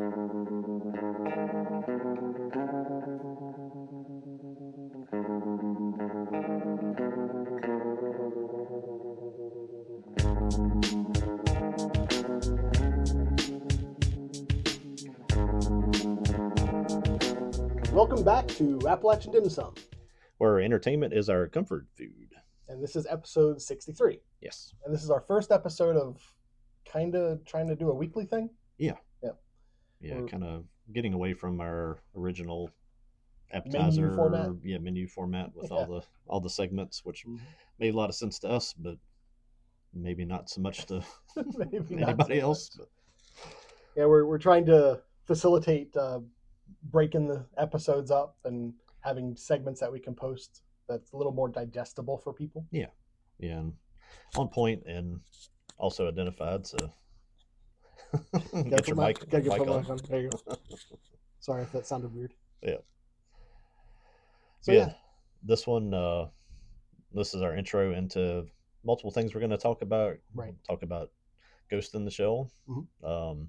Welcome back to Appalachian Dim Sum, where entertainment is our comfort food. And this is episode 63. Yes. And this is our first episode of kind of trying to do a weekly thing. Yeah, kind of getting away from our original appetizer menu format with all the segments, which made a lot of sense to us, but maybe not so much to anybody else. But. Yeah, we're trying to facilitate breaking the episodes up and having segments that we can post that's a little more digestible for people. Yeah, and on point and also identified. So get your mic on. There you go. Sorry if that sounded weird. Yeah. So yeah, this one, this is our intro into multiple things we're going to talk about. Right. Talk about Ghost in the Shell. Mm-hmm.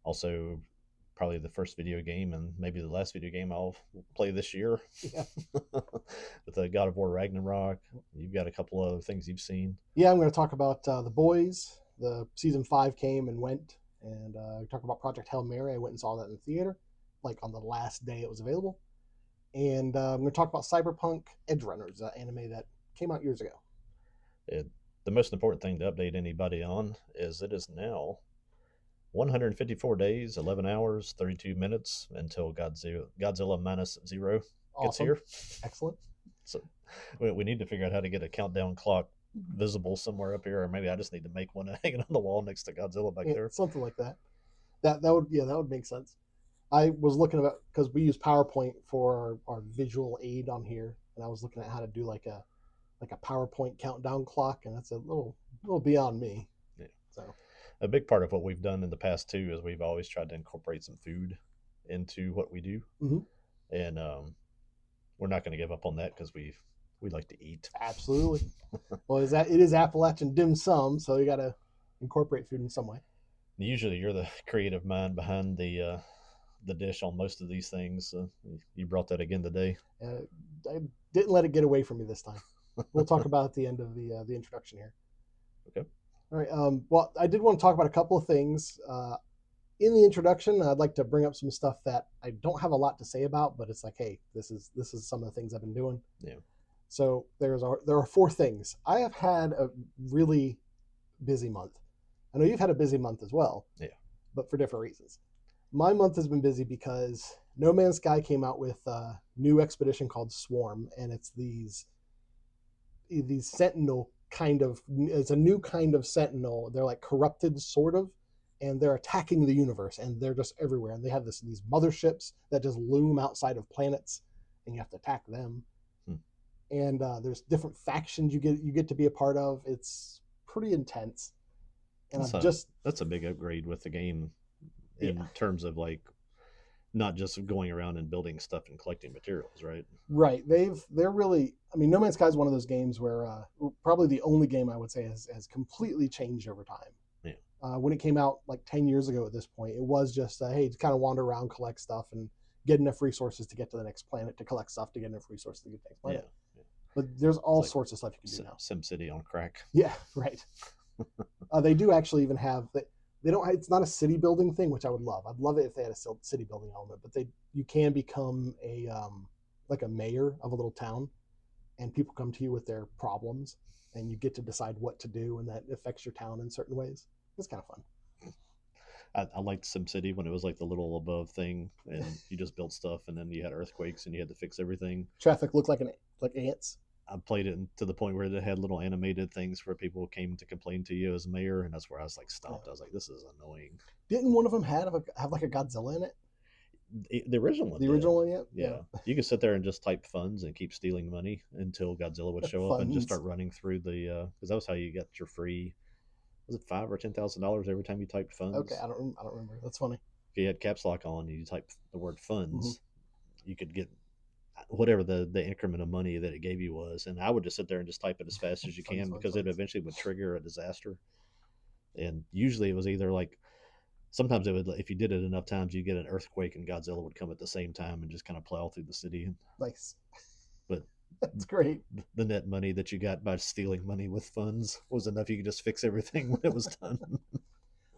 Also, probably the first video game and maybe the last video game I'll play this year. Yeah. With the God of War Ragnarok. You've got a couple of things you've seen. Yeah, I'm going to talk about The Boys. The season 5 came and went, and talk about Project Hail Mary. I went and saw that in the theater, like on the last day it was available. And I'm going to talk about Cyberpunk Edgerunners, an anime that came out years ago. The most important thing to update anybody on is it is now 154 days, 11 hours, 32 minutes until Godzilla Minus Zero gets here. Excellent. So we need to figure out how to get a countdown clock visible somewhere up here, or maybe I just need to make one hanging on the wall next to Godzilla back there. Something like that. That would make sense. I was looking about, because we use PowerPoint for our visual aid on here, and I was looking at how to do like a PowerPoint countdown clock, and that's a little beyond me. Yeah. So a big part of what we've done in the past too is we've always tried to incorporate some food into what we do. Mm-hmm. And we're not going to give up on that because we like to eat. Absolutely. Well, it is Appalachian Dim Sum, so you got to incorporate food in some way. Usually you're the creative mind behind the dish on most of these things. You brought that again today. I didn't let it get away from me this time. We'll talk about it at the end of the introduction here. Okay. All right. Well, I did want to talk about a couple of things. In the introduction, I'd like to bring up some stuff that I don't have a lot to say about, but it's like, hey, this is some of the things I've been doing. Yeah. So there are 4 things. I have had a really busy month. I know you've had a busy month as well. Yeah. But for different reasons. My month has been busy because No Man's Sky came out with a new expedition called Swarm, and it's these Sentinel it's a new kind of Sentinel. They're like corrupted, sort of, and they're attacking the universe, and they're just everywhere. And they have these motherships that just loom outside of planets, and you have to attack them. And there's different factions you get to be a part of. It's pretty intense. And that's a big upgrade with the game in terms of like not just going around and building stuff and collecting materials, right? Right. They're really, I mean, No Man's Sky is one of those games where probably the only game I would say has completely changed over time. Yeah. When it came out like 10 years ago at this point, it was just, hey, to kind of wander around, collect stuff, and get enough resources to get to the next planet, to collect stuff to get enough resources to get to the next planet. Yeah. But there's all sorts of stuff you can do now. SimCity on crack. Yeah, right. They do actually even have they don't. It's not a city building thing, which I would love. I'd love it if they had a city building element. But you can become a like a mayor of a little town, and people come to you with their problems, and you get to decide what to do, and that affects your town in certain ways. It's kind of fun. I liked SimCity when it was like the little above thing, and you just built stuff, and then you had earthquakes, and you had to fix everything. Traffic looked like ants. I played it to the point where they had little animated things where people came to complain to you as mayor, and that's where I was like stopped. I was like, this is annoying. Didn't one of them have like a Godzilla in it? The original one. The original one, yeah. You could sit there and just type funds and keep stealing money until Godzilla would show up and just start running through the because that was how you got your free. Was it $5,000 or $10,000 every time you typed funds? Okay, I don't remember. That's funny. If you had caps lock on and you type the word funds, you could get whatever the increment of money that it gave you was. And I would just sit there and just type it as fast as you can because it eventually would trigger a disaster. And usually it was either like sometimes it would, if you did it enough times, you get an earthquake and Godzilla would come at the same time and just kind of plow through the city. Nice. But that's great. The net money that you got by stealing money with funds was enough. You could just fix everything when it was done.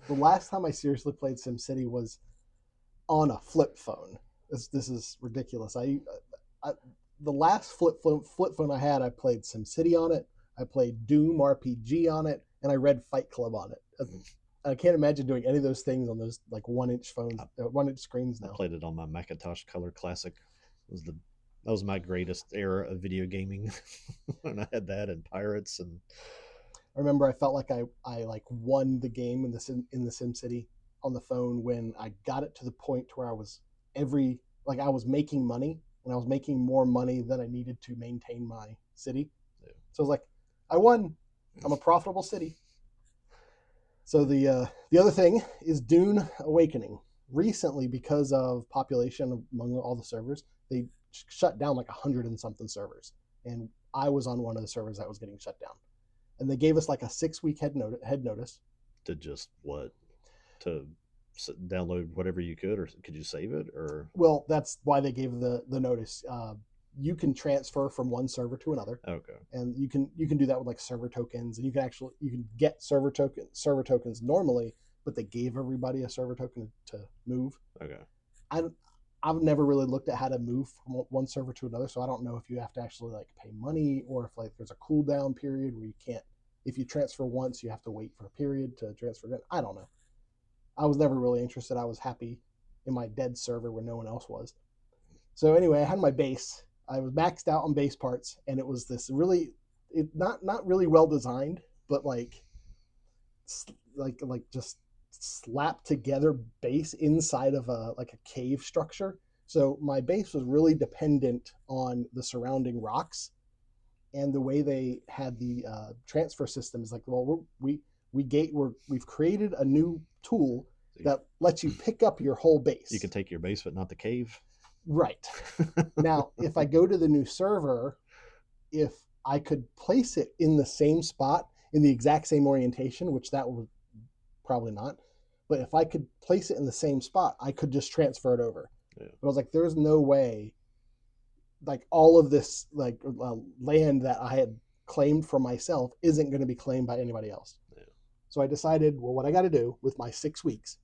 The last time I seriously played SimCity was on a flip phone. This is ridiculous. The last flip phone I had, I played SimCity on it. I played Doom RPG on it, and I read Fight Club on it. I can't imagine doing any of those things on those like 1-inch phones, 1-inch screens now. I played it on my Macintosh Color Classic. That was my greatest era of video gaming when I had that and Pirates. And I remember I felt like I like won the game in the SimCity on the phone when I got it to the point where I was making money, and I was making more money than I needed to maintain my city. Yeah. So I was like, I won. I'm a profitable city. So the other thing is Dune Awakening. Recently, because of population among all the servers, they shut down like 100 and something servers, and I was on one of the servers that was getting shut down, and they gave us like a 6-week head notice to just what, to download whatever you could, or could you save it? Or well, that's why they gave the notice. You can transfer from one server to another. Okay. And you can do that with like server tokens, and you can get server tokens normally, but they gave everybody a server token to move. Okay. I've never really looked at how to move from one server to another, so I don't know if you have to actually like pay money, or if like there's a cooldown period where you can't, if you transfer once, you have to wait for a period to transfer again. I don't know. I was never really interested. I was happy in my dead server where no one else was. So anyway, I had my base. I was maxed out on base parts, and it was this really, not really well designed, but like just slapped together base inside of a cave structure. So my base was really dependent on the surrounding rocks, and the way they had the transfer system is like, well, we've created a new tool that lets you pick up your whole base. You can take your base, but not the cave. Right. Now, if I go to the new server, if I could place it in the same spot, in the exact same orientation, which that would probably not, but if I could place it in the same spot, I could just transfer it over. Yeah. But I was like, there's no way, like all of this land that I had claimed for myself isn't going to be claimed by anybody else. Yeah. So I decided, well, what I got to do with my 6 weeks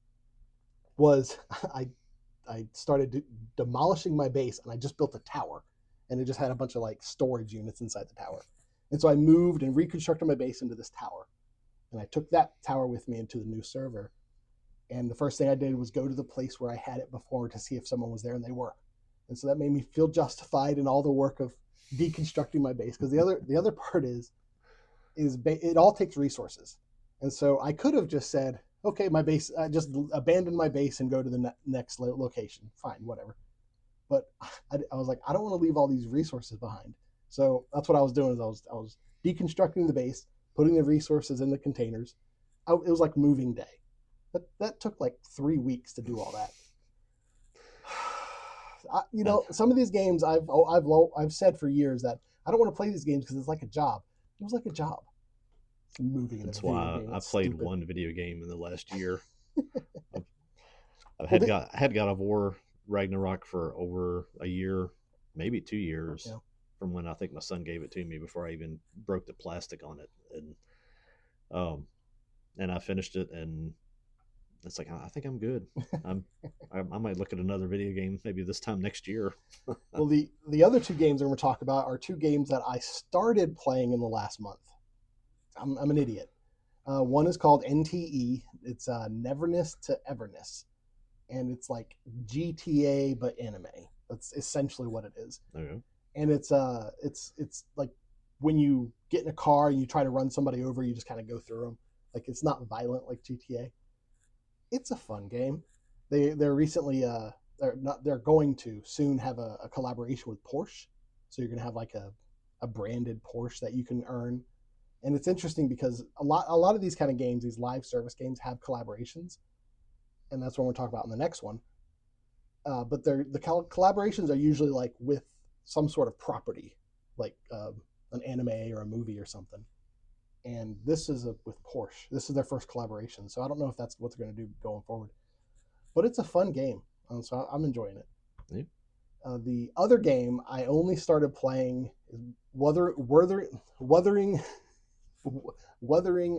was I started demolishing my base, and I just built a tower, and it just had a bunch of like storage units inside the tower. And so I moved and reconstructed my base into this tower, and I took that tower with me into the new server. And the first thing I did was go to the place where I had it before to see if someone was there, and they were. And so that made me feel justified in all the work of deconstructing my base, because the other part is it all takes resources. And so I could have just said, okay, my base, just abandon my base and go to the next location. Fine, whatever. But I was like, I don't want to leave all these resources behind. So that's what I was doing. Is I was deconstructing the base, putting the resources in the containers. It was like moving day. That took like 3 weeks to do all that. Some of these games I've said for years that I don't want to play these games because it's like a job. It was like a job. Moving. That's why I played one video game in the last year. I had God of War Ragnarok for over a year, maybe 2 years, from when I think my son gave it to me before I even broke the plastic on it, and I finished it, and it's like, I think I'm good. I might look at another video game maybe this time next year. Well, the other 2 games we're going to talk about are 2 games that I started playing in the last month. I'm an idiot. One is called NTE. It's Neverness to Everness, and it's like GTA but anime. That's essentially what it is. Okay. And it's like when you get in a car and you try to run somebody over, you just kind of go through them. Like, it's not violent like GTA. It's a fun game. They're recently they're going to soon have a collaboration with Porsche, so you're gonna have like a branded Porsche that you can earn. And it's interesting because a lot of these kind of games, these live service games, have collaborations, and that's what we're talking about in the next one. But the collaborations are usually like with some sort of property, like an anime or a movie or something. And this is with Porsche. This is their first collaboration, so I don't know if that's what they're going to do going forward. but it's a fun game, so I'm enjoying it. Yeah. The other game I only started playing is Wuthering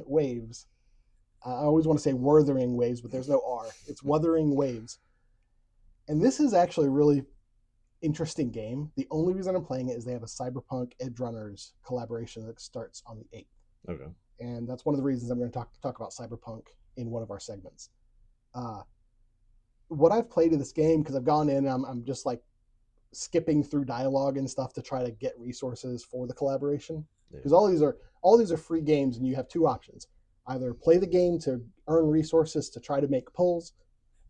Waves. I always want to say Wuthering Waves, but there's no R. It's Wuthering Waves. And this is actually a really interesting game. The only reason I'm playing it is they have a Cyberpunk Edgerunners collaboration that starts on the 8th. Okay. And that's one of the reasons I'm going to talk about Cyberpunk in one of our segments. What I've played in this game, because I've gone in and I'm just like skipping through dialogue and stuff to try to get resources for the collaboration, because all these are free games, and you have two options: either play the game to earn resources to try to make pulls,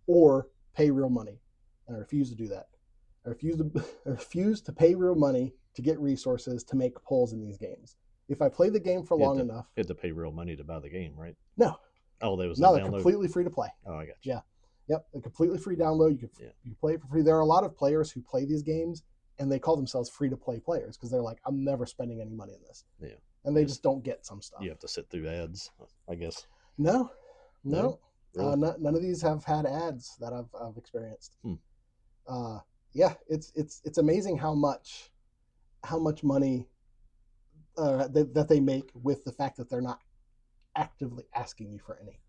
or pay real money. And I refuse to do that. I refuse to pay real money to get resources to make pulls in these games. If I play the game for long enough, you had to pay real money to buy the game, right? No. Oh, there was no. They're completely free to play. Oh, I got you. Yeah. Yep, a completely free download. You play it for free. There are a lot of players who play these games and they call themselves free-to-play players because they're like, I'm never spending any money on this. Yeah. And they just don't get some stuff. You have to sit through ads, I guess. No. Really? None of these have had ads that I've experienced. Yeah, it's amazing how much money that they make with the fact that they're not actively asking you for any.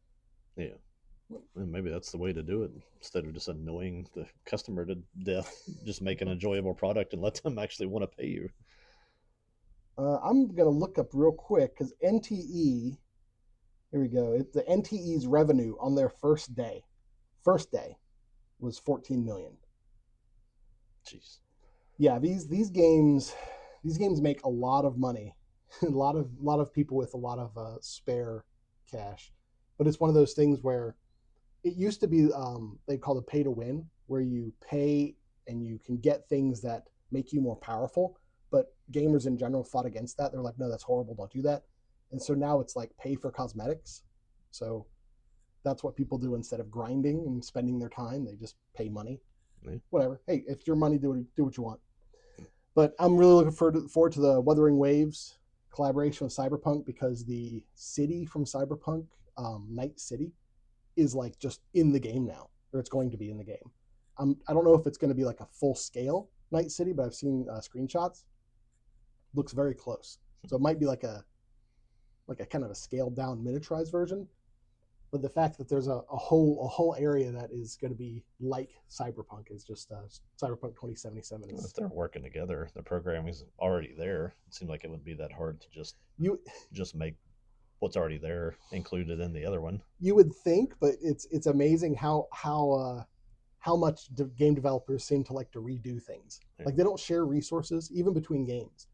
Yeah. And maybe that's the way to do it, instead of just annoying the customer to death. Just make an enjoyable product and let them actually want to pay you. I'm going to look up real quick, because NTE, here we go. The NTE's revenue on their first day was 14 million. Jeez. Yeah, these games make a lot of money. a lot of people with a lot of spare cash. But it's one of those things where it used to be, they call it pay to win, where you pay and you can get things that make you more powerful. But gamers in general fought against that. They're like, no, that's horrible. Don't do that. And so now it's like pay for cosmetics. So that's what people do instead of grinding and spending their time. They just pay money. Yeah. Whatever. Hey, if your money, do what you want. But I'm really looking forward to the Wuthering Waves collaboration with Cyberpunk, because the city from Cyberpunk, Night City, is like just in the game now, or it's going to be in the game. I don't know if it's going to be like a full scale Night City, but I've seen screenshots. Looks very close, so it might be like a kind of a scaled down miniaturized version. But the fact that there's a whole area that is going to be like Cyberpunk is just Cyberpunk 2077. If they're working together, the programming's already there. It seems like it wouldn't be that hard to just make what's already there included in the other one. You would think, but it's amazing how much game developers seem to like to redo things. Yeah. Like they don't share resources even between games.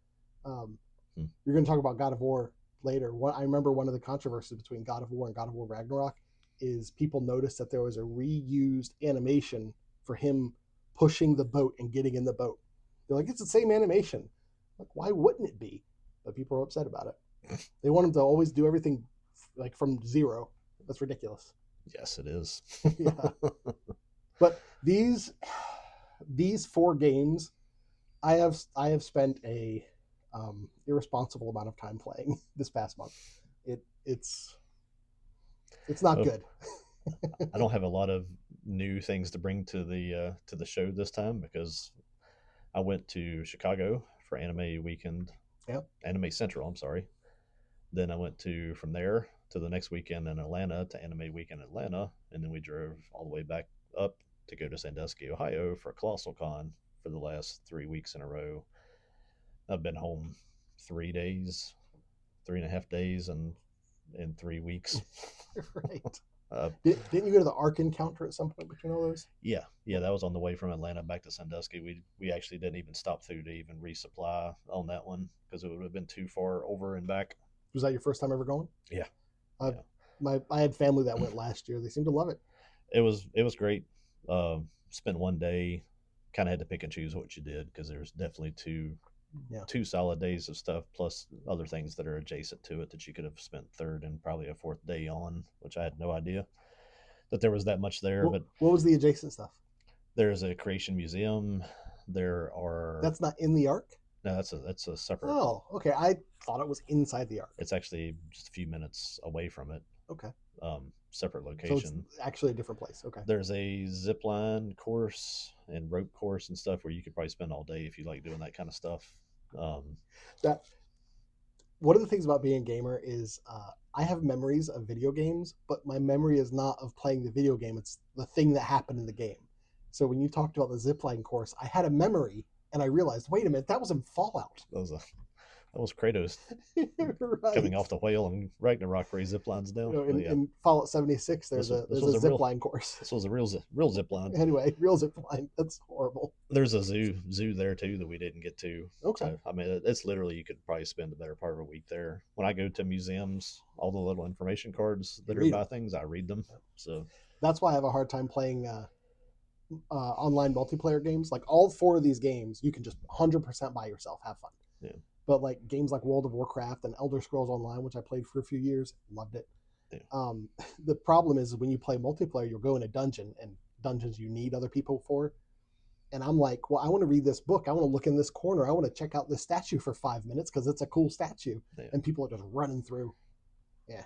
You're going to talk about God of War later. I remember one of the controversies between God of War and God of War Ragnarok is people noticed that there was a reused animation for him pushing the boat and getting in the boat. They're like, it's the same animation. Like, why wouldn't it be? But people are upset about it. They want him to always do everything like from zero. That's ridiculous. Yes, it is. Yeah. But these 4 games, I have spent a irresponsible amount of time playing this past month. It's not good. I don't have a lot of new things to bring to the show this time, because I went to Chicago for Anime Weekend. Yep. Anime Central, I'm sorry. Then I went from there to the next weekend in Atlanta to Anime Weekend Atlanta, and then we drove all the way back up to go to Sandusky, Ohio for Colossal Con for the last 3 weeks in a row. I've been home 3.5 days in 3 weeks. Right. Didn't you go to the Ark Encounter at some point between all those? Yeah, that was on the way from Atlanta back to Sandusky. We actually didn't even stop through to even resupply on that one, because it would have been too far over and back. Was that your first time ever going? Yeah. I had family that went last year. They seemed to love it. It was great. Spent one day, kind of had to pick and choose what you did, because there's definitely two solid days of stuff, plus other things that are adjacent to it that you could have spent third and probably a fourth day on, which I had no idea that there was that much there. But what was the adjacent stuff? There's a creation museum. There are. That's not in the Ark? No, that's a separate. Oh, okay. I thought it was inside the Ark. It's actually just a few minutes away from it. Okay. separate So it's location. actually a different place. Okay. There's a zip line course and rope course and stuff where you could probably spend all day if you like doing that kind of stuff. That one of the things about being a gamer is I have memories of video games, but my memory is not of playing the video game. It's the thing that happened in the game. So when you talked about the zipline course, I had a memory and I realized, wait a minute, that was in Fallout. That was Kratos right. Coming off the whale and Ragnarok where he zip lines down. In Fallout 76, there's a zip line course. This was a real zip line. Anyway, real zip line. That's horrible. There's a zoo there too that we didn't get to. Okay. So, I mean, it's literally, you could probably spend the better part of a week there. When I go to museums, all the little information cards that are by things, I read them. So that's why I have a hard time playing online multiplayer games. Like all 4 of these games, you can just 100% by yourself, have fun. Yeah. But like games like World of Warcraft and Elder Scrolls Online, which I played for a few years, loved it. Yeah. The problem is when you play multiplayer, you'll go in a dungeon, and dungeons you need other people for. And I'm like, well, I want to read this book. I want to look in this corner. I want to check out this statue for 5 minutes because it's a cool statue. Yeah. And people are just running through. Yeah.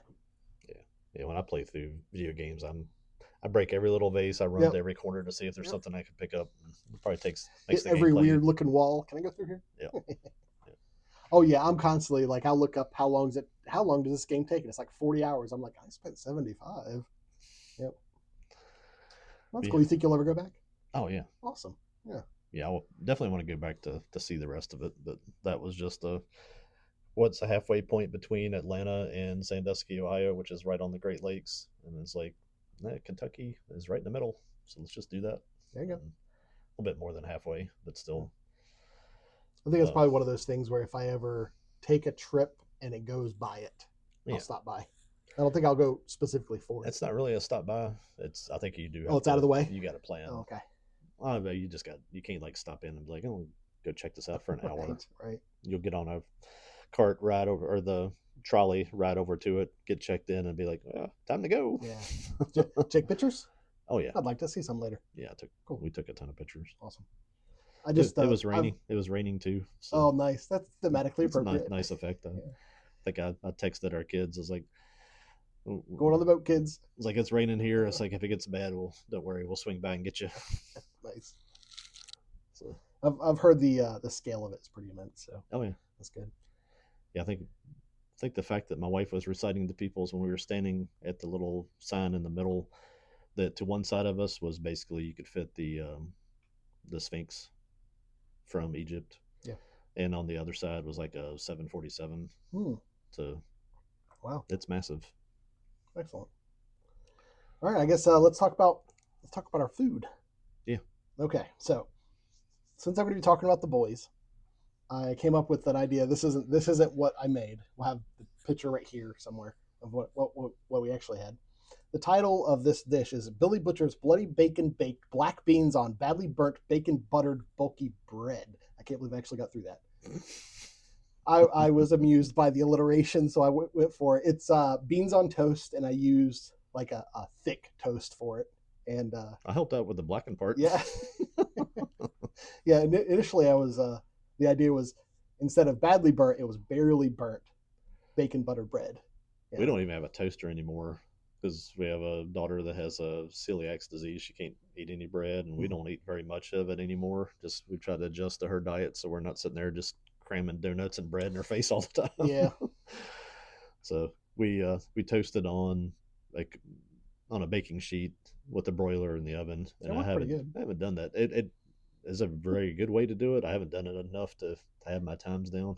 Yeah. When I play through video games, I break every little vase. I run to every corner to see if there's something I can pick up. It probably makes every weird looking wall. Can I go through here? Yeah. Oh yeah, I'm constantly like, I'll look up how long does this game take? And it's like 40 hours. I'm like, I spent 75. Yep. That's cool. You think you'll ever go back? Oh yeah. Awesome. Yeah. Yeah, I will definitely want to go back to see the rest of it. But that was just what's a halfway point between Atlanta and Sandusky, Ohio, which is right on the Great Lakes. And it's like, Kentucky is right in the middle. So let's just do that. There you go. A little bit more than halfway, but still. I think it's probably one of those things where if I ever take a trip and it goes by it, I'll stop by. I don't think I'll go specifically for it. It's not really a stop by. I think you do. It's out of the way? You got to plan. Oh, okay. You can't like stop in and be like, oh, go check this out for an hour. Right. You'll get on a cart ride over, or the trolley ride over to it, get checked in, and be like, time to go. Yeah. Take pictures? Oh yeah. I'd like to see some later. Yeah, we took a ton of pictures. Awesome. It was raining. It was raining too. So oh, nice. That's thematically appropriate. Nice effect. I think I texted our kids. I was like, going on the boat, kids. It's like, it's raining here. It's like, if it gets bad, don't worry, we'll swing by and get you. Nice. So I've heard the scale of it's pretty immense. So oh yeah, that's good. Yeah, I think the fact that my wife was reciting to people's when we were standing at the little sign in the middle, that to one side of us was basically you could fit the Sphinx from Egypt. Yeah. And on the other side was like a 747. So wow, it's massive. Excellent. All right, I guess let's talk about our food. Yeah. Okay, so since I'm going to be talking about the boys, I came up with an idea. This isn't what I made. We'll have the picture right here somewhere of what we actually had. The title of this dish is Billy Butcher's Bloody Bacon Baked Black Beans on Badly Burnt Bacon Buttered Bulky Bread. I can't believe I actually got through that. I was amused by the alliteration, so I went for it. It's beans on toast, and I used like a thick toast for it. And I helped out with the blackened part. Yeah. Yeah, initially I was the idea was instead of badly burnt, it was barely burnt bacon buttered bread. Yeah. We don't even have a toaster anymore because we have a daughter that has a celiac disease. She can't eat any bread, and we don't eat very much of it anymore. Just we try to adjust to her diet so we're not sitting there just cramming donuts and bread in her face all the time. Yeah. So we toasted on a baking sheet with the broiler in the oven, and I haven't done that. It is a very good way to do it. I haven't done it enough to have my times down.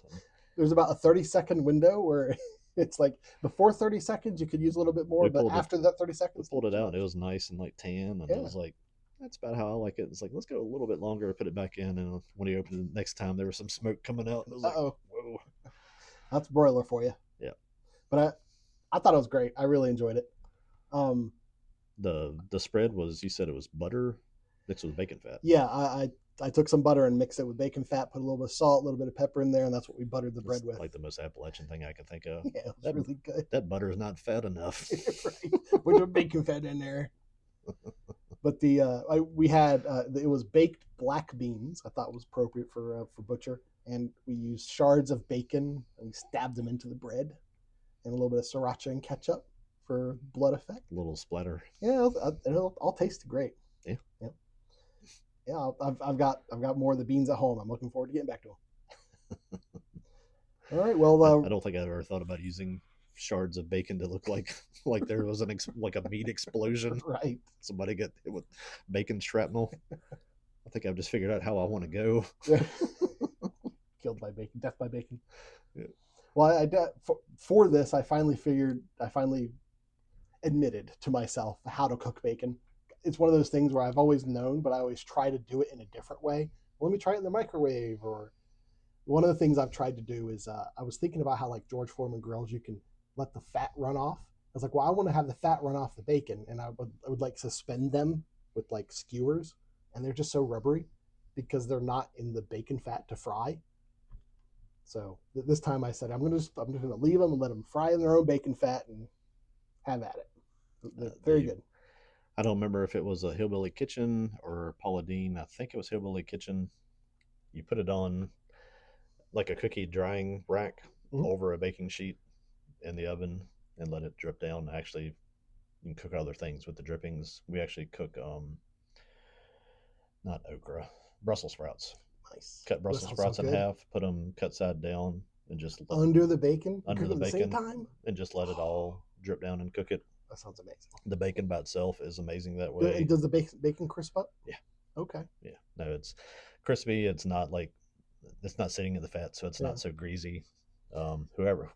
There's about a 30-second window where it's like before 30 seconds you could use a little bit more, but after that 30 seconds, we pulled it out and it was nice and like tan, and it was like, that's about how I like it. It's like, let's go a little bit longer, put it back in, and when he opened it next time, there was some smoke coming out. And it was like, whoa. That's broiler for you. Yeah. But I thought it was great. I really enjoyed it. The spread was, you said it was butter mixed with bacon fat. Yeah, I took some butter and mixed it with bacon fat, put a little bit of salt, a little bit of pepper in there, and that's what we buttered the bread with. Like the most Appalachian thing I could think of. Yeah, it was really good. That butter is not fat enough. Right. Put your bacon fat in there. But we had it was baked black beans. I thought was appropriate for Butcher, and we used shards of bacon and we stabbed them into the bread, and a little bit of sriracha and ketchup. for blood effect. A little splatter. Yeah, it'll all taste great. Yeah. Yeah. Yeah, I've got more of the beans at home. I'm looking forward to getting back to them. All right. Well, I don't think I've ever thought about using shards of bacon to look like there was like a meat explosion. Right. Somebody get hit with bacon shrapnel. I think I've just figured out how I want to go. Killed by bacon, death by bacon. Yeah. Well, for this, I finally admitted to myself how to cook bacon. It's one of those things where I've always known, but I always try to do it in a different way. Let me try it in the microwave. Or one of the things I've tried to do is I was thinking about how like George Foreman grills, you can let the fat run off. I was like, well, I want to have the fat run off the bacon, and I would like suspend them with like skewers, and they're just so rubbery because they're not in the bacon fat to fry. So this time I said I'm just going to leave them and let them fry in their own bacon fat and have at it. They're very good. I don't remember if it was a Hillbilly Kitchen or Paula Deen. I think it was Hillbilly Kitchen. You put it on like a cookie drying rack over a baking sheet in the oven and let it drip down. Actually, you can cook other things with the drippings. We actually cook not okra, Brussels sprouts. Nice. Cut Brussels sprouts in half, put them cut side down, and just under the bacon. Under the bacon, same time? And just let it all drip down and cook it. That sounds amazing. The bacon by itself is amazing that way. Does the bacon crisp up? Yeah. Okay. Yeah. No, it's crispy. It's not it's not sitting in the fat, so it's not so greasy.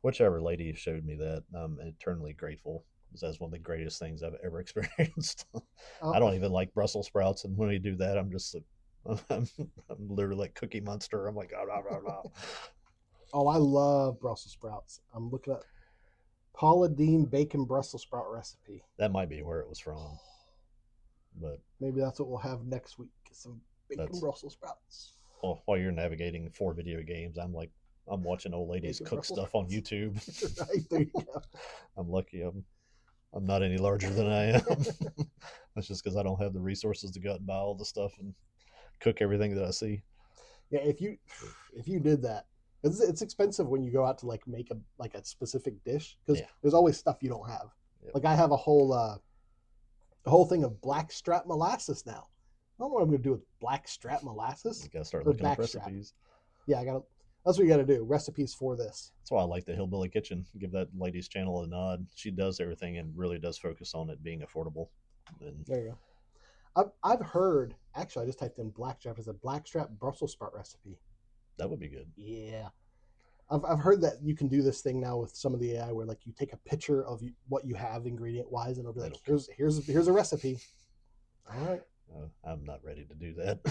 Whichever lady showed me that, I'm eternally grateful. That's one of the greatest things I've ever experienced. I don't even like Brussels sprouts, and when we do that, I'm just I'm literally like Cookie Monster. I'm like, Oh, I love Brussels sprouts. I'm looking at Paula Deen bacon Brussels sprout recipe. That might be where it was from, but maybe that's what we'll have next week. Some bacon Brussels sprouts. Well, while you're navigating 4 video games, I'm watching old ladies cook stuff on YouTube. Right, there you go. I'm lucky. I'm not any larger than I am. That's just because I don't have the resources to go out and buy all the stuff and cook everything that I see. Yeah, if you did that, it's expensive when you go out to like make a specific dish because there's always stuff you don't have. Yep. Like I have a whole thing of blackstrap molasses now. I don't know what I'm going to do with blackstrap molasses. You got to start looking at recipes. Yeah, that's what you got to do. Recipes for this. That's why I like the Hillbilly Kitchen. Give that lady's channel a nod. She does everything and really does focus on it being affordable. And there you go. I've heard, actually, I just typed in blackstrap as a blackstrap Brussels sprout recipe. That would be good. Yeah. I've heard that you can do this thing now with some of the AI where like you take a picture of what you have ingredient wise and it'll be like, here's a recipe. All right. I'm not ready to do that.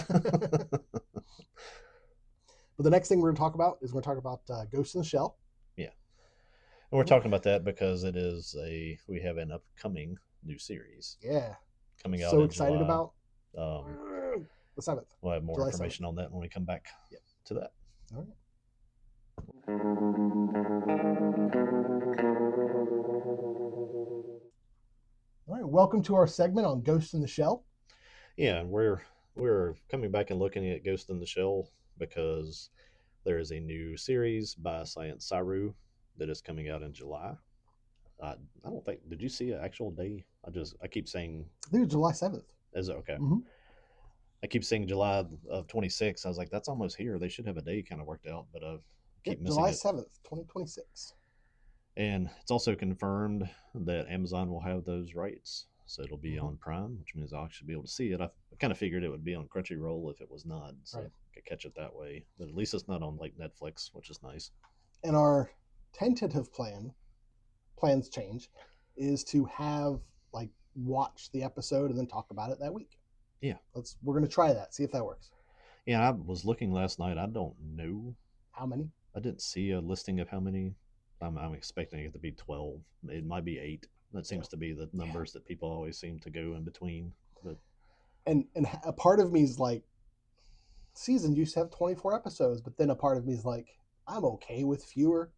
But the next thing we're going to talk about is Ghost in the Shell. Yeah. And we're talking about that because we have an upcoming new series. Yeah. Coming out so in excited July. About the 7th. We'll have more July information 7th. On that when we come back to that. All right. All right, welcome to our segment on Ghost in the Shell. Yeah, and we're coming back and looking at Ghost in the Shell because there is a new series by Science Saru that is coming out in July. I don't think. Did you see an actual day? I keep saying. I think it's July 7th. Is it okay? Mm-hmm. I keep saying July of 26. I was like, that's almost here. They should have a day kind of worked out, but keep missing July it. 7th, 2026. And it's also confirmed that Amazon will have those rights. So it'll be on Prime, which means I'll actually be able to see it. I kind of figured it would be on Crunchyroll if it was not. So I could catch it that way. But at least it's not on like Netflix, which is nice. And our tentative plans change, is to have like watch the episode and then talk about it that week. Yeah. We're going to try that, see if that works. Yeah, I was looking last night. I don't know. How many? I didn't see a listing of how many. I'm expecting it to be 12. It might be 8. That seems to be the numbers that people always seem to go in between. But and a part of me is like, season used to have 24 episodes, but then a part of me is like, I'm okay with fewer.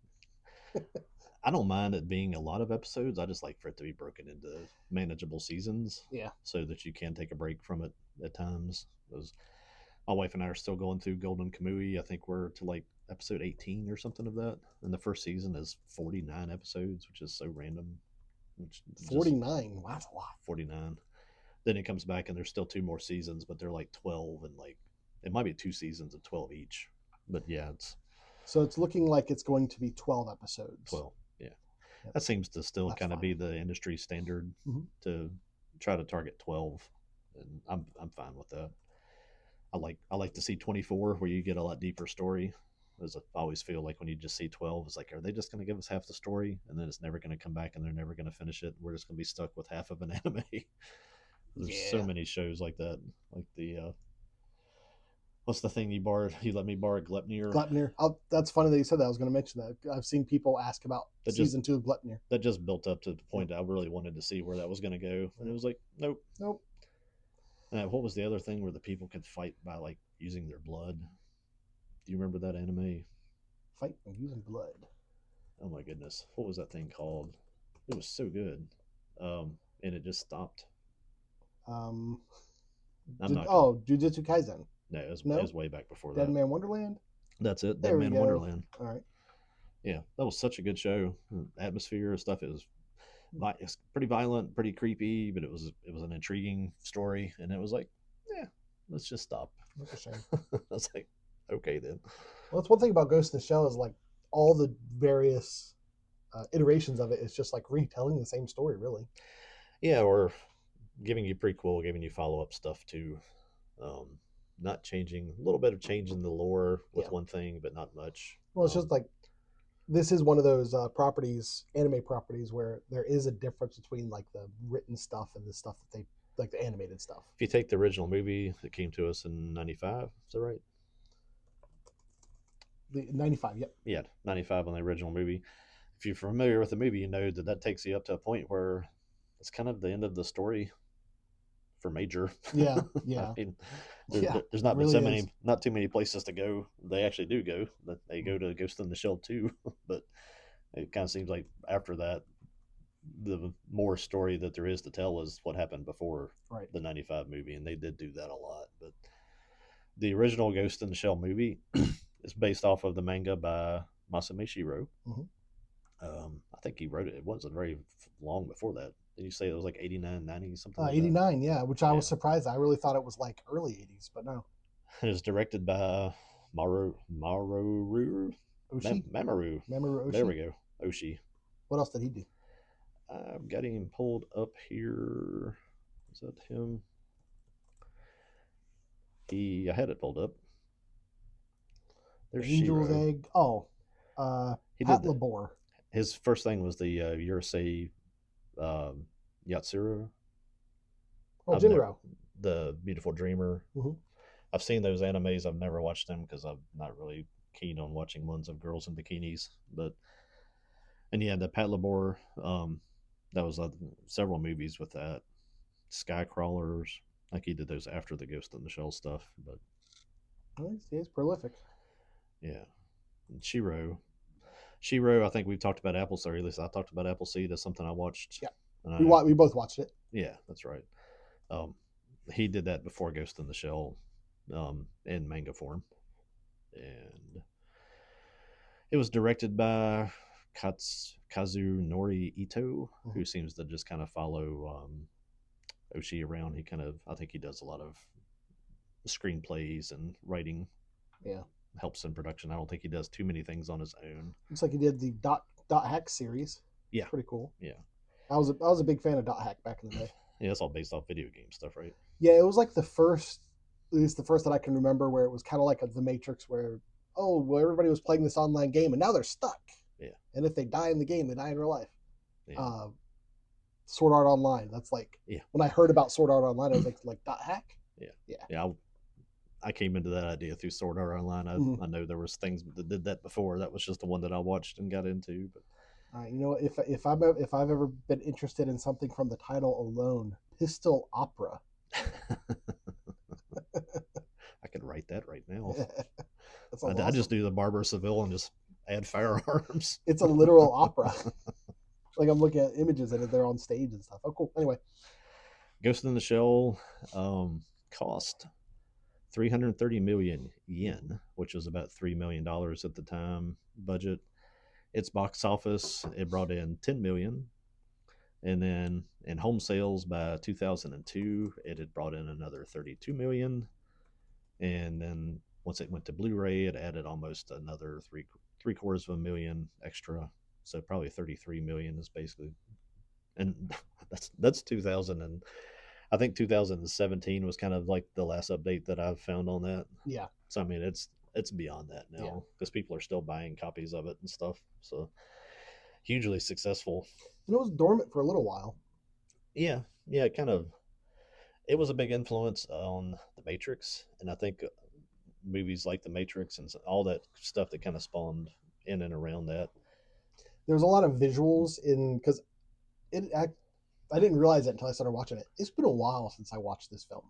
I don't mind it being a lot of episodes. I just like for it to be broken into manageable seasons. Yeah. So that you can take a break from it at times. Because my wife and I are still going through Golden Kamui. I think we're to like episode 18 or something of that. And the first season is 49 episodes, which is so random. 49. Wow, that's a lot. 49. Then it comes back and there's still 2 more seasons, but they're like 12 and like it might be 2 seasons of 12 each. But yeah, so it's looking like it's going to be 12 episodes. 12. Yeah. Yep. That seems to still kind of be the industry standard to try to target 12, and I'm fine with that. I like to see 24 where you get a lot deeper story. As I always feel like when you just see 12, it's like, are they just going to give us half the story and then it's never going to come back and they're never going to finish it? We're just going to be stuck with half of an anime. There's so many shows like that, like the what's the thing you let me borrow Glepnir? Glepnir. That's funny that you said that. I was going to mention that. I've seen people ask about season 2 of Glepnir. That just built up to the point that I really wanted to see where that was going to go, and it was like, nope. What was the other thing where the people could fight by like using their blood? Do you remember that anime? Fight using blood. Oh my goodness, what was that thing called? It was so good, and it just stopped. Jujutsu Kaisen. No, it was way back before that. Dead Man Wonderland? That's it. Dead Man Wonderland. All right. Yeah, that was such a good show. Atmosphere stuff. It's pretty violent, pretty creepy, but it was an intriguing story, and it was like, yeah, let's just stop. That's a shame. I was like, okay then. Well, that's one thing about Ghost in the Shell is like all the various iterations of it is just like retelling the same story, really. Yeah, or giving you prequel, giving you follow-up stuff too. Not changing, a little bit of changing the lore with one thing, but not much. Well, it's just like, this is one of those anime properties, where there is a difference between like the written stuff and the stuff that they, like the animated stuff. If you take the original movie that came to us in 95, is that right? The 95, yep. Yeah, 95 on the original movie. If you're familiar with the movie, you know that takes you up to a point where it's kind of the end of the story for Major. Yeah. I mean, there's not really been not too many places to go. They actually do go. They go to Ghost in the Shell too, but it kind of seems like after that, the more story that there is to tell is what happened before the 95 movie, and they did do that a lot. But the original Ghost in the Shell movie is based off of the manga by Masami Shiro. I think he wrote it. It wasn't very long before that. Did you say it was like 89, 90, something like 89, that? Yeah, which I was surprised. I really thought it was like early 80s, but no. It was directed by Mamoru Oshii. Mamoru Oshii. There we go. Oshii. What else did he do? I've got him pulled up here. Is that him? I had it pulled up. There's Angel's Shiro. Egg. Oh, Patlabor. His first thing was the Urusei Yatsura. Oh, Jinro. The Beautiful Dreamer. Mm-hmm. I've seen those animes. I've never watched them because I'm not really keen on watching ones of girls in bikinis. And yeah, the Patlabor, that was several movies with that. Skycrawlers. Like he did those after the Ghost in the Shell stuff. But he's prolific. Yeah. And Shiro, I think we've talked about Appleseed, or at least I talked about Appleseed. That's something I watched. Yeah. We both watched it. Yeah, that's right. He did that before Ghost in the Shell in manga form. And it was directed by Kazunori Ito, who seems to just kind of follow Oshii around. I think he does a lot of screenplays and writing. Yeah. Helps in production. I don't think he does too many things on his own. Looks like he did the Dot Hack series. Yeah. Pretty cool. Yeah. I was a big fan of Dot Hack back in the day. Yeah, it's all based off video game stuff, right? Yeah, it was like at least the first that I can remember, where it was kind of like The Matrix, where everybody was playing this online game and now they're stuck. Yeah. And if they die in the game, they die in real life. Yeah. Sword Art Online. That's like, when I heard about Sword Art Online, I was like Dot Hack? Yeah. I came into that idea through Sword Art Online. I know there was things that did that before. That was just the one that I watched and got into. But you know, if I've ever been interested in something from the title alone, Pistol Opera. I could write that right now. I just do the Barber Seville and just add firearms. It's a literal opera. Like I'm looking at images and they're on stage and stuff. Oh, cool. Anyway, Ghost in the Shell cost 330 million yen, which was about $3 million at the time budget. Its box office, it brought in 10 million. And then in home sales by 2002, it had brought in another 32 million. And then once it went to Blu-ray, it added almost another three quarters of a million extra. So probably 33 million is basically, and that's 2000, and I think 2017 was kind of like the last update that I've found on that. Yeah. So I mean, it's beyond that now because people are still buying copies of it and stuff. So hugely successful. And it was dormant for a little while. Yeah, kind of. It was a big influence on The Matrix, and I think movies like The Matrix and all that stuff that kind of spawned in and around that. There's a lot of visuals in because I didn't realize it until I started watching it. It's been a while since I watched this film,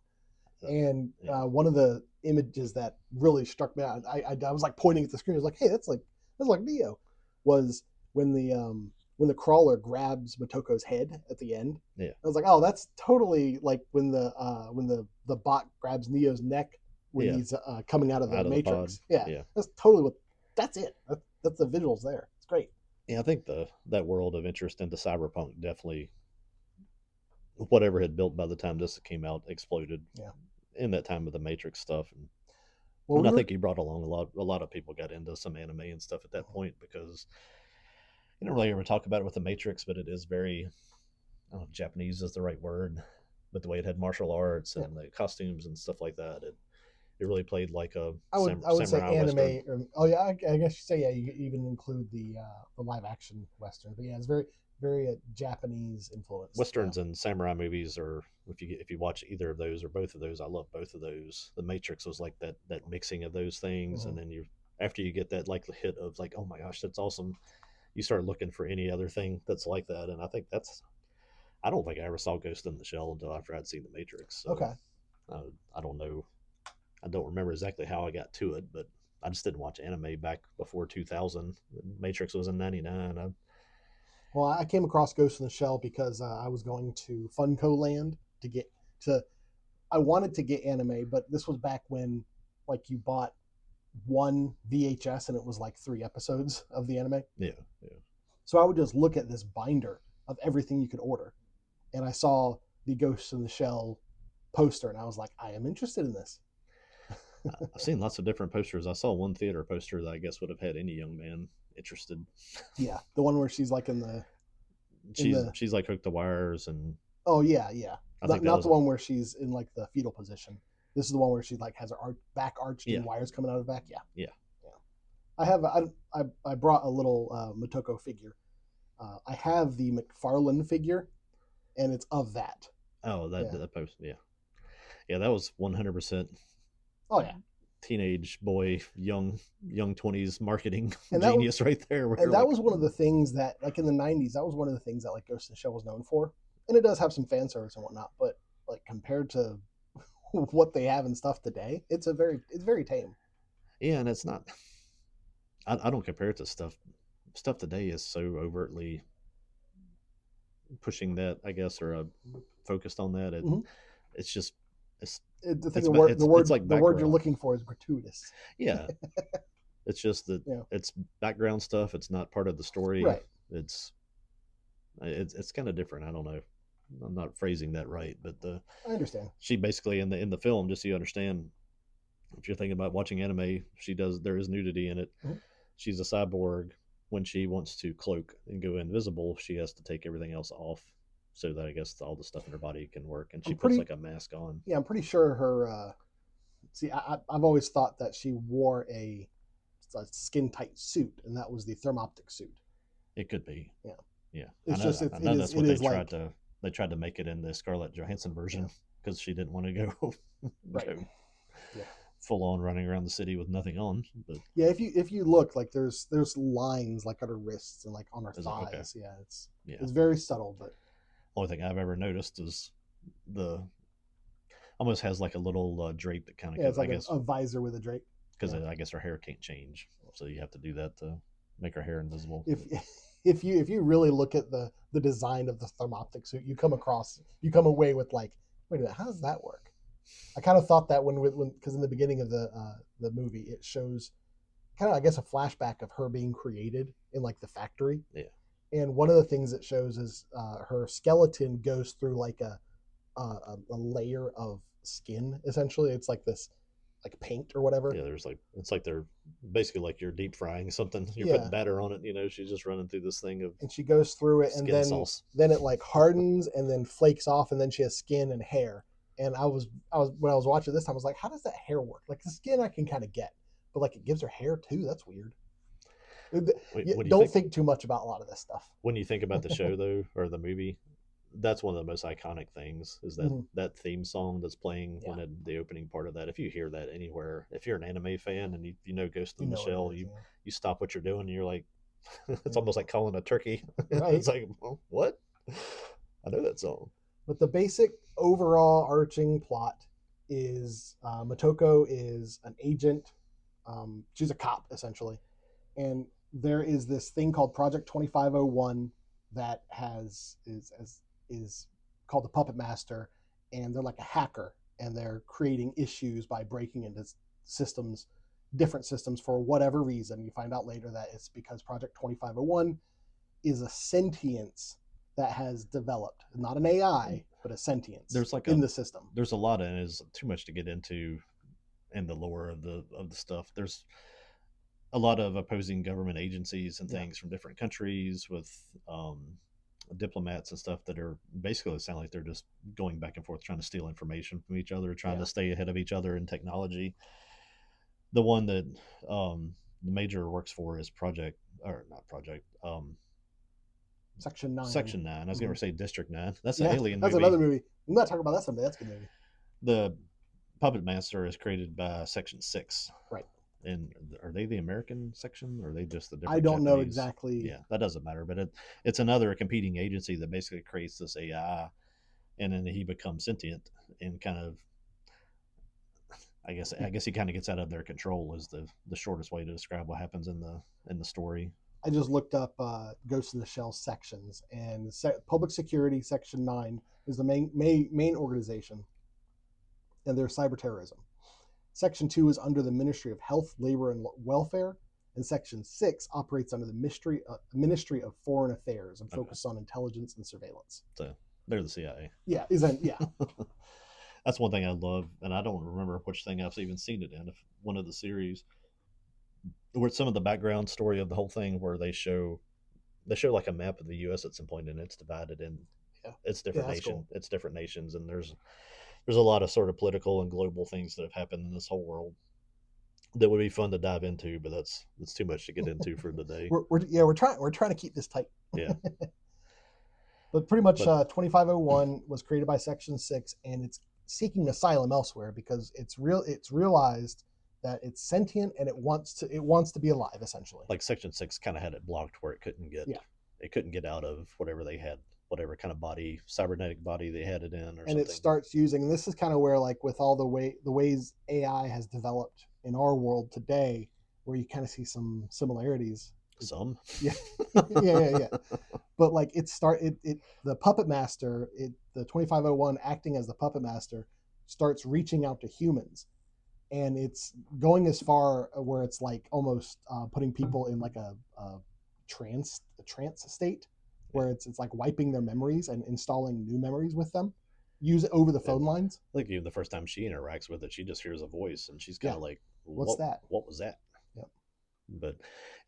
and one of the images that really struck me out, I was like pointing at the screen. I was like, "Hey, that's like Neo," was when the crawler grabs Motoko's head at the end. Yeah, I was like, "Oh, that's totally like when the bot grabs Neo's neck when he's coming out of the Matrix." Yeah, that's totally what. That's it. That's the visuals there. It's great. Yeah, I think that world of interest into cyberpunk definitely, whatever had built by the time this came out, exploded. Yeah. In that time of the Matrix stuff, and I think he brought along a lot of people got into some anime and stuff at that point because you don't really ever talk about it with the Matrix, but it is very, I don't know if Japanese is the right word, but the way it had martial arts and the costumes and stuff like that, it really played like a I would say anime. Or, I guess you say you even include the live action Western, but yeah, it's very Japanese influence. Westerns and samurai movies, or if you watch either of those or both of those, I love both of those. The Matrix was like that mixing of those things, and then after you get that like hit of like, oh my gosh, that's awesome, you start looking for any other thing that's like that, and I think I don't think I ever saw Ghost in the Shell until after I'd seen The Matrix. So okay. I don't know. I don't remember exactly how I got to it, but I just didn't watch anime back before 2000. Matrix was in 99. Well, I came across Ghost in the Shell because I was going to Funko Land I wanted to get anime, but this was back when like you bought one VHS and it was like 3 episodes of the anime. Yeah. So I would just look at this binder of everything you could order, and I saw the Ghost in the Shell poster, and I was like, I am interested in this. I've seen lots of different posters. I saw one theater poster that I guess would have had any young man interested. Yeah, the one where she's like she's like hooked to wires and. Oh yeah. Not the one where she's in like the fetal position. This is the one where she like has her back arched and wires coming out of the back. Yeah. I brought a little Motoko figure. I have the McFarlane figure, and it's of that. Oh, that post, yeah, that was 100%. Oh yeah, teenage boy, young 20s marketing genius right there. And that was one of the things that, like in the 90s, that was one of the things that like Ghost in the Shell was known for. And it does have some fan service and whatnot, but like compared to what they have and stuff today, it's very tame. Yeah, and it's not. I don't compare it to stuff. Stuff today is so overtly pushing that, I guess, or focused on that. It's just the word you're looking for is gratuitous. Yeah, it's just that it's background stuff. It's not part of the story. Right. It's kind of different. I don't know. I'm not phrasing that right, but I understand. She basically in the film, just so you understand, if you're thinking about watching anime, there is nudity in it. Mm-hmm. She's a cyborg. When she wants to cloak and go invisible, she has to take everything else off so that I guess all the stuff in her body can work, and she puts like a mask on. Yeah, I'm pretty sure her. I've always thought that she wore a skin tight suit, and that was the thermoptic suit. It could be. Yeah. It's just I know that's what they tried to make it in the Scarlett Johansson version because she didn't want to go full on running around the city with nothing on. But yeah, if you look, like there's lines like on her wrists and like on her thighs. Okay. Yeah, it's very subtle, but only thing I've ever noticed is almost has like a little drape that kind of it's like a visor with a drape because I guess her hair can't change, so you have to do that to make her hair invisible. If you really look at the design of the thermoptic suit, you come away with like, wait a minute, how does that work? I kind of thought that when because in the beginning of the movie it shows kind of, I guess, a flashback of her being created in like the factory. Yeah. And one of the things it shows is her skeleton goes through like a layer of skin. Essentially, it's like this like paint or whatever. Yeah, there's like it's like they're basically like you're deep frying something. You're Yeah, putting batter on it. You know, she's just running through this thing of and she goes through it, and skin sauce. then it like hardens and then flakes off, and then she has skin and hair. And I was when I was watching this time, I was like, how does that hair work? Like the skin I can kind of get, but like it gives her hair too. That's weird. Don't think too much about a lot of this stuff. When you think about the show though, or the movie, that's one of the most iconic things is that that theme song that's playing when the opening part of that. If you hear that anywhere, if you're an anime fan and you know Ghost in the Shell, you stop what you're doing and you're like, it's almost like calling a turkey. Right. It's like, well, what? I know that song. But the basic overall arching plot is Motoko is an agent. She's a cop essentially, and there is this thing called Project 2501 that is called the Puppet Master, and they're like a hacker, and they're creating issues by breaking into systems, different systems for whatever reason. You find out later that it's because Project 2501 is a sentience that has developed, not an AI, but a sentience. There's like in the system. There's a lot, and it's too much to get into in the lore of the stuff. There's a lot of opposing government agencies and things from different countries with diplomats and stuff that are basically sound like they're just going back and forth trying to steal information from each other, trying to stay ahead of each other in technology. The one that the Major works for is Section 9. Section 9. I was going to say District 9. That's an alien movie. That's another movie. I'm not talking about that someday. That's a good movie. The Puppet Master is created by Section 6. Right. And are they the American section, or are they just the different? I don't know exactly. Yeah, that doesn't matter. But it's another competing agency that basically creates this AI, and then he becomes sentient and kind of. I guess he kind of gets out of their control is the shortest way to describe what happens in the story. I just looked up Ghost in the Shell sections, and Public Security Section 9 is the main organization, and they're cyber terrorism. Section 2 is under the Ministry of Health, Labor, and Welfare, and Section 6 operates under the Ministry of Foreign Affairs and focuses on intelligence and surveillance. So they're the CIA. Yeah, yeah. That's one thing I love, and I don't remember which thing I've even seen it in. If one of the series, where some of the background story of the whole thing, where they show like a map of the U.S. at some point, and it's divided in it's different it's different nations, and there's a lot of sort of political and global things that have happened in this whole world that would be fun to dive into, but that's too much to get into for today. We're trying to keep this tight. Yeah. But pretty much 2501 was created by Section 6, and it's seeking asylum elsewhere because it's realized that it's sentient and it wants to be alive, essentially. Like Section 6 kind of had it blocked where it couldn't get out of whatever they had, whatever kind of body, cybernetic body they had it in, or something. And it starts using, and this is kind of where, like, with all the ways AI has developed in our world today, where you kind of see some similarities. Some, yeah. But like the Puppet Master, the 2501 acting as the Puppet Master, starts reaching out to humans, and it's going as far where it's like almost putting people in like a trance state, where it's like wiping their memories and installing new memories with them, use it over the phone lines. Like even the first time she interacts with it, she just hears a voice and she's kind of like, what's that? What was that? Yep. But,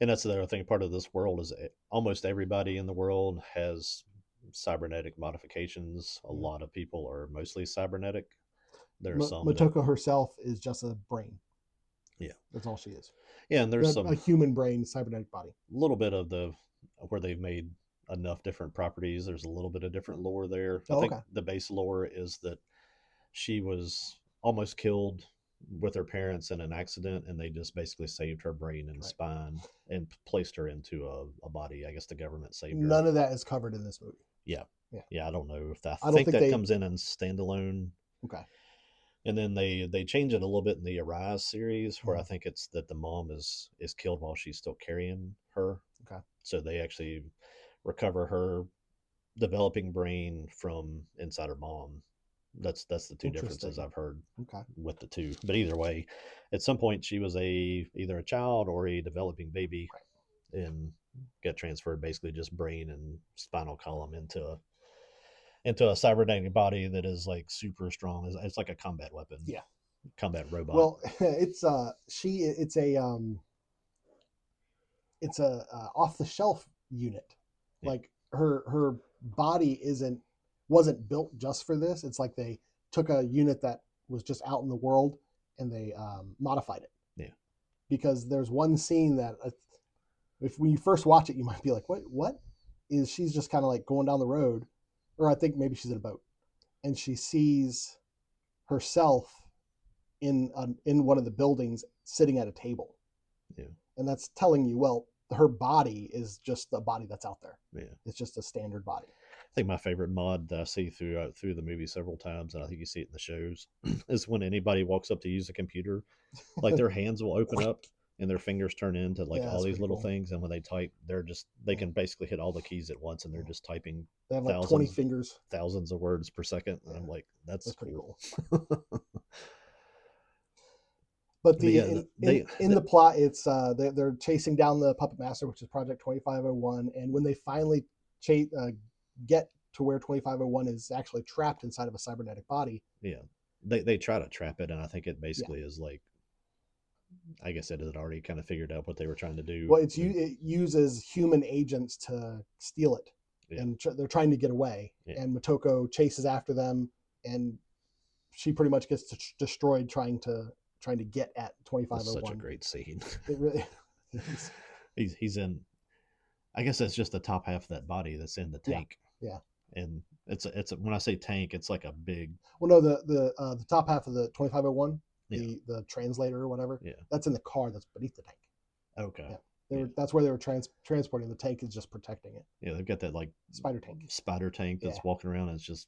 and that's the other thing, part of this world is almost everybody in the world has cybernetic modifications. A lot of people are mostly cybernetic. There are some. Motoko herself is just a brain. Yeah. That's all she is. Yeah, and there's a human brain, cybernetic body. A little bit of where they've made enough different properties. There's a little bit of different lore there. I think the base lore is that she was almost killed with her parents in an accident, and they just basically saved her brain and spine and placed her into a body. I guess the government saved her. None of that is covered in this movie. Yeah. I don't know if I think that comes in standalone. Okay. And then they change it a little bit in the Arise series, where I think it's that the mom is killed while she's still carrying her. Okay. So they actually recover her developing brain from inside her mom. That's the two differences I've heard with the two. But either way, at some point she was either a child or a developing baby, and get transferred, basically just brain and spinal column into a cybernetic body that is like super strong. It's like a combat weapon. Yeah. Combat robot. Well, it's a off the shelf unit. Yeah. Like her body wasn't built just for this. It's like they took a unit that was just out in the world and they modified it. Yeah. Because there's one scene that if when you first watch it, you might be like, what is she's just kind of like going down the road, or I think maybe she's in a boat, and she sees herself in one of the buildings sitting at a table. Yeah. And that's telling you, well, her body is just the body that's out there. Yeah. It's just a standard body. I think my favorite mod that I see through the movie several times, and I think you see it in the shows, is when anybody walks up to use a computer, like their hands will open up and their fingers turn into like all these little things, and when they type, they can basically hit all the keys at once, and they're just typing. They have like 20 fingers, thousands of words per second, and I'm like, that's pretty cool. But in the plot, it's they're chasing down the Puppet Master, which is Project 2501, and when they finally get to where 2501 is actually trapped inside of a cybernetic body. Yeah, they try to trap it, and I think it basically is like, I guess it had already kind of figured out what they were trying to do. Well, it uses human agents to steal it, and they're trying to get away. Yeah. And Motoko chases after them, and she pretty much gets destroyed trying to get at 2501. Such a great scene. It really is. He's in. I guess that's just the top half of that body that's in the tank. Yeah. And it's when I say tank, it's like a big. Well, no, the top half of the 2501, the translator or whatever. Yeah. That's in the car that's beneath the tank. Okay. Yeah. That's where they were transporting. The tank is just protecting it. Yeah, they've got that like spider tank that's walking around, and it's just.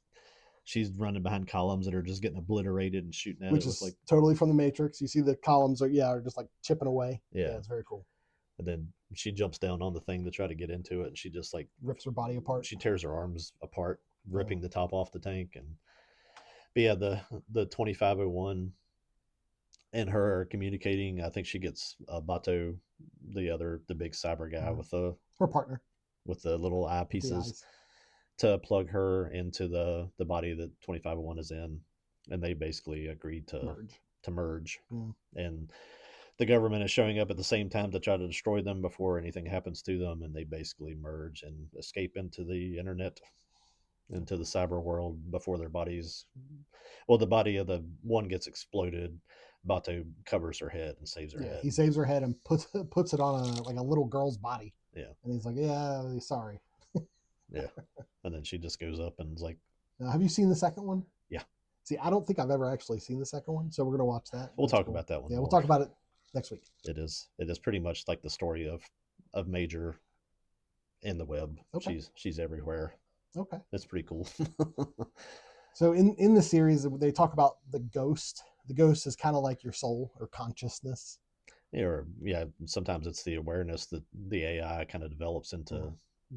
She's running behind columns that are just getting obliterated and shooting at Which it. Which is like totally from the Matrix. You see the columns are just like chipping away. Yeah, it's very cool. And then she jumps down on the thing to try to get into it, and she just like rips her body apart. She tears her arms apart, ripping the top off the tank. But yeah, the 2501 and her are communicating. I think she gets Bato, the big cyber guy with her partner with the little eye pieces. To plug her into the body that 2501 is in, and they basically agreed to merge. And the government is showing up at the same time to try to destroy them before anything happens to them, and they basically merge and escape into the internet, into the cyber world before their bodies. Well, the body of the one gets exploded. Bato covers her head and saves her head. He saves her head and puts it on a little girl's body. Yeah, and he's like, "Yeah, sorry." Yeah, and then she just goes up and is like, have you seen the second one? Yeah. See, I don't think I've ever actually seen the second one, so we're going to watch that. We'll talk about that one. Yeah, we'll talk about it next week. It is pretty much like the story of Major in the web. Okay. She's everywhere. Okay. That's pretty cool. So in the series, they talk about the ghost. The ghost is kind of like your soul or consciousness. Yeah, sometimes it's the awareness that the AI kind of develops into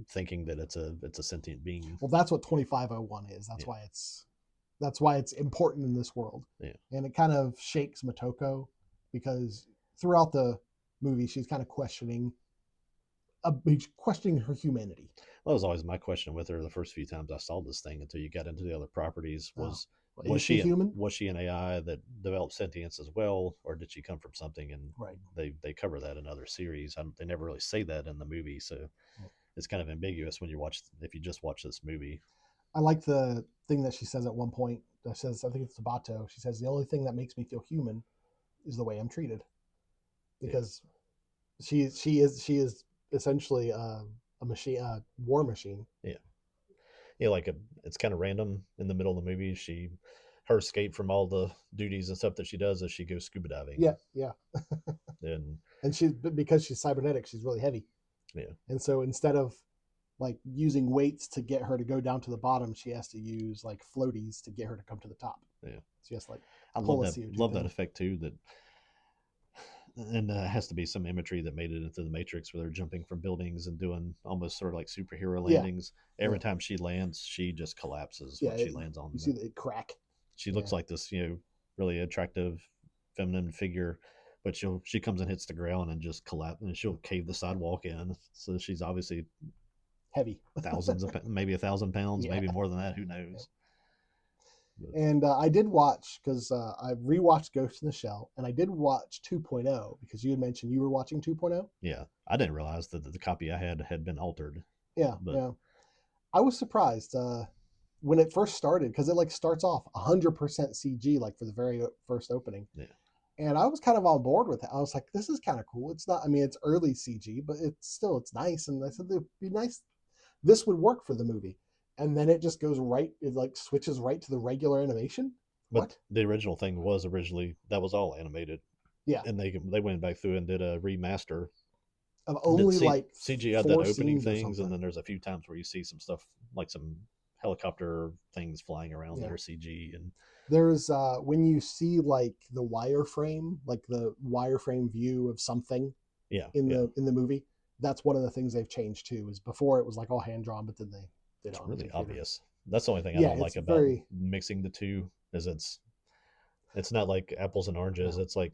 thinking that it's a sentient being. Well, that's what 2501 is. That's why it's important in this world. Yeah. And it kind of shakes Motoko because throughout the movie she's kind of questioning her humanity. That was always my question with her the first few times I saw this thing until you got into the other properties was she human? Was she an AI that developed sentience as well, or did she come from something? And they cover that in other series. They never really say that in the movie, so it's kind of ambiguous when if you just watch this movie. I like the thing that she says at one point. That says, I think it's Sabato. She says, the only thing that makes me feel human is the way I'm treated, because she is essentially a machine, a war machine. Yeah, like it's kind of random in the middle of the movie. Her escape from all the duties and stuff that she does is she goes scuba diving. Yeah. and because she's cybernetic, she's really heavy. Yeah. And so instead of like using weights to get her to go down to the bottom, she has to use like floaties to get her to come to the top. Yeah. So yes, like I love that effect too. And has to be some imagery that made it into the Matrix where they're jumping from buildings and doing almost sort of like superhero landings. Every time she lands, she just collapses when she lands on. You see it crack. She looks like this, really attractive feminine figure but she comes and hits the ground and just collapse, and she'll cave the sidewalk in. So she's obviously heavy, maybe 1,000 pounds, yeah. Maybe more than that. Who knows? Yeah. And I did watch, because I rewatched Ghost in the Shell, and I did watch 2.0 because you had mentioned you were watching 2.0. Yeah, I didn't realize that the copy I had been altered. Yeah, I was surprised when it first started, because it like starts off 100% CG like for the very first opening. Yeah. And I was kind of on board with it. I was like, this is kind of cool. It's not, I mean, it's early CG, but it's nice. And I said, it'd be nice. This would work for the movie. And then it just goes right, it like switches right to the regular animation. But what? The original thing was that was all animated. Yeah. And they went back through and did a remaster. Of only like CGI that opening things, and then there's a few times where you see some stuff, like some helicopter things flying around that are CG. And there's when you see like the wireframe view of something in the movie, that's one of the things they've changed too. Is before it was like all hand drawn, but then they it's really obvious. That's the only thing I don't like about mixing the two, is it's not like apples and oranges. No. It's like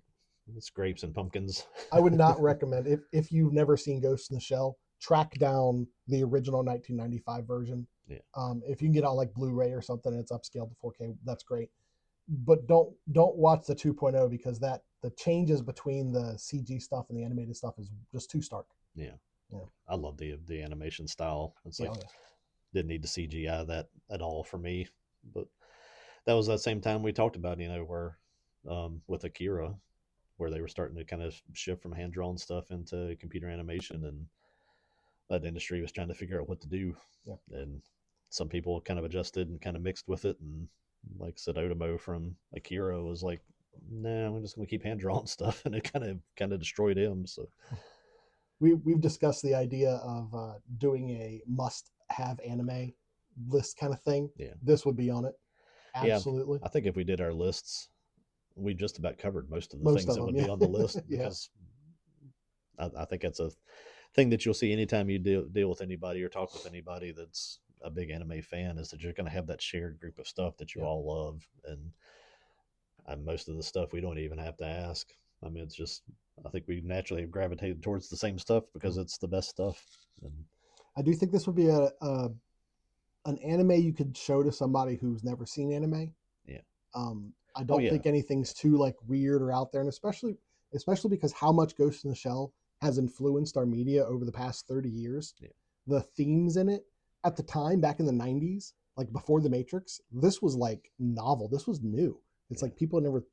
it's grapes and pumpkins. I would not recommend, if you've never seen Ghost in the Shell, track down the original 1995 version. Yeah. If you can get on like Blu-ray or something and it's upscaled to 4K, that's great. But don't watch the 2.0, because the changes between the CG stuff and the animated stuff is just too stark. Yeah. I love the animation style. It's like didn't need the CGI that at all for me. But that was that same time we talked about, where with Akira, where they were starting to kind of shift from hand drawn stuff into computer animation, and that industry was trying to figure out what to do. Yeah. And some people kind of adjusted and kind of mixed with it, and like said, Otomo from Akira was like, "Nah, I'm just going to keep hand drawn stuff," and it kind of destroyed him. So we've discussed the idea of doing a must-have anime list kind of thing. Yeah, this would be on it. Absolutely. Yeah, I think if we did our lists, we just about covered most of the things that would be on the list, because I think that's a thing that you'll see anytime you deal with anybody or talk with anybody that's a big anime fan, is that you're going to have that shared group of stuff that you all love. And most of the stuff we don't even have to ask. I mean, it's just, I think we naturally have gravitated towards the same stuff because it's the best stuff. And I do think this would be an anime you could show to somebody who's never seen anime. Yeah. I don't think anything's too like weird or out there, and especially because how much Ghost in the Shell has influenced our media over the past 30 years. Yeah. The themes in it at the time, back in the 90s, like before The Matrix, this was like novel. This was new. It's like people never,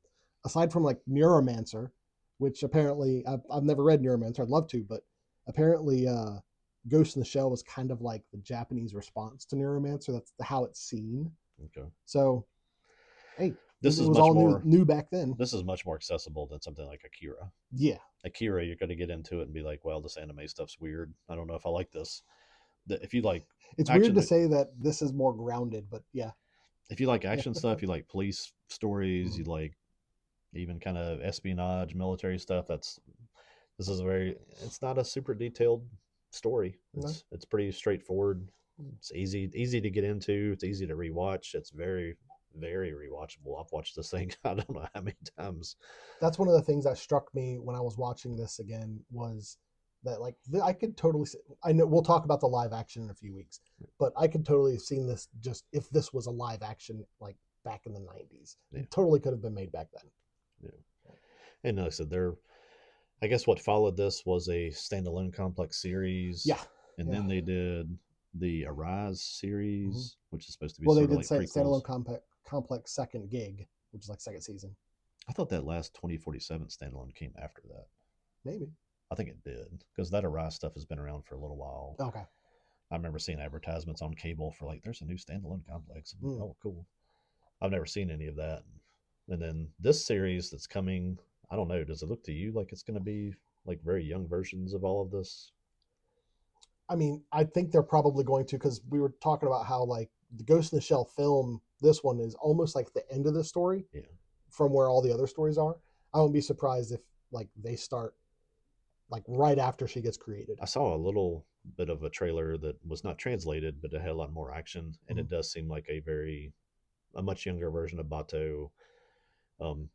aside from like Neuromancer, which apparently I've never read Neuromancer. I'd love to, but apparently Ghost in the Shell was kind of like the Japanese response to Neuromancer. That's how it's seen. Okay. So, hey, this is was much all more new back then. This is much more accessible than something like Akira. Yeah. Akira, you're going to get into it and be like, well, this anime stuff's weird. I don't know if I like this. If you like, it's weird to say that this is more grounded, but yeah. If you like action stuff, you like police stories, you like even kind of espionage, military stuff. This is it's not a super detailed story. It's pretty straightforward. It's easy to get into. It's easy to rewatch. It's very, very rewatchable. I've watched this thing I don't know how many times. That's one of the things that struck me when I was watching this again, was that like I could totally see, I know we'll talk about the live action in a few weeks, but I could totally have seen this just if this was a live action like back in the 90s. It totally could have been made back then. Yeah. And like I said, I guess what followed this was a standalone complex series. Yeah. And then they did the Arise series, which is supposed to be they sort did of like standalone complex second gig, which is like second season. I thought that last 2047 standalone came after that. Maybe. I think it did, because that Arise stuff has been around for a little while. Okay. I remember seeing advertisements on cable for like, there's a new standalone complex. Like, oh, cool. I've never seen any of that. And then this series that's coming, I don't know, does it look to you like it's going to be like very young versions of all of this? I mean, I think they're probably going to, because we were talking about how like the Ghost in the Shell film, this one is almost like the end of the story from where all the other stories are. I wouldn't be surprised if like they start like right after she gets created. I saw a little bit of a trailer that was not translated, but it had a lot more action, and it does seem like a much younger version of Bato.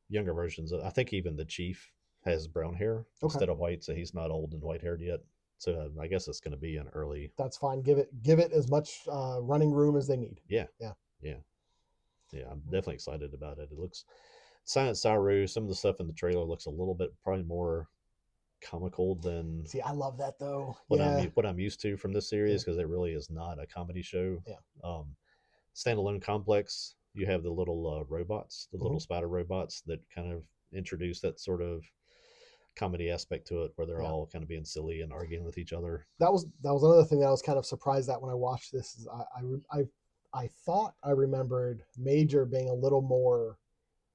Younger versions. I think even the chief has brown hair instead of white, so he's not old and white haired yet. So I guess it's going to be an early. That's fine. Give it as much running room as they need. Yeah. I'm definitely excited about it. It looks Science Saru. Some of the stuff in the trailer looks a little bit probably more comical than. See, I love that though. What I'm used to from this series, because it really is not a comedy show. Standalone complex. You have the little robots, the little spider robots that kind of introduce that sort of comedy aspect to it, where they're all kind of being silly and arguing with each other. That was another thing that I was kind of surprised at when I watched this. Is I thought I remembered Major being a little more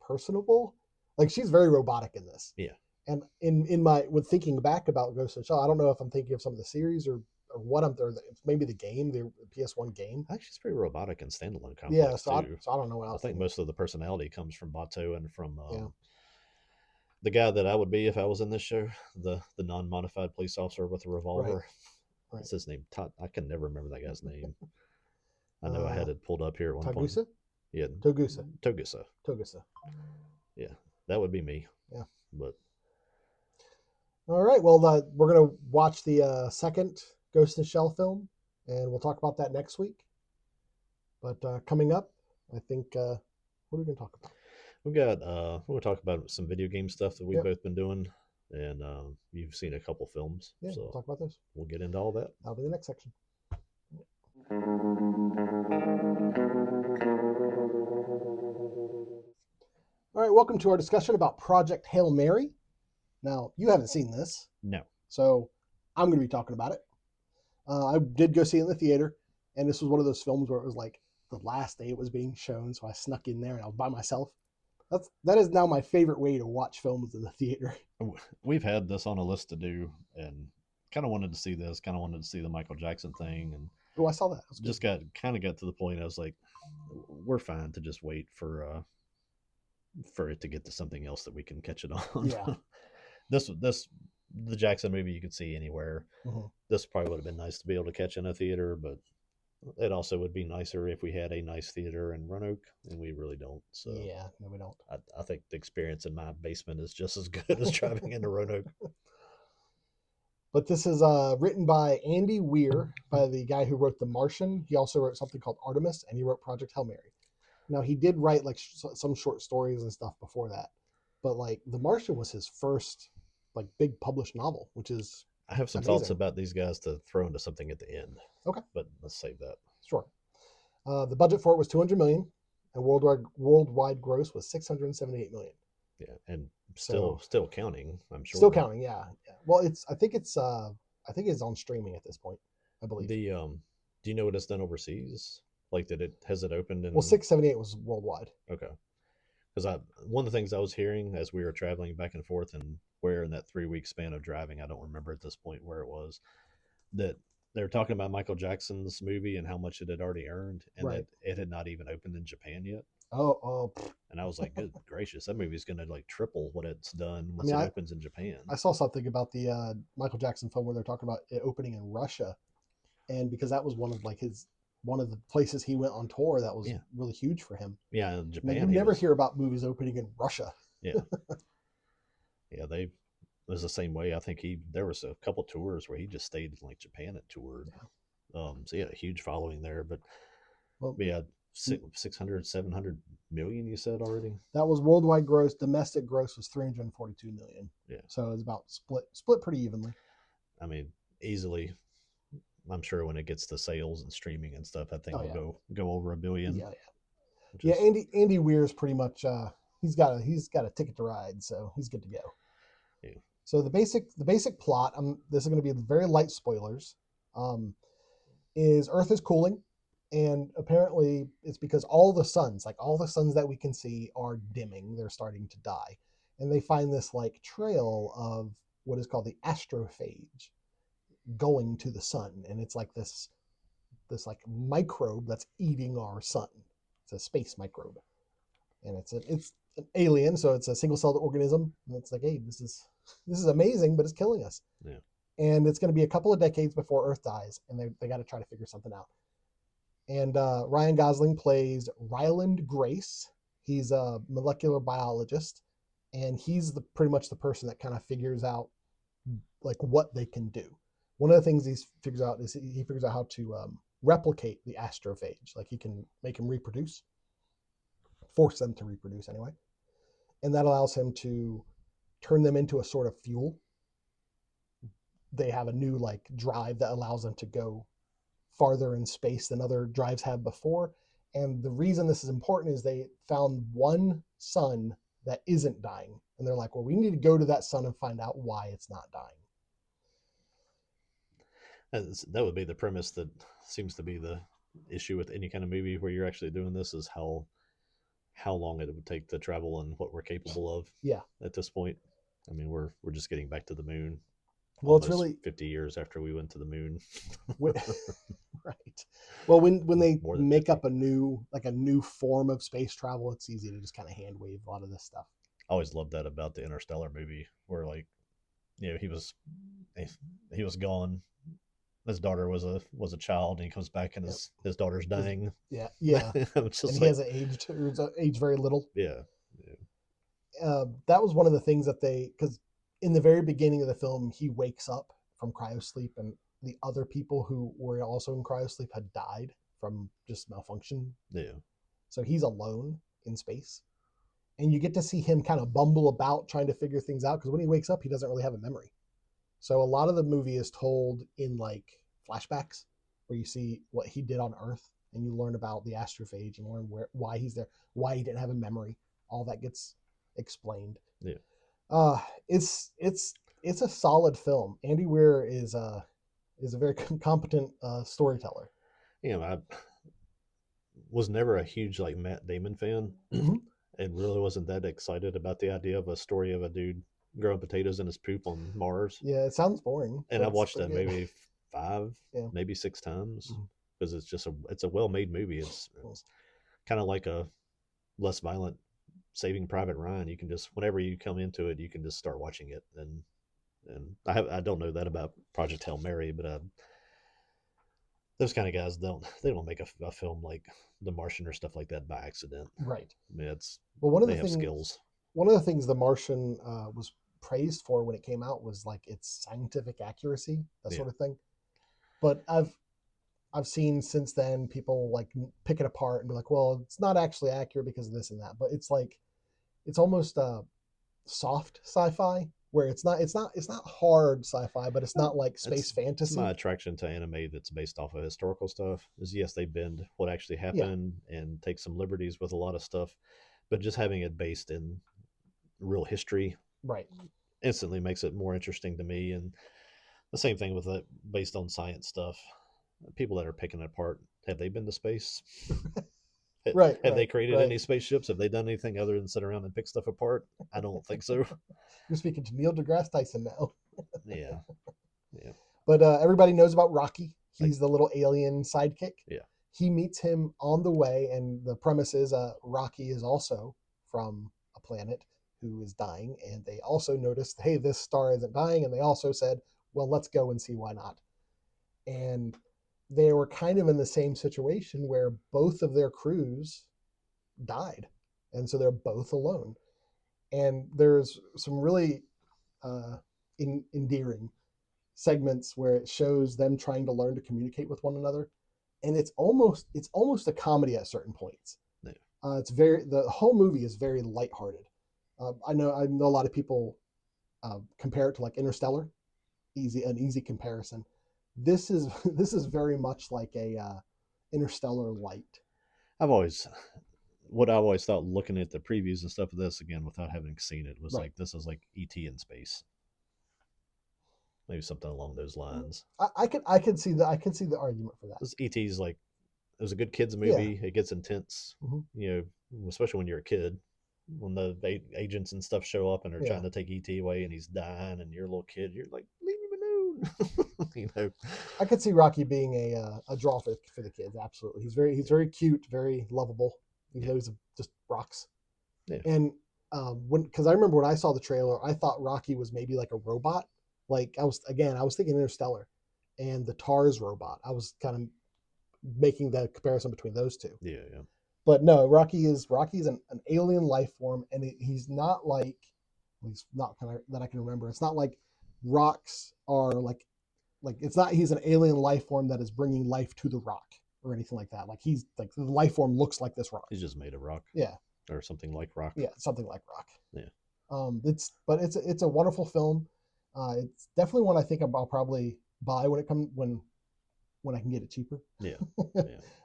personable. Like, she's very robotic in this. Yeah. And when thinking back about Ghost in the Shell, I don't know if I'm thinking of some of the series or what I'm there. Maybe the game, the PS1 game. Actually, she's pretty robotic in standalone complex. Yeah, so I don't know what else. I think most of the personality comes from Bato and from the guy that I would be if I was in this show, the non-modified police officer with a revolver. Right. What's his name? I can never remember that guy's name. I know I had it pulled up here at one point. Yeah. Togusa. Yeah, that would be me. Yeah. But. All right. Well, we're going to watch the second Ghost in the Shell film, and we'll talk about that next week. But coming up, I think, what are we going to talk about? We're going to talk about some video game stuff that we've both been doing, and you've seen a couple films. Yeah, so we'll talk about those. We'll get into all that. That'll be the next section. All right, welcome to our discussion about Project Hail Mary. Now, you haven't seen this. No. So I'm going to be talking about it. I did go see it in the theater, and this was one of those films where it was like the last day it was being shown, so I snuck in there and I was by myself. That is now my favorite way to watch films in the theater. We've had this on a list to do, and kind of wanted to see this, kind of wanted to see the Michael Jackson thing, and I saw that. Just got to the point I was like, we're fine to just wait for it to get to something else that we can catch it on. Yeah. The Jackson movie you could see anywhere. Mm-hmm. This probably would have been nice to be able to catch in a theater, but it also would be nicer if we had a nice theater in Roanoke, and we really don't. So yeah, no, we don't. I think the experience in my basement is just as good as driving into Roanoke. But this is written by Andy Weir, by the guy who wrote The Martian. He also wrote something called Artemis, and he wrote Project Hail Mary. Now, he did write like some short stories and stuff before that, but like The Martian was his first like big published novel, which is I have some thoughts about these guys to throw into something at the end. Okay, but let's save that. Sure. The budget for it was $200 million, and worldwide gross was $678 million. Yeah, and still counting. I'm sure. Still counting. Yeah. Well, I think it's on streaming at this point, I believe. Do you know what it's done overseas? Like, has it opened in? Well, 678 was worldwide. Okay. Because one of the things I was hearing as we were traveling back and forth, and where in that 3-week span of driving, I don't remember at this point where it was, that they were talking about Michael Jackson's movie and how much it had already earned, and that it had not even opened in Japan yet. Oh. And I was like, good gracious, that movie's going to like triple what it's done once it opens in Japan. I saw something about the Michael Jackson film where they're talking about it opening in Russia, and because that was one of the places he went on tour that was really huge for him. Yeah, in Japan. You never hear about movies opening in Russia. Yeah. Yeah, it was the same way. I think there was a couple tours where he just stayed in like Japan and toured. Yeah. So he had a huge following there, but yeah, 600, 700 million, you said already? That was worldwide gross. Domestic gross was 342 million. Yeah. So it was about split pretty evenly. I mean, easily. I'm sure when it gets to sales and streaming and stuff, that thing will go over $1 billion. Yeah. Andy Weir's pretty much he's got a ticket to ride, so he's good to go. Yeah. So the basic plot, this is going to be very light spoilers. Is Earth is cooling, and apparently it's because all the suns that we can see are dimming. They're starting to die, and they find this like trail of what is called the astrophage going to the sun, and it's like this like microbe that's eating our sun. It's a space microbe, and it's an alien, so it's a single-celled organism, and it's like, hey, this is amazing, but it's killing us. Yeah. And it's going to be a couple of decades before Earth dies, and they got to try to figure something out. And Ryan Gosling plays Ryland Grace. He's a molecular biologist, and he's pretty much the person that kind of figures out like what they can do. One of the things he figures out is he figures out how to replicate the astrophage. Like he can make them reproduce, force them to reproduce anyway, and that allows him to turn them into a sort of fuel. They have a new like drive that allows them to go farther in space than other drives have before. And the reason this is important is they found one sun that isn't dying. And they're like, well, we need to go to that sun and find out why it's not dying. That would be the premise that seems to be the issue with any kind of movie where you're actually doing this, is how long it would take to travel and what we're capable of. Yeah. At this point, I mean, we're just getting back to the moon. Well, it's really 50 years after we went to the moon. Right. Well, when they make 50. Up a new form of space travel, it's easy to just kind of hand wave a lot of this stuff. I always loved that about the Interstellar movie, where like, you know, he was gone. His daughter was a child, and he comes back and his daughter's dying. Yeah. And he hasn't aged very little. Yeah. That was one of the things that because in the very beginning of the film, he wakes up from cryosleep, and the other people who were also in cryosleep had died from just malfunction. Yeah. So he's alone in space. And you get to see him kind of bumble about trying to figure things out, because when he wakes up, he doesn't really have a memory. So a lot of the movie is told in like flashbacks, where you see what he did on Earth, and you learn about the astrophage and learn why he's there, why he didn't have a memory. All that gets explained. Yeah. It's a solid film. Andy Weir is a very competent storyteller. You know, I was never a huge like Matt Damon fan, and really wasn't that excited about the idea of a story of a dude growing potatoes in his poop on Mars. Yeah, it sounds boring. And I've watched that maybe 5, maybe 6 times, because it's a well-made movie. It's kind of like a less violent Saving Private Ryan. You can just, whenever you come into it, you can just start watching it. And I don't know that about Project Hail Mary, but those kind of guys don't make a film like The Martian or stuff like that by accident. Right. I mean, they have skills. One of the things The Martian was praised for when it came out was like its scientific accuracy, that sort of thing. But I've seen since then people like pick it apart and be like, well, it's not actually accurate because of this and that. But it's like, it's almost soft sci-fi, where it's not hard sci-fi, but it's not like space fantasy. My attraction to anime that's based off of historical stuff is, yes, they bend what actually happened and take some liberties with a lot of stuff, but just having it based in real history, right, instantly makes it more interesting to me. And the same thing with it based on science stuff. People that are picking it apart, have they been to space? Right. Have they created any spaceships? Have they done anything other than sit around and pick stuff apart? I don't think so. You're speaking to Neil deGrasse Tyson now. Yeah. But everybody knows about Rocky. He's the little alien sidekick. Yeah. He meets him on the way, and the premise is Rocky is also from a planet who is dying, and they also noticed, hey, this star isn't dying, and they also said, well, let's go and see why not. And they were kind of in the same situation where both of their crews died, and so they're both alone. And there's some really endearing segments where it shows them trying to learn to communicate with one another, and it's almost a comedy at certain points. Yeah. The whole movie is very lighthearted. I know a lot of people compare it to like Interstellar, an easy comparison. This is very much like a Interstellar light. I always thought, looking at the previews and stuff of this again without having seen it, was like, this is like E.T. in space. Maybe something along those lines. I could see the argument for that. This E.T.'s like, it was a good kids movie. Yeah. It gets intense, you know, especially when you're a kid, when the agents and stuff show up and are trying to take E.T. away and he's dying, and you're a little kid, you're like, leave him alone. You know, I could see Rocky being a draw for the kids. Absolutely, he's very cute, very lovable. Even though he's just rocks. Yeah. And because I remember when I saw the trailer, I thought Rocky was maybe like a robot. Like I was thinking Interstellar, and the TARS robot. I was kind of making that comparison between those two. Yeah. But no, Rocky is an alien life form, and he's not like At least not that I can remember. It's not like rocks are like it's not he's an alien life form that is bringing life to the rock or anything like that. Like he's like the life form looks like this rock. He's just made of rock. Yeah. Or something like rock. Yeah, something like rock. Yeah. It's a wonderful film. It's definitely one I think I'll probably buy when I can get it cheaper. Yeah.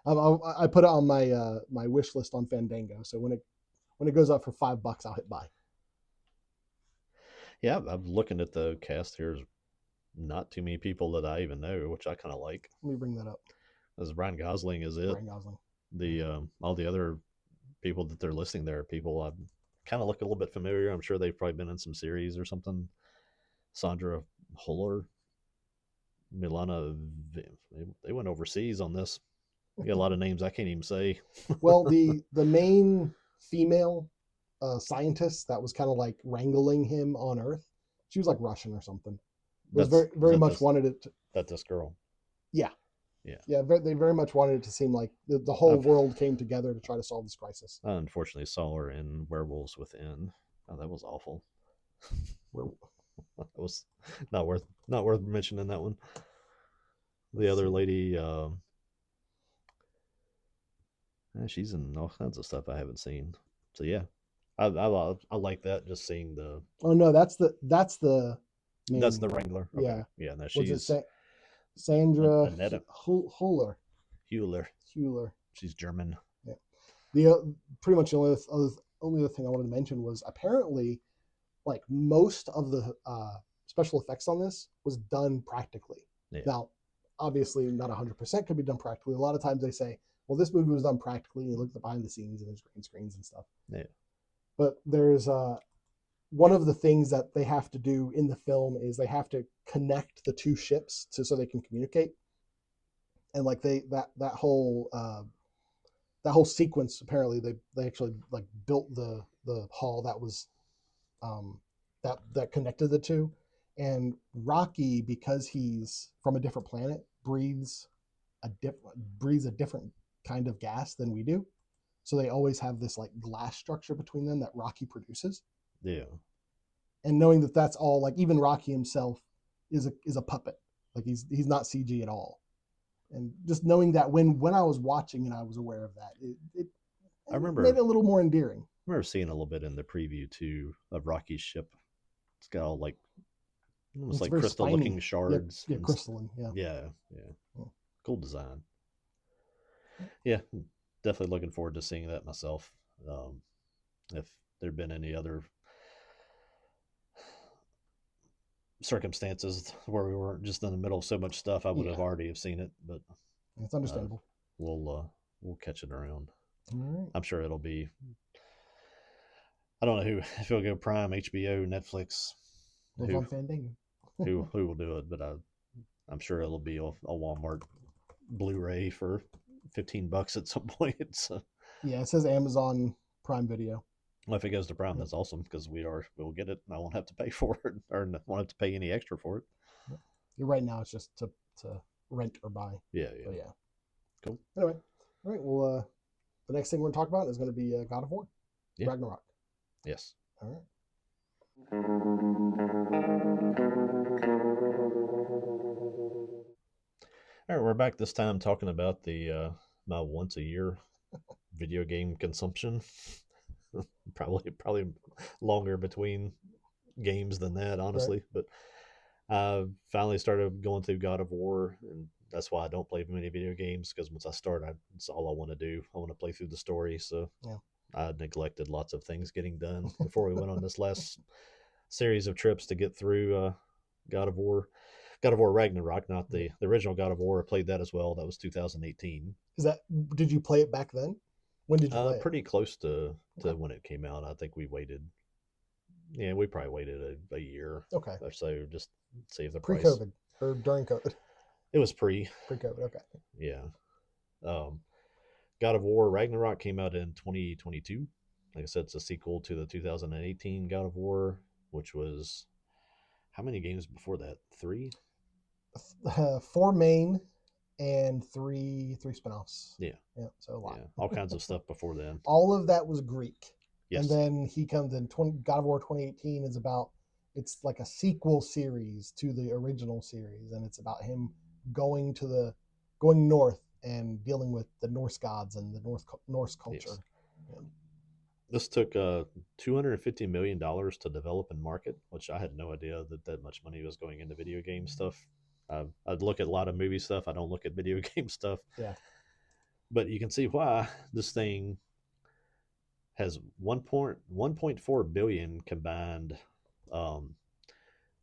I put it on my my wish list on Fandango. So when it goes up for $5, I'll hit buy. Yeah, I'm looking at the cast here. There's not too many people that I even know, which I kind of like. Let me bring that up. As Ryan Gosling is it? Ryan Gosling. The all the other people that they're listing there are people I kind of look a little bit familiar. I'm sure they've probably been in some series or something. Sandra Huller, Milana, they went overseas on this. You got a lot of names I can't even say. Well, the main female scientist that was kind of like wrangling him on Earth, she was like Russian or something. It was very much wanted it to, that this girl. Yeah. Yeah. They very much wanted it to seem like the whole world came together to try to solve this crisis. I unfortunately saw her in Werewolves Within. Oh, that was awful. That was not worth mentioning that one. The other lady, she's in all kinds of stuff I haven't seen. So yeah, I like that. Just seeing the. Oh no, that's the. Main, that's the Wrangler. Okay. Yeah. No, she's Sandra Huller. Huller. She's German. Yeah. The pretty much the only other thing I wanted to mention was apparently, like most of the special effects on this was done practically. Yeah. Now, obviously, not 100% could be done practically. A lot of times they say, "Well, this movie was done practically." And you look at the behind the scenes and there's green screens and stuff. Yeah. But there's one of the things that they have to do in the film is they have to connect the two ships so they can communicate. And like that whole sequence, apparently they actually like built the hull that was that connected the two. And Rocky, because he's from a different planet, breathes a different kind of gas than we do. So they always have this like glass structure between them that Rocky produces. Yeah. And knowing that that's all, like even Rocky himself is a puppet. Like he's not CG at all. And just knowing that when I was watching and I was aware of that, it made it a little more endearing. I remember seeing a little bit in the preview too of Rocky's ship. It's got all like almost like crystal looking shards. Yeah, crystalline. Yeah. Cool design. Yeah, definitely looking forward to seeing that myself. If there'd been any other circumstances where we weren't just in the middle of so much stuff, I would have already have seen it. But it's understandable. We'll catch it around. All right. I'm sure it'll be. I don't know if it'll go Prime, HBO, Netflix. Who will do it? But I'm sure it'll be a Walmart Blu-ray for $15 at some point. So. Yeah, it says Amazon Prime Video. Well, if it goes to Prime, that's awesome because we'll get it. And I won't have to pay for it or won't have to pay any extra for it. Right now, it's just to rent or buy. Yeah. So, yeah. Cool. Anyway, all right. Well, the next thing we're going to talk about is going to be God of War, Ragnarok. Yes. All right. All right, we're back this time talking about the my once a year video game consumption. probably longer between games than that, honestly. Right. But I finally started going through God of War, and that's why I don't play many video games, because once I start, it's all I want to do. I want to play through the story. So I neglected lots of things getting done before we went on this last series of trips to get through God of War. God of War Ragnarok, not the original God of War. I played that as well. That was 2018. Did you play it back then? When did you play it? Pretty close to when it came out. I think we waited. Yeah, we probably waited a year. Okay. Or so, just save the price. Pre-COVID or during COVID? It was pre-COVID. Okay. Yeah. God of War Ragnarok came out in 2022. Like I said, it's a sequel to the 2018 God of War, which was how many games before that? 3? 4 main and 3 spinoffs. Yeah. So a lot. Yeah. All kinds of stuff before then. All of that was Greek. Yes. And then he comes in God of War 2018 is about, it's like a sequel series to the original series, and it's about him going north and dealing with the Norse gods and the Norse culture. Yes. Yeah. This took $250 million to develop and market, which I had no idea that much money was going into video game stuff. I'd look at a lot of movie stuff. I don't look at video game stuff. Yeah. But you can see why this thing has 1.4 billion combined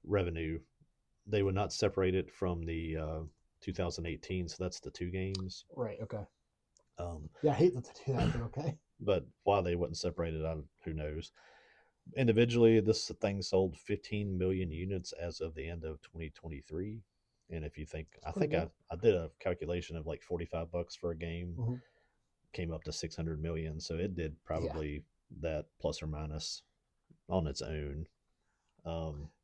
revenue. They would not separate it from the 2018, so that's the two games. Right. Okay. Yeah, I hate that they do that, but okay. But why they wouldn't separate it, who knows? Individually, this thing sold 15 million units as of the end of 2023. And if you think, I did a calculation of like $45 for a game, mm-hmm. Came up to 600 million. So it did probably that plus or minus on its own.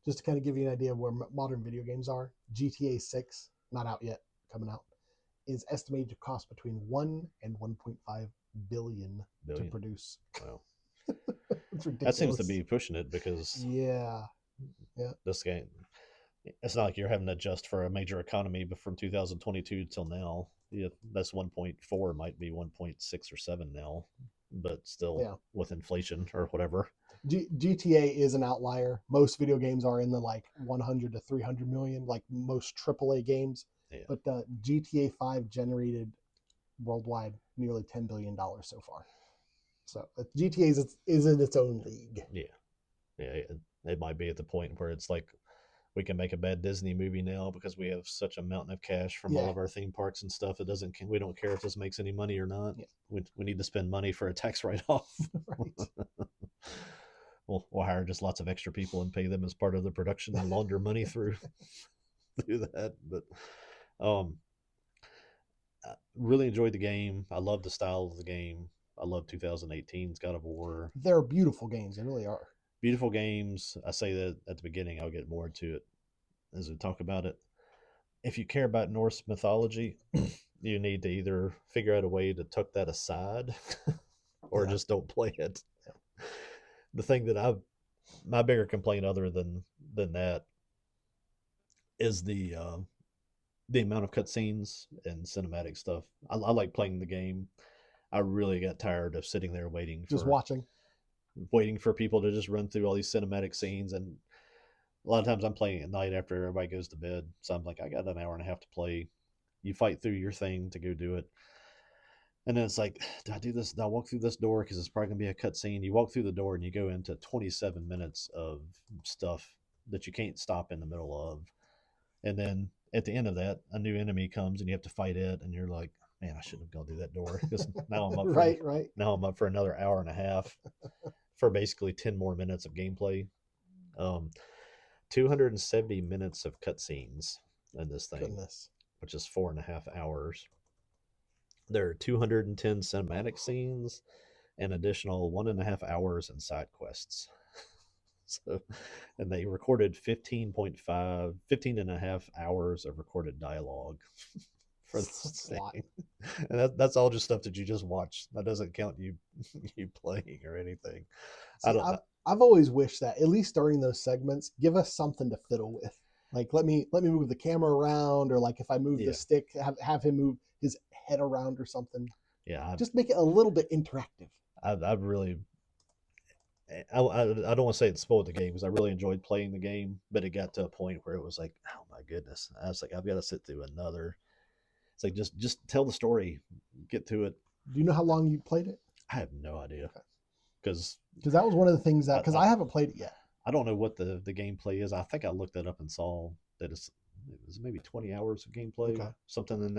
Just to kind of give you an idea of where modern video games are, GTA 6, not out yet, coming out, is estimated to cost between 1 and 1.5 billion to produce. Wow. That seems to be pushing it because this game, it's not like you're having to adjust for a major economy, but from 2022 till now, that's 1.4 might be 1.6 or 7 now, but still with inflation or whatever. GTA is an outlier. Most video games are in the like 100 to 300 million, like most AAA games. Yeah. But GTA 5 generated worldwide nearly $10 billion so far. So GTA is in its own league. Yeah. It might be at the point where it's like we can make a bad Disney movie now because we have such a mountain of cash from all of our theme parks and stuff. We don't care if this makes any money or not. Yeah. We need to spend money for a tax write-off. Right. We'll hire just lots of extra people and pay them as part of the production and launder money through that. But I really enjoyed the game. I love the style of the game. I love 2018's God of War. They're beautiful games. They really are. Beautiful games. I say that at the beginning. I'll get more into it as we talk about it. If you care about Norse mythology, you need to either figure out a way to tuck that aside or just don't play it. Yeah. The thing that my bigger complaint other than that is the amount of cutscenes and cinematic stuff. I like playing the game. I really got tired of sitting there waiting for people to just run through all these cinematic scenes. And a lot of times I'm playing at night after everybody goes to bed. So I'm like, I got an hour and a half to play. You fight through your thing to go do it. And then it's like, do I do this? Do I walk through this door? Because it's probably going to be a cutscene. You walk through the door and you go into 27 minutes of stuff that you can't stop in the middle of. And then at the end of that, a new enemy comes and you have to fight it. And you're like, man, I shouldn't have gone through that door because now I'm up for, now I'm up for another hour and a half for basically 10 more minutes of gameplay. 270 minutes of cutscenes in this thing, which is 4.5 hours. There are 210 cinematic scenes and additional 1.5 hours in side quests. So, and they recorded 15 and a half hours of recorded dialogue for this thing. And that's all just stuff that you just watch. That doesn't count you playing or anything. See, I've always wished that at least during those segments, give us something to fiddle with. Like let me move the camera around, or like if I move the stick, have him move his head around or something. Yeah, just make it a little bit interactive. I don't want to say it spoiled the game because I really enjoyed playing the game, but it got to a point where it was like, oh my goodness, I was like, I've got to sit through another. It's like just tell the story, get to it. Do you know how long you played it? I have no idea, because that was one of the things that I haven't played it yet. I don't know what the gameplay is. I think I looked that up and saw that it was maybe 20 hours of gameplay, something in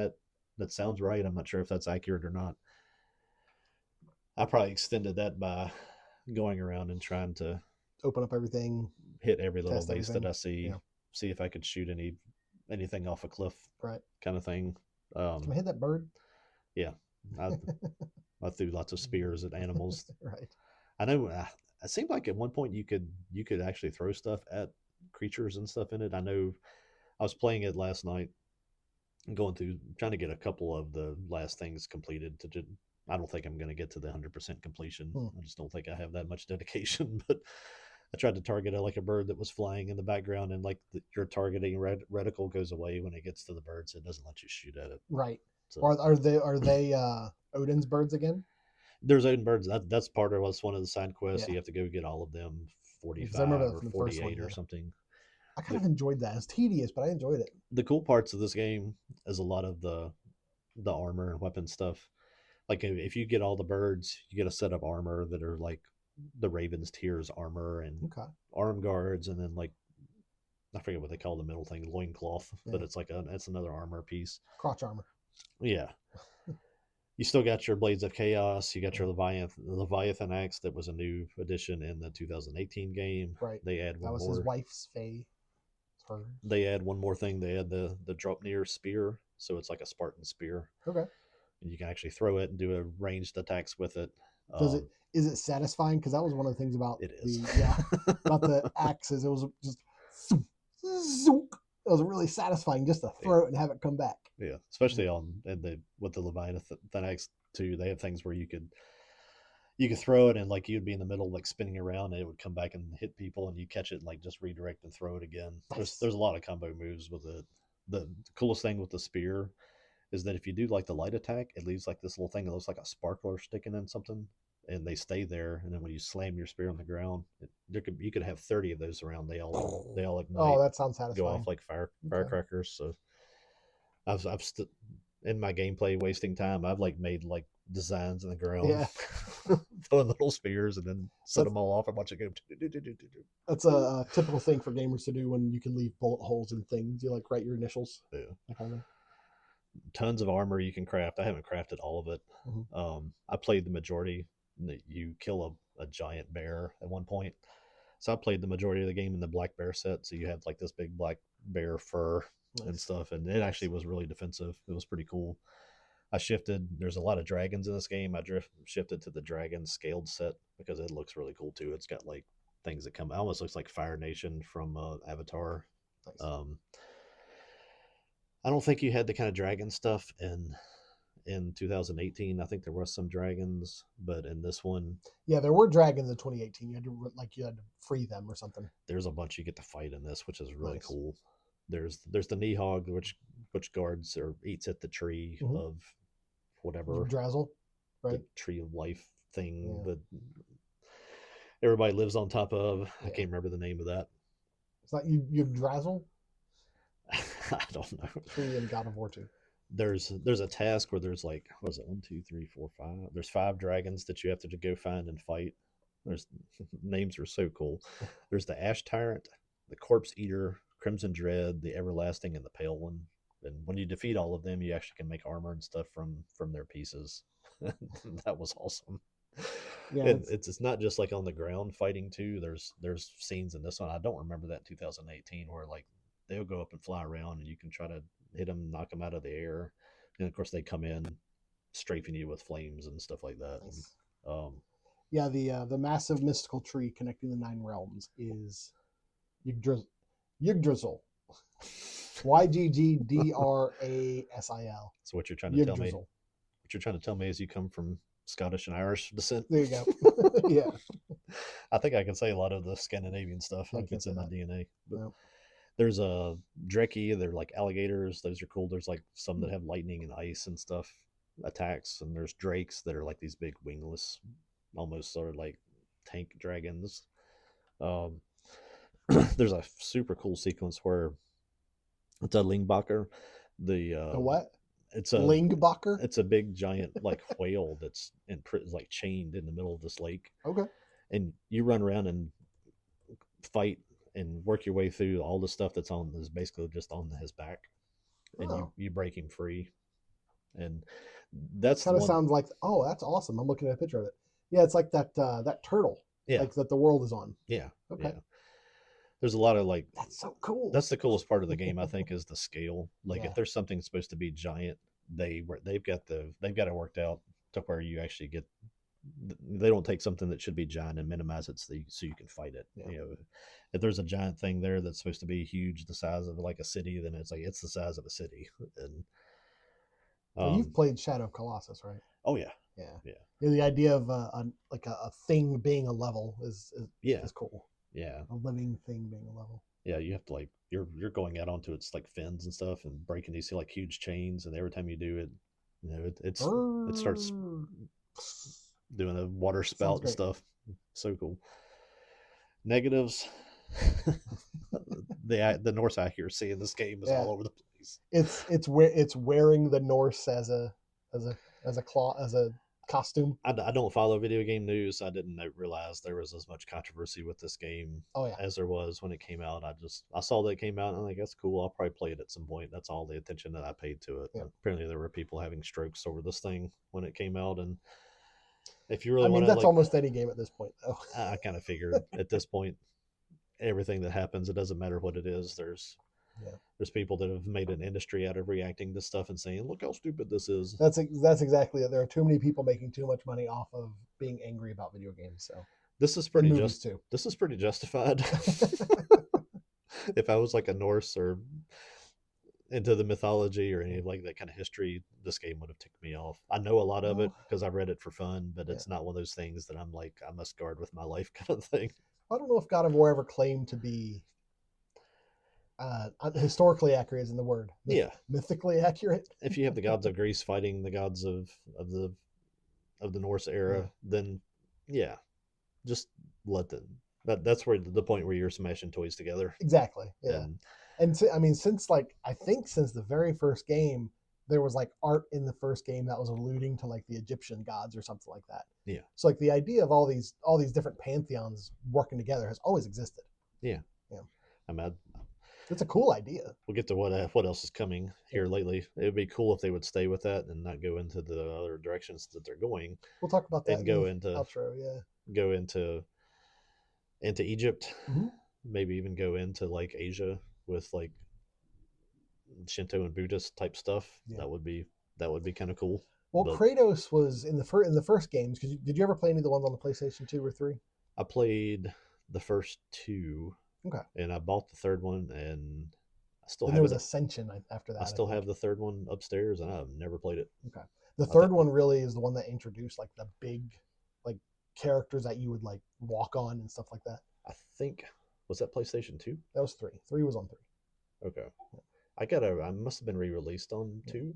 that sounds right. I'm not sure if that's accurate or not. I probably extended that by going around and trying to open up everything, hit every little base that I see, see if I could shoot anything off a cliff, kind of thing. Can I hit that bird? Yeah, I threw lots of spears at animals. Right. I know. It seemed like at one point you could actually throw stuff at creatures and stuff in it. I know. I was playing it last night, going through trying to get a couple of the last things completed to I don't think I'm going to get to the 100% completion. I just don't think I have that much dedication. But I tried to target like a bird that was flying in the background, and like your targeting reticle goes away when it gets to the bird, so it doesn't let you shoot at it. Right. So, are they Odin's birds again? There's Odin birds. That's part of what's one of the side quests. Yeah. You have to go get all of them, 45 or 48 or something. I kind of enjoyed that. It's tedious, but I enjoyed it. The cool parts of this game is a lot of the armor and weapon stuff. Like if you get all the birds, you get a set of armor that are like the Raven's Tears armor and arm guards, and then like I forget what they call the middle thing, loincloth, but it's like it's another armor piece. Crotch armor. Yeah. You still got your Blades of Chaos. You got your Leviathan axe that was a new addition in the 2018 game. Right. They add one more. That was his wife's Faye. They add one more thing. They add the Draupnir spear, so it's like a Spartan spear. Okay. And you can actually throw it and do a ranged attacks with it. Is it satisfying? Because that was one of the things about it is. About the axes. It was just zook. It was really satisfying just to throw it and have it come back. Yeah, especially with the Leviathan axe too. They have things where you could throw it and like you'd be in the middle like spinning around and it would come back and hit people and you catch it and like just redirect and throw it again. Nice. There's a lot of combo moves with it. The coolest thing with the spear is that if you do like the light attack, it leaves like this little thing that looks like a sparkler sticking in something, and they stay there. And then when you slam your spear on the ground, you could have 30 of those around. They all ignite. Oh, that sounds satisfying. Go off like firecrackers. So I've in my gameplay wasting time, I've like made like designs in the ground, throwing little spears and then set them all off and watch it go. That's a typical thing for gamers to do when you can leave bullet holes in things. You like write your initials. Yeah. Tons of armor you can craft. I haven't crafted all of it. Mm-hmm. I played the majority. You kill a giant bear at one point. So I played the majority of the game in the black bear set. So you had like this big black bear fur and stuff. And it actually was really defensive. It was pretty cool. I shifted. There's a lot of dragons in this game. I shifted to the dragon scaled set because it looks really cool too. It's got like things that come. It almost looks like Fire Nation from Avatar. Nice. I don't think you had the kind of dragon stuff in 2018. I think there was some dragons, but in this one, there were dragons in 2018. You had to free them or something. There's a bunch you get to fight in this, which is really cool. There's the Nihog, which guards or eats at the tree of whatever Drazzle, right? The tree of life thing that everybody lives on top of. I can't remember the name of that. It's not you Drazzle. I don't know. Tree in God of War 2. There's a task where there's like, what is it, 1, 2, 3, 4, 5. There's 5 dragons that you have to go find and fight. There's names are so cool. There's the Ash Tyrant, the Corpse Eater, Crimson Dread, the Everlasting, and the Pale One. And when you defeat all of them, you actually can make armor and stuff from their pieces. That was awesome. Yeah, and it's not just like on the ground fighting too. There's scenes in this one. I don't remember that in 2018 where like they'll go up and fly around and you can try to hit them, knock them out of the air. And of course they come in strafing you with flames and stuff like that. Nice. The massive mystical tree connecting the 9 realms is Yggdrasil. Yggdrasil. So what you're trying to tell me? What you're trying to tell me is you come from Scottish and Irish descent. There you go. Yeah. I think I can say a lot of the Scandinavian stuff. I think it's in my DNA. But no. There's a Dreki. They're like alligators. Those are cool. There's like some that have lightning and ice and stuff attacks. And there's drakes that are like these big wingless, almost sort of like tank dragons. There's a super cool sequence where it's a Lingbacher. The what? It's a Lingbacher. It's a big giant like whale that's like chained in the middle of this lake. Okay. And you run around and fight and work your way through all the stuff that's basically just on his back, and you break him free. And that's kind of sounds like, oh, that's awesome. I'm looking at a picture of it. Yeah, it's like that turtle. Yeah. Like that the world is on. Yeah. Okay. Yeah. There's a lot of like, that's so cool. That's the coolest part of the game, I think, is the scale. Like if there's something supposed to be giant, they've got it worked out to where you actually get. They don't take something that should be giant and minimize it so you can fight it. Yeah. You know, if there's a giant thing there that's supposed to be huge, the size of like a city, then it's like it's the size of a city. And you've played Shadow of Colossus, right? Oh yeah. Yeah. The idea of like a thing being a level is cool. Yeah. A living thing being a level. Yeah, you have to like you're going out onto its like fins and stuff and breaking these like huge chains, and every time you do it, it starts doing a water spout and stuff. So cool. Negatives. The Norse accuracy in this game is all over the place. It's wearing the Norse as a costume. I don't follow video game news. I didn't realize there was as much controversy with this game as there was when it came out. I saw that it came out and I'm like, that's cool. I'll probably play it at some point. That's all the attention that I paid to it. Yeah. Apparently there were people having strokes over this thing when it came out, and if you really want to, that's like, almost any game at this point though. I kind of figured at this point everything that happens, it doesn't matter what it is. There's people that have made an industry out of reacting to stuff and saying, look how stupid this is. That's exactly it. There are too many people making too much money off of being angry about video games. So this is pretty this is pretty justified. If I was like a Norse or into the mythology or any like that kind of history, this game would have ticked me off. I know a lot of it because I've read it for fun, but it's not one of those things that I'm like, I must guard with my life kind of thing. I don't know if God of War ever claimed to be historically accurate is in the word. Mythically accurate. If you have the gods of Greece fighting the gods of the Norse era, then just let them. That's where the point where you're smashing toys together. Exactly. Yeah. And since I think since the very first game, there was like art in the first game that was alluding to like the Egyptian gods or something like that. Yeah. So like the idea of all these different pantheons working together has always existed. Yeah. Yeah. It's a cool idea. We'll get to what else is coming here lately. It would be cool if they would stay with that and not go into the other directions that they're going. We'll talk about that and go into outro. Go into Egypt. Mm-hmm. Maybe even go into like Asia with like Shinto and Buddhist type stuff. Yeah. That would be kind of cool. Well, Kratos was in the first games. Because did you ever play any of the ones on the PlayStation 2 or 3? I played the first two. Okay. And I bought the third one, and I still have there was Ascension after that. I still have the third one upstairs, and I've never played it. Okay. The third one really is the one that introduced like the big like characters that you would like walk on and stuff like that. I think was that PlayStation 2? That was 3. 3 was on 3. Okay. I must have been re-released on 2.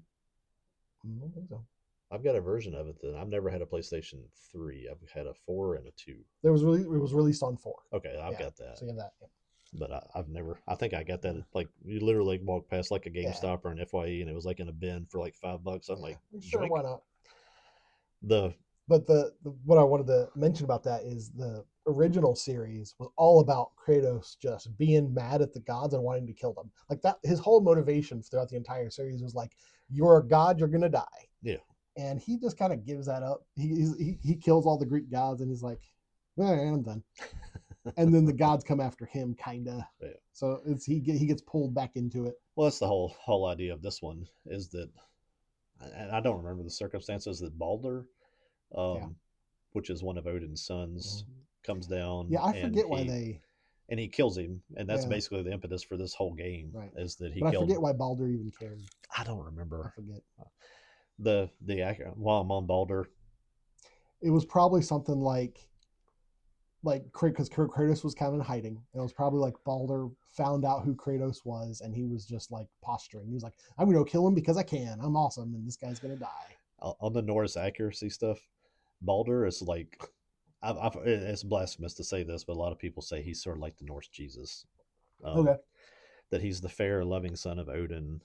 I don't think so. I've got a version of it that I've never had a PlayStation 3. I've had a 4 and a 2. It was released on 4. Okay, I've got that. So you have that. Yeah. But I've never. I think I got that. Like you literally walk past like a GameStop or an FYE, and it was like in a bin for like $5. I'm like, sure, why not? But the what I wanted to mention about that is the original series was all about Kratos just being mad at the gods and wanting to kill them. Like that, his whole motivation throughout the entire series was like, "You're a god, you're gonna die." Yeah. And he just kind of gives that up. He kills all the Greek gods, and he's like, "All right, I'm done." And then the gods come after him, kinda. Yeah. So he gets pulled back into it. Well, that's the whole idea of this one is that, and I don't remember the circumstances that Baldur, which is one of Odin's sons, comes down. Yeah, I forget why they. And he kills him, and that's basically the impetus for this whole game. Right. Is that he? But killed I forget why Baldur even cared. I don't remember. I forget. While I'm on Baldur, it was probably something like because Kratos was kind of in hiding, and it was probably like Baldur found out who Kratos was, and he was just like posturing. He was like, "I'm gonna go kill him because I can. I'm awesome, and this guy's gonna die." On the Norse accuracy stuff, Baldur is like, it's blasphemous to say this, but a lot of people say he's sort of like the Norse Jesus. Okay. That he's the fair, loving son of Odin.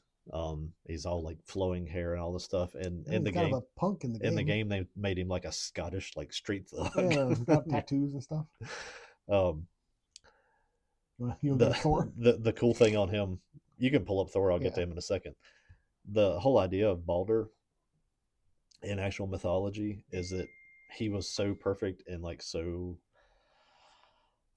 He's all like flowing hair and all this stuff. And in the game, kind of a punk in the game. In the game, they made him like a Scottish like street thug. Yeah, got tattoos and stuff. Thor? The cool thing on him, you can pull up Thor. I'll get to him in a second. The whole idea of Baldur in actual mythology is that he was so perfect and like so.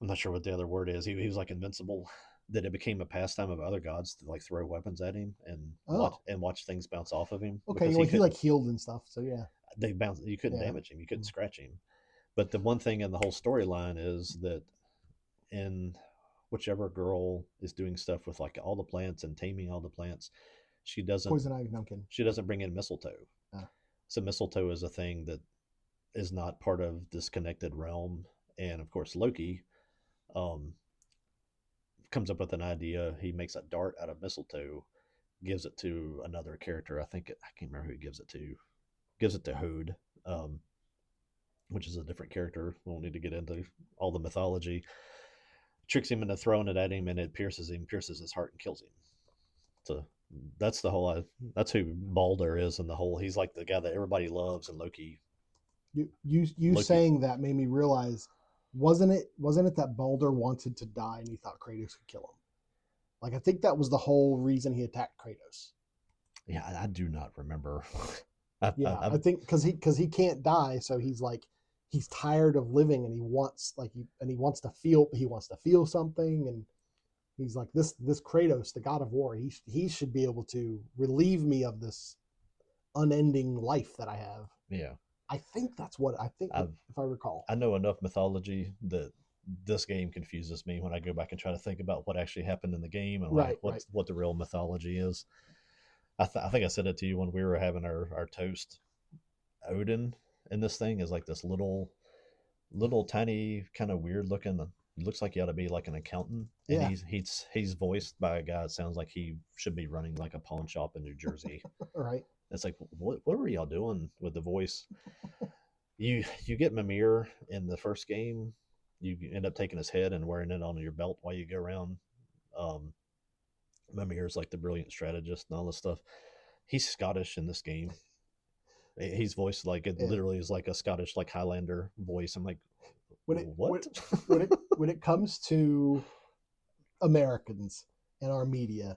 I'm not sure what the other word is. He was like invincible. That it became a pastime of other gods to like throw weapons at him and watch things bounce off of him. Okay, well, he like healed and stuff, so yeah. They bounce. You couldn't damage him. You couldn't scratch him. But the one thing in the whole storyline is that in whichever girl is doing stuff with like all the plants and taming all the plants, she doesn't poison ivy. No, I'm kidding. She doesn't bring in mistletoe. So mistletoe is a thing that is not part of this connected realm. And of course, Loki um, comes up with an idea. He makes a dart out of mistletoe, gives it to another character. I can't remember who he gives it to. Gives it to Hode, um, which is a different character. We won't need to get into all the mythology. Tricks him into throwing it at him, and it pierces him, pierces his heart, and kills him. So that's the whole. That's who Balder is, and the whole. He's like the guy that everybody loves, and Loki. You saying that made me realize, wasn't it that Balder wanted to die and he thought Kratos could kill him? Like I think that was the whole reason he attacked Kratos. Yeah, I do not remember. I think because he can't die, so he's like he's tired of living and he wants to feel something, and he's like this Kratos, the god of war, he should be able to relieve me of this unending life that I have. Yeah. I think that's what I think, if I recall. I know enough mythology that this game confuses me when I go back and try to think about what actually happened in the game and what the real mythology is. I think I said it to you when we were having our toast. Odin in this thing is like this little tiny kind of weird looking. Looks like he ought to be like an accountant, and yeah. he's voiced by a guy that sounds like he should be running like a pawn shop in New Jersey. Right. It's like what were y'all doing with the voice? You get Mimir in the first game. You end up taking his head and wearing it on your belt while you go around. Mimir's like the brilliant strategist and all this stuff. He's Scottish in this game. He's voiced like it literally is like a Scottish like Highlander voice. I'm like, what? When it comes to Americans and our media,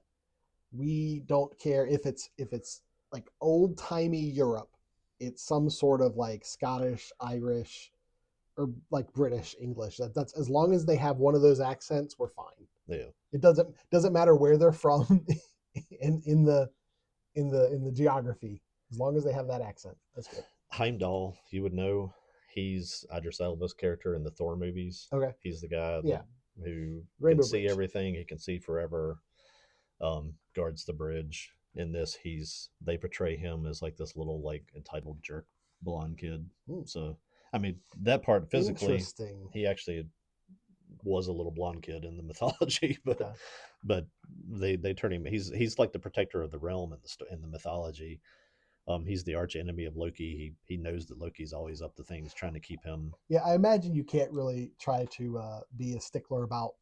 we don't care if it's like old timey Europe. It's some sort of like Scottish, Irish, or like British English. That's as long as they have one of those accents, we're fine. Yeah. It doesn't matter where they're from in the geography. As long as they have that accent, that's good. Heimdall, you would know, he's Idris Elba's character in the Thor movies. Okay. He's the guy who Rainbow can see Bridge. everything. He can see forever. Guards the bridge. In this, they portray him as like this little like entitled jerk blonde kid. So I mean that part physically, he actually was a little blonde kid in the mythology, but they turn him. He's like the protector of the realm in the mythology. He's the arch enemy of Loki. He knows that Loki's always up to things, trying to keep him. Yeah, I imagine you can't really try to be a stickler about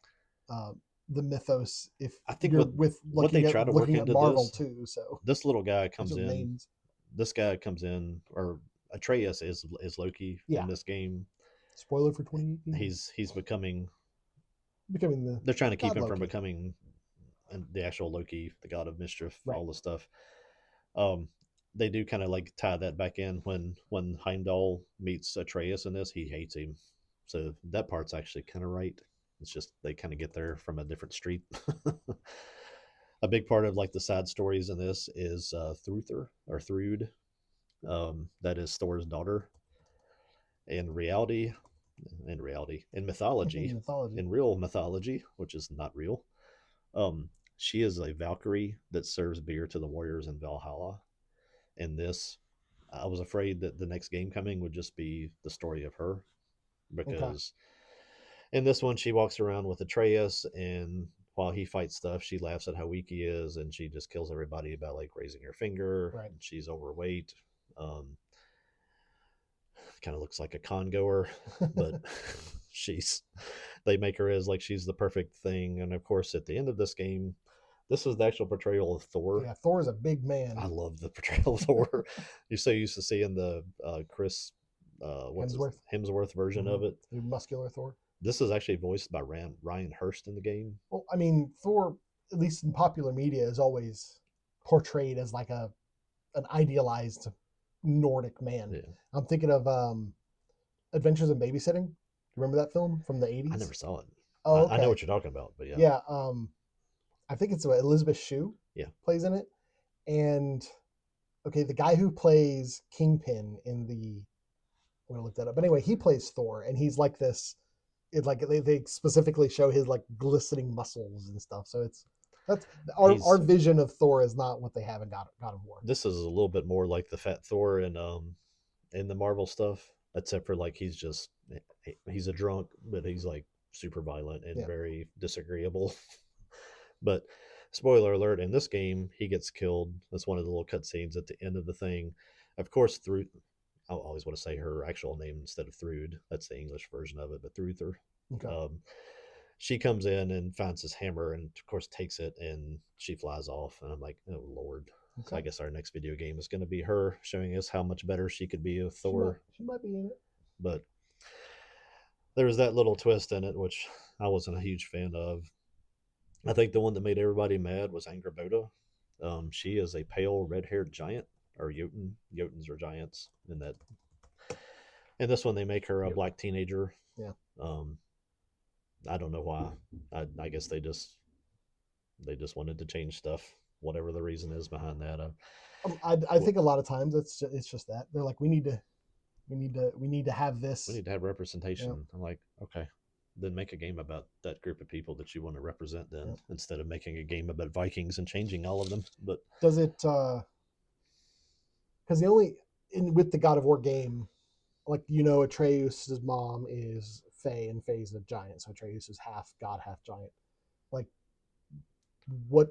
the mythos if I think you're what they try to work into Marvel this too. So this little guy comes in. Names. This guy comes in, or Atreus is Loki in this game. Spoiler for 2018. He's becoming the. They're trying to keep him Loki from becoming the actual Loki, the god of mischief, all the stuff. They do kind of like tie that back in when Heimdall meets Atreus in this. He hates him, so that part's actually kind of right. It's just they kind of get there from a different street. A big part of like the side stories in this is Thruther or Thrud. That is Thor's daughter. In mythology, in real mythology, which is not real, she is a Valkyrie that serves beer to the warriors in Valhalla. In this, I was afraid that the next game coming would just be the story of her, because in this one she walks around with Atreus, and while he fights stuff, she laughs at how weak he is, and she just kills everybody about like raising her finger. Right. She's overweight. Kind of looks like a con goer, but they make her as like she's the perfect thing. And of course, at the end of this game, this is the actual portrayal of Thor. Yeah, Thor is a big man. I love the portrayal of Thor. You're so used to seeing the Chris Hemsworth version of it. The muscular Thor. This is actually voiced by Ryan Hurst in the game. Well, I mean, Thor, at least in popular media, is always portrayed as like an idealized Nordic man. Yeah. I'm thinking of Adventures in Babysitting. Remember that film from the 80s? I never saw it. Oh, okay. I know what you're talking about, but yeah. Yeah. I think it's Elizabeth Shue plays in it. And the guy who plays Kingpin in I'm going to look that up. But anyway, he plays Thor, and he's like this. It's like they specifically show his like glistening muscles and stuff. So that's our vision of Thor is not what they have in God of War. This is a little bit more like the fat Thor in the Marvel stuff. except for like he's a drunk, but he's like super violent and very disagreeable. But spoiler alert, in this game, he gets killed. That's one of the little cutscenes at the end of the thing. Of course, through I always want to say her actual name instead of Thrude. That's the English version of it, but Thruther. Okay. She comes in and finds his hammer and, of course, takes it, and she flies off. And I'm like, oh, Lord. Okay. So I guess our next video game is going to be her showing us how much better she could be with Thor. She might be in it. But there was that little twist in it, which I wasn't a huge fan of. I think the one that made everybody mad was Angrboda. She is a pale, red-haired giant, or Jotun. Jotuns are giants. In this one, they make her a black teenager. Yeah. I don't know why. I guess they just wanted to change stuff, whatever the reason is behind that. I think a lot of times it's just that they're like, we need to have this. We need to have representation. Yeah. I'm like, okay, then make a game about that group of people that you want to represent. Then instead of making a game about Vikings and changing all of them. But does it? Because with the God of War game, like Atreus' mom is Fae and Fae's a giant, so Atreus is half god, half giant. Like, what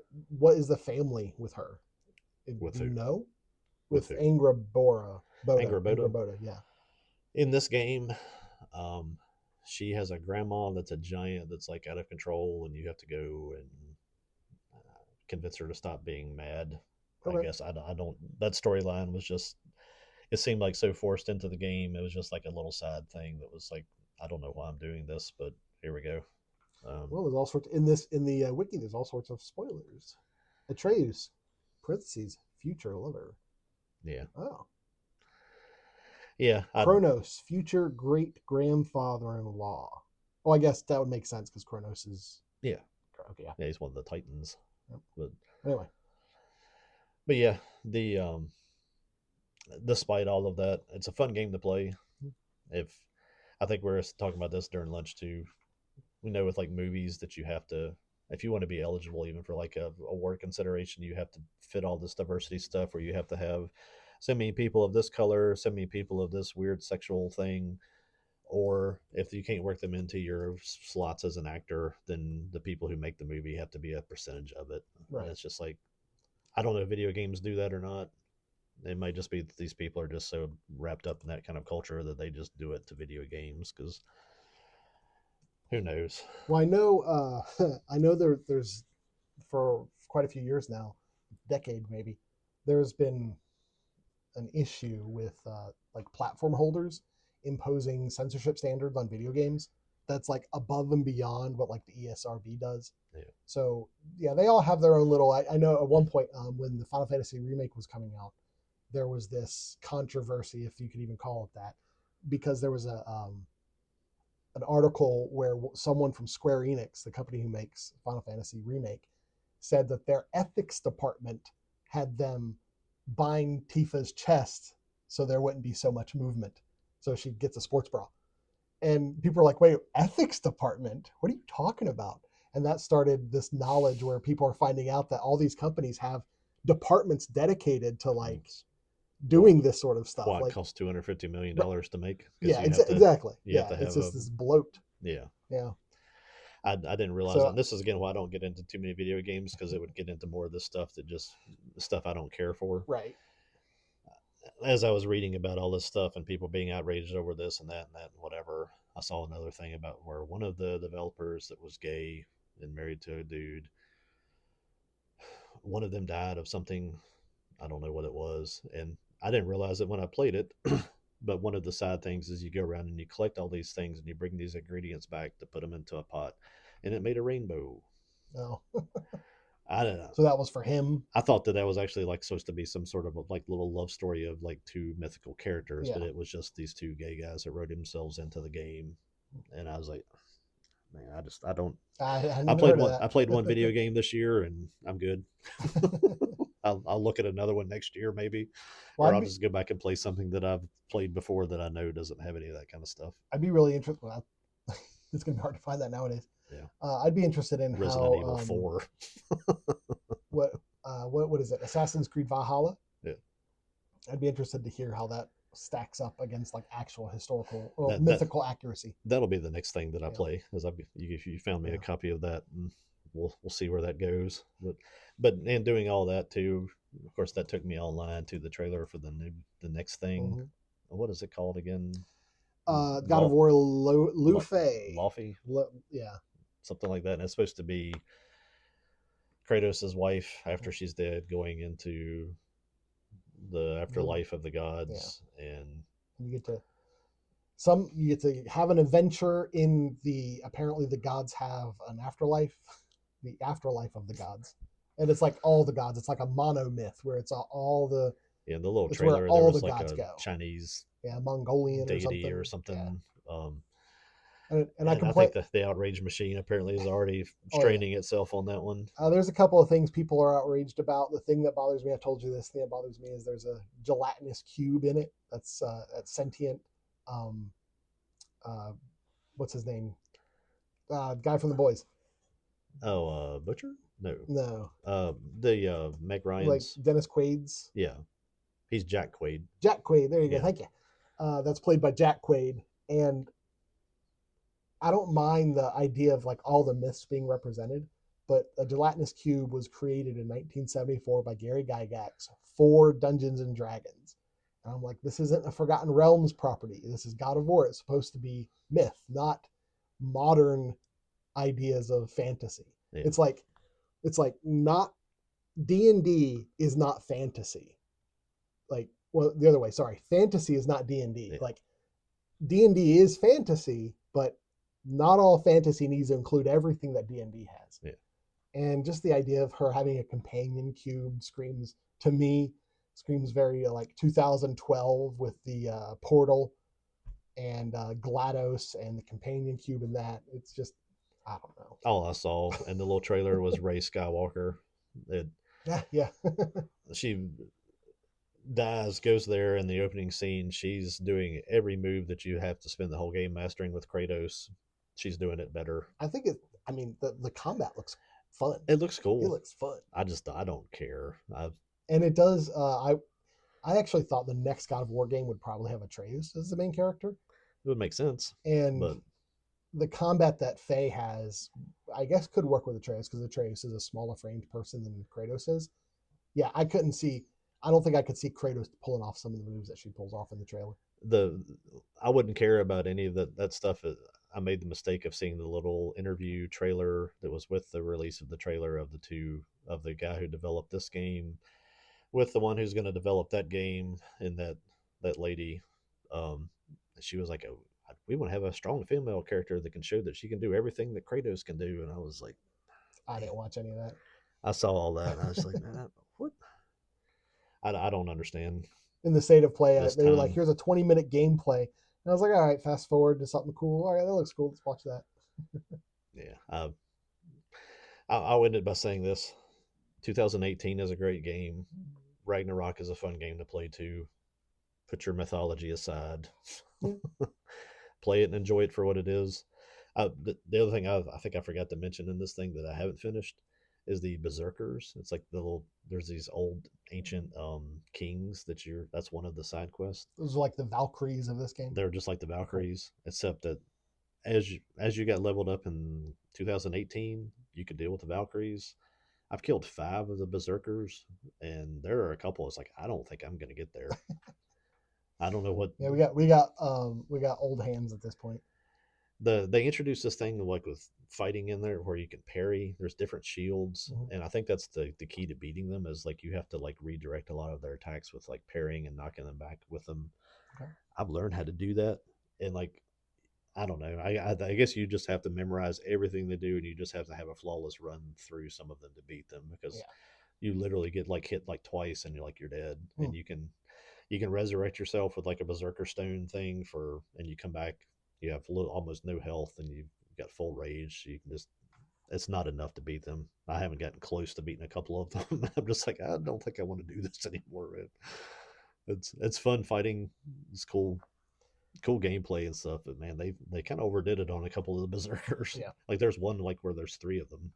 is the family with her? With who? No, with Angrboda. Angrboda, yeah. In this game, she has a grandma that's a giant that's like out of control, and you have to go and convince her to stop being mad. Okay. I guess I don't. That storyline was just. It seemed like so forced into the game. It was just like a little side thing that was like, I don't know why I'm doing this, but here we go. Well, there's all sorts in the wiki. There's all sorts of spoilers. Atreus, parentheses, future lover. Yeah. Oh. Yeah. Kronos, future great grandfather-in-law. Oh, I guess that would make sense because Kronos is. Yeah. Okay. Yeah, he's one of the Titans. Yep. But anyway. But yeah, despite all of that, it's a fun game to play. I think we're talking about this during lunch too. We know with like movies that you have to, if you want to be eligible even for like a award consideration, you have to fit all this diversity stuff where you have to have so many people of this color, so many people of this weird sexual thing, or if you can't work them into your slots as an actor, then the people who make the movie have to be a percentage of it. Right. And it's just like, I don't know if video games do that or not. It might just be that these people are just so wrapped up in that kind of culture that they just do it to video games, because who knows? Well, I know there's for quite a few years now, decade maybe, there's been an issue with like platform holders imposing censorship standards on video games that's like above and beyond what like the ESRB does. Yeah. So yeah, they all have their own little. I know at one point when the Final Fantasy remake was coming out, there was this controversy, if you could even call it that, because there was an article where someone from Square Enix, the company who makes Final Fantasy Remake, said that their ethics department had them bind Tifa's chest so there wouldn't be so much movement, so she gets a sports bra. And people are like, wait, ethics department? What are you talking about? And that started this knowledge where people are finding out that all these companies have departments dedicated to like doing this sort of stuff. It costs $250 million to make. Yeah, exactly. Yeah, it's just this bloat. Yeah. Yeah. I didn't realize that. And this is again why I don't get into too many video games, because it would get into more of this stuff stuff I don't care for. Right. As I was reading about all this stuff and people being outraged over this and that and whatever, I saw another thing about where one of the developers that was gay and married to a dude, one of them died of something, I don't know what it was, and I didn't realize it when I played it. But one of the side things is you go around and you collect all these things and you bring these ingredients back to put them into a pot, and it made a rainbow. Oh. I don't know. So that was for him. I thought that was actually like supposed to be some sort of a, like little love story of like two mythical characters, but it was just these two gay guys that wrote themselves into the game, and I was like, man, I played one video game this year and I'm good. I'll look at another one next year maybe, or I'll just go back and play something that I've played before that I know doesn't have any of that kind of stuff. I'd be really interested. Well, it's gonna be hard to find that nowadays. Yeah. I'd be interested in Resident Evil 4. what is it? Assassin's Creed Valhalla. Yeah. I'd be interested to hear how that stacks up against like actual historical or mythical accuracy. That'll be the next thing that I play. As you found me a copy of that, and we'll see where that goes. But and doing all that too, of course, that took me online to the trailer for the next thing. Mm-hmm. What is it called again? God of War Luffy. Yeah, something like that. And it's supposed to be Kratos' wife after she's dead, going into the afterlife of the gods, and you get to have an adventure in apparently the gods have an afterlife, the afterlife of the gods, and it's like all the gods. It's like a monomyth where it's all the the little trailer. All there was the like gods a go. Chinese Mongolian deity or something. Yeah. And I think the outrage machine apparently is already straining itself on that one. There's a couple of things people are outraged about. The thing that bothers me, I told you this thing that bothers me, is there's a gelatinous cube in it that's sentient. What's his name? Guy from The Boys. Oh, Butcher? No. The Meg Ryan's. Like Dennis Quaid's. Yeah. He's Jack Quaid. Jack Quaid. There you go. Thank you. That's played by Jack Quaid. And I don't mind the idea of like all the myths being represented, but a gelatinous cube was created in 1974 by Gary Gygax for Dungeons and Dragons. And I'm like, this isn't a Forgotten Realms property. This is God of War. It's supposed to be myth, not modern ideas of fantasy. Yeah. It's like not D&D is not fantasy. Like, well, the other way, sorry. Fantasy is not D&D. Yeah. Like D&D is fantasy, but not all fantasy needs to include everything that D&D has. Yeah. And just the idea of her having a companion cube screams very like 2012 with the portal and GLaDOS and the companion cube in that. It's just, I don't know. All I saw in the little trailer was Rey Skywalker. Yeah. She goes there in the opening scene. She's doing every move that you have to spend the whole game mastering with Kratos. She's doing it better. I think the combat looks fun. It looks cool. It looks fun. I don't care. And it does. I actually thought the next God of War game would probably have Atreus as the main character. It would make sense. And the combat that Faye has, I guess, could work with Atreus because Atreus is a smaller framed person than Kratos is. Yeah, I don't think I could see Kratos pulling off some of the moves that she pulls off in the trailer. I wouldn't care about any of that stuff. I made the mistake of seeing the little interview trailer that was with the release of the trailer of the guy who developed this game with the one who's going to develop that game, and that lady. She was like, we want to have a strong female character that can show that she can do everything that Kratos can do. And I was like, I didn't watch any of that. I saw all that and I was like, what? I don't understand. In the state of play, they were like, here's a 20-minute gameplay. And I was like, all right, fast forward to something cool. All right, that looks cool. Let's watch that. Yeah. I'll end it by saying this. 2018 is a great game. Ragnarok is a fun game to play too. Put your mythology aside. Play it and enjoy it for what it is. The other thing I think I forgot to mention in this thing that I haven't finished is the Berserkers. It's like there's these old ancient kings that's one of the side quests. Those are like the Valkyries of this game. They're just like the Valkyries, except that as you got leveled up in 2018, you could deal with the Valkyries. I've killed 5 of the Berserkers, and there are a couple. It's like, I don't think I'm gonna get there. I don't know what. Yeah, we got old hands at this point. They introduced this thing like with fighting in there where you can parry. There's different shields, and I think that's the key to beating them is like you have to like redirect a lot of their attacks with like parrying and knocking them back with them. Okay. I've learned how to do that, and like I don't know. I guess you just have to memorize everything they do, and you just have to have a flawless run through some of them to beat them because you literally get like hit like twice and you're dead, and you can resurrect yourself with like a berserker stone thing and you come back. You have almost no health, and you've got full rage. So you can it's not enough to beat them. I haven't gotten close to beating a couple of them. I'm just like, I don't think I want to do this anymore. Man. It's fun fighting. It's cool gameplay and stuff. But man, they kind of overdid it on a couple of the berserkers. Yeah. Like there's one like where there's 3 of them.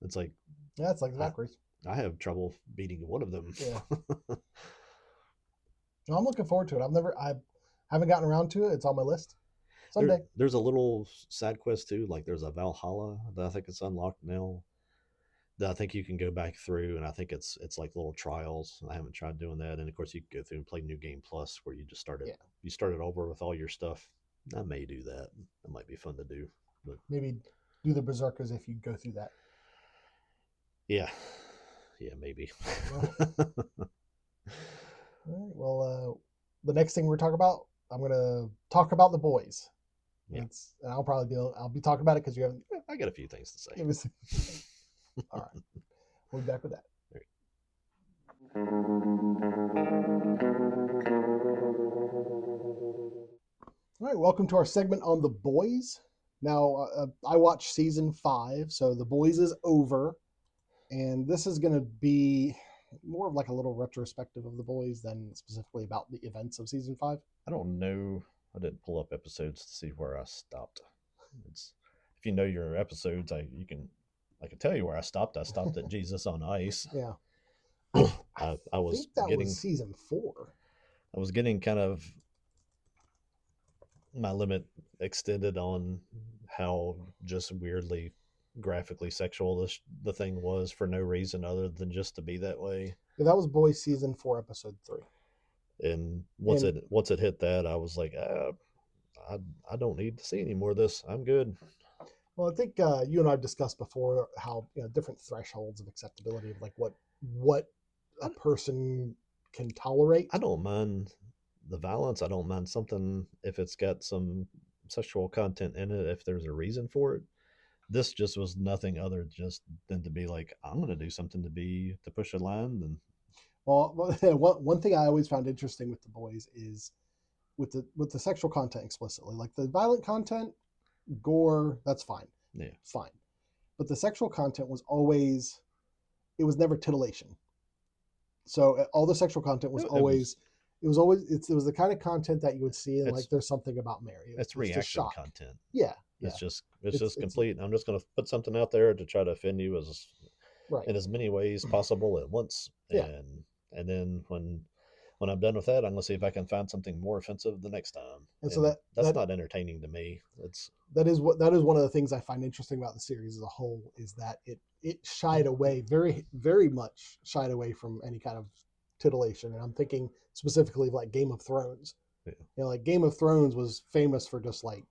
It's like it's like Valkyries. I have trouble beating one of them. Yeah. No, I'm looking forward to it. I haven't gotten around to it. It's on my list. Someday. There's a little side quest too. Like there's a Valhalla that I think it's unlocked now. That I think you can go back through, and I think it's like little trials. I haven't tried doing that, and of course you can go through and play New Game Plus, where you just started over with all your stuff. I may do that. That might be fun to do. But maybe do the Berserkers if you go through that. Yeah, maybe. All right. Well, the next thing we're talking about, I'm gonna talk about The Boys. Yeah. And I'll be talking about it because you haven't. I got a few things to say. All right. We'll be back with that. All right. Welcome to our segment on The Boys. Now, I watched season 5, so The Boys is over, and this is going to be more of like a little retrospective of The Boys than specifically about the events of season 5. I don't know. I didn't pull up episodes to see where I stopped. If you know your episodes, I can tell you where I stopped. I stopped at Jesus on Ice. Yeah. I was think that was season 4. I was getting kind of my limit extended on how just weirdly graphically sexual the thing was for no reason other than just to be that way. Yeah, that was Boys season 4, episode 3. And once it hit that, I was like, I don't need to see any more of this. I'm good. Well, I think you and I have discussed before how different thresholds of acceptability of like what a person can tolerate. I don't mind the violence. I don't mind something if it's got some sexual content in it, if there's a reason for it. This just was nothing other just than to be like, I'm going to do something to push a line. And well, one thing I always found interesting with The Boys is with the sexual content explicitly, like the violent content, gore, that's fine. Yeah, fine. But the sexual content was always, it was never titillation. So all the sexual content was always. It was the kind of content that you would see and like there's something about Mary. It's reaction content. Yeah. It's just complete. I'm just going to put something out there to try to offend you in as many ways possible at once. Yeah. And then when I'm done with that, I'm going to see if I can find something more offensive the next time. And so that's not entertaining to me. That is one of the things I find interesting about the series as a whole is that it shied away very, very much shied away from any kind of titillation. And I'm thinking specifically of like Game of Thrones. Yeah. Like Game of Thrones was famous for just like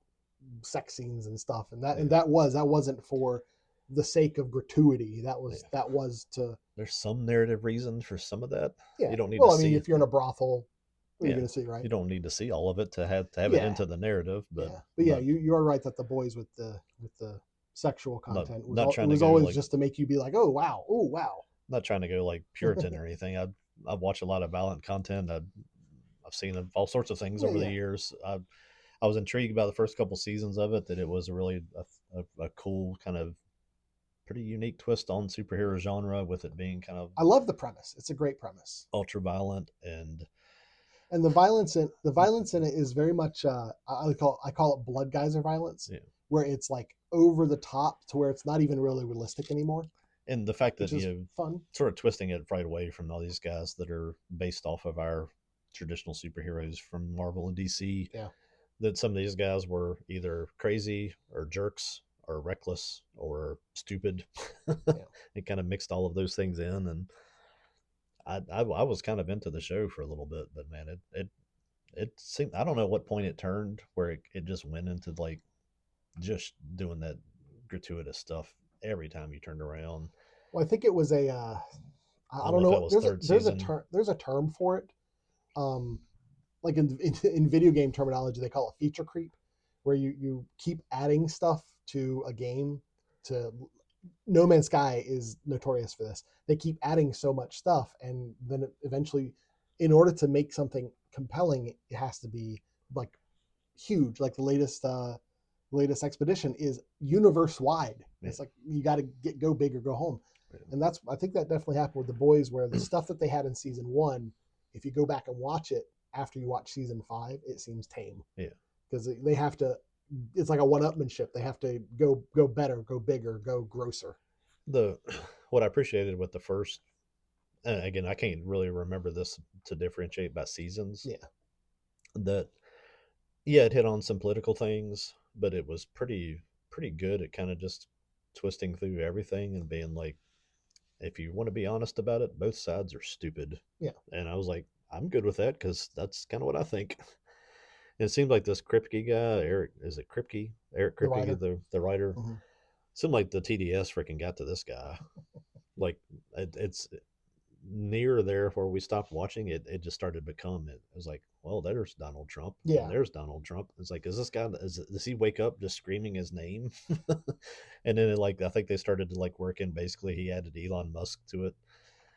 sex scenes and stuff, and that wasn't for the sake of gratuity. That was to. There's some narrative reason for some of that. Yeah. You don't need to see. I mean, if you're in a brothel, what are you going to see, right? You don't need to see all of it to have it into the narrative, but you are right that The Boys with the sexual content was always just to make you be like, oh wow. Not trying to go like Puritan or anything. I've watched a lot of violent content. I've seen all sorts of things over the years. I was intrigued by the first couple seasons of it, that it was really a cool kind of pretty unique twist on superhero genre, with it being kind of. I love the premise. It's a great premise. Ultra violent and the violence in it is very much I call it blood geyser violence, where it's like over the top to where it's not even really realistic anymore. And the fact that fun, sort of twisting it right away from all these guys that are based off of our traditional superheroes from Marvel and DC. Yeah. That some of these guys were either crazy or jerks or reckless or stupid. It kind of mixed all of those things in, and I was kind of into the show for a little bit, but man, it seemed, I don't know what point it turned where it just went into like just doing that gratuitous stuff every time you turned around. Well, I think it was a I don't know. There's a term for it. Like in video game terminology, they call it feature creep, where you keep adding stuff to a game. No Man's Sky is notorious for this. They keep adding so much stuff, and then eventually, in order to make something compelling, it has to be like huge. Like the latest expedition is universe wide. Yeah. It's like you got to go big or go home, and I think that definitely happened with The Boys, where the stuff that they had in season 1, if you go back and watch it after you watch season 5, it seems tame. Yeah, because they have to. It's like a one-upmanship. They have to go better, go bigger, go grosser. What I appreciated with the first again, I can't really remember this to differentiate by seasons. Yeah. That yeah, it hit on some political things, but it was pretty good at kind of just twisting through everything and being like, if you want to be honest about it, both sides are stupid. Yeah. And I was like, I'm good with that because that's kind of what I think. And it seemed like this Kripke guy, Eric, is it Kripke? Eric The Kripke, writer. the writer. Mm-hmm. Seemed like the TDS freaking got to this guy. Like it's near there where we stopped watching it. It just started to become. It was like, well, there's Donald Trump. Yeah. And there's Donald Trump. It's like, is this guy? Does he wake up just screaming his name? And then I think they started to like work in. Basically, he added Elon Musk to it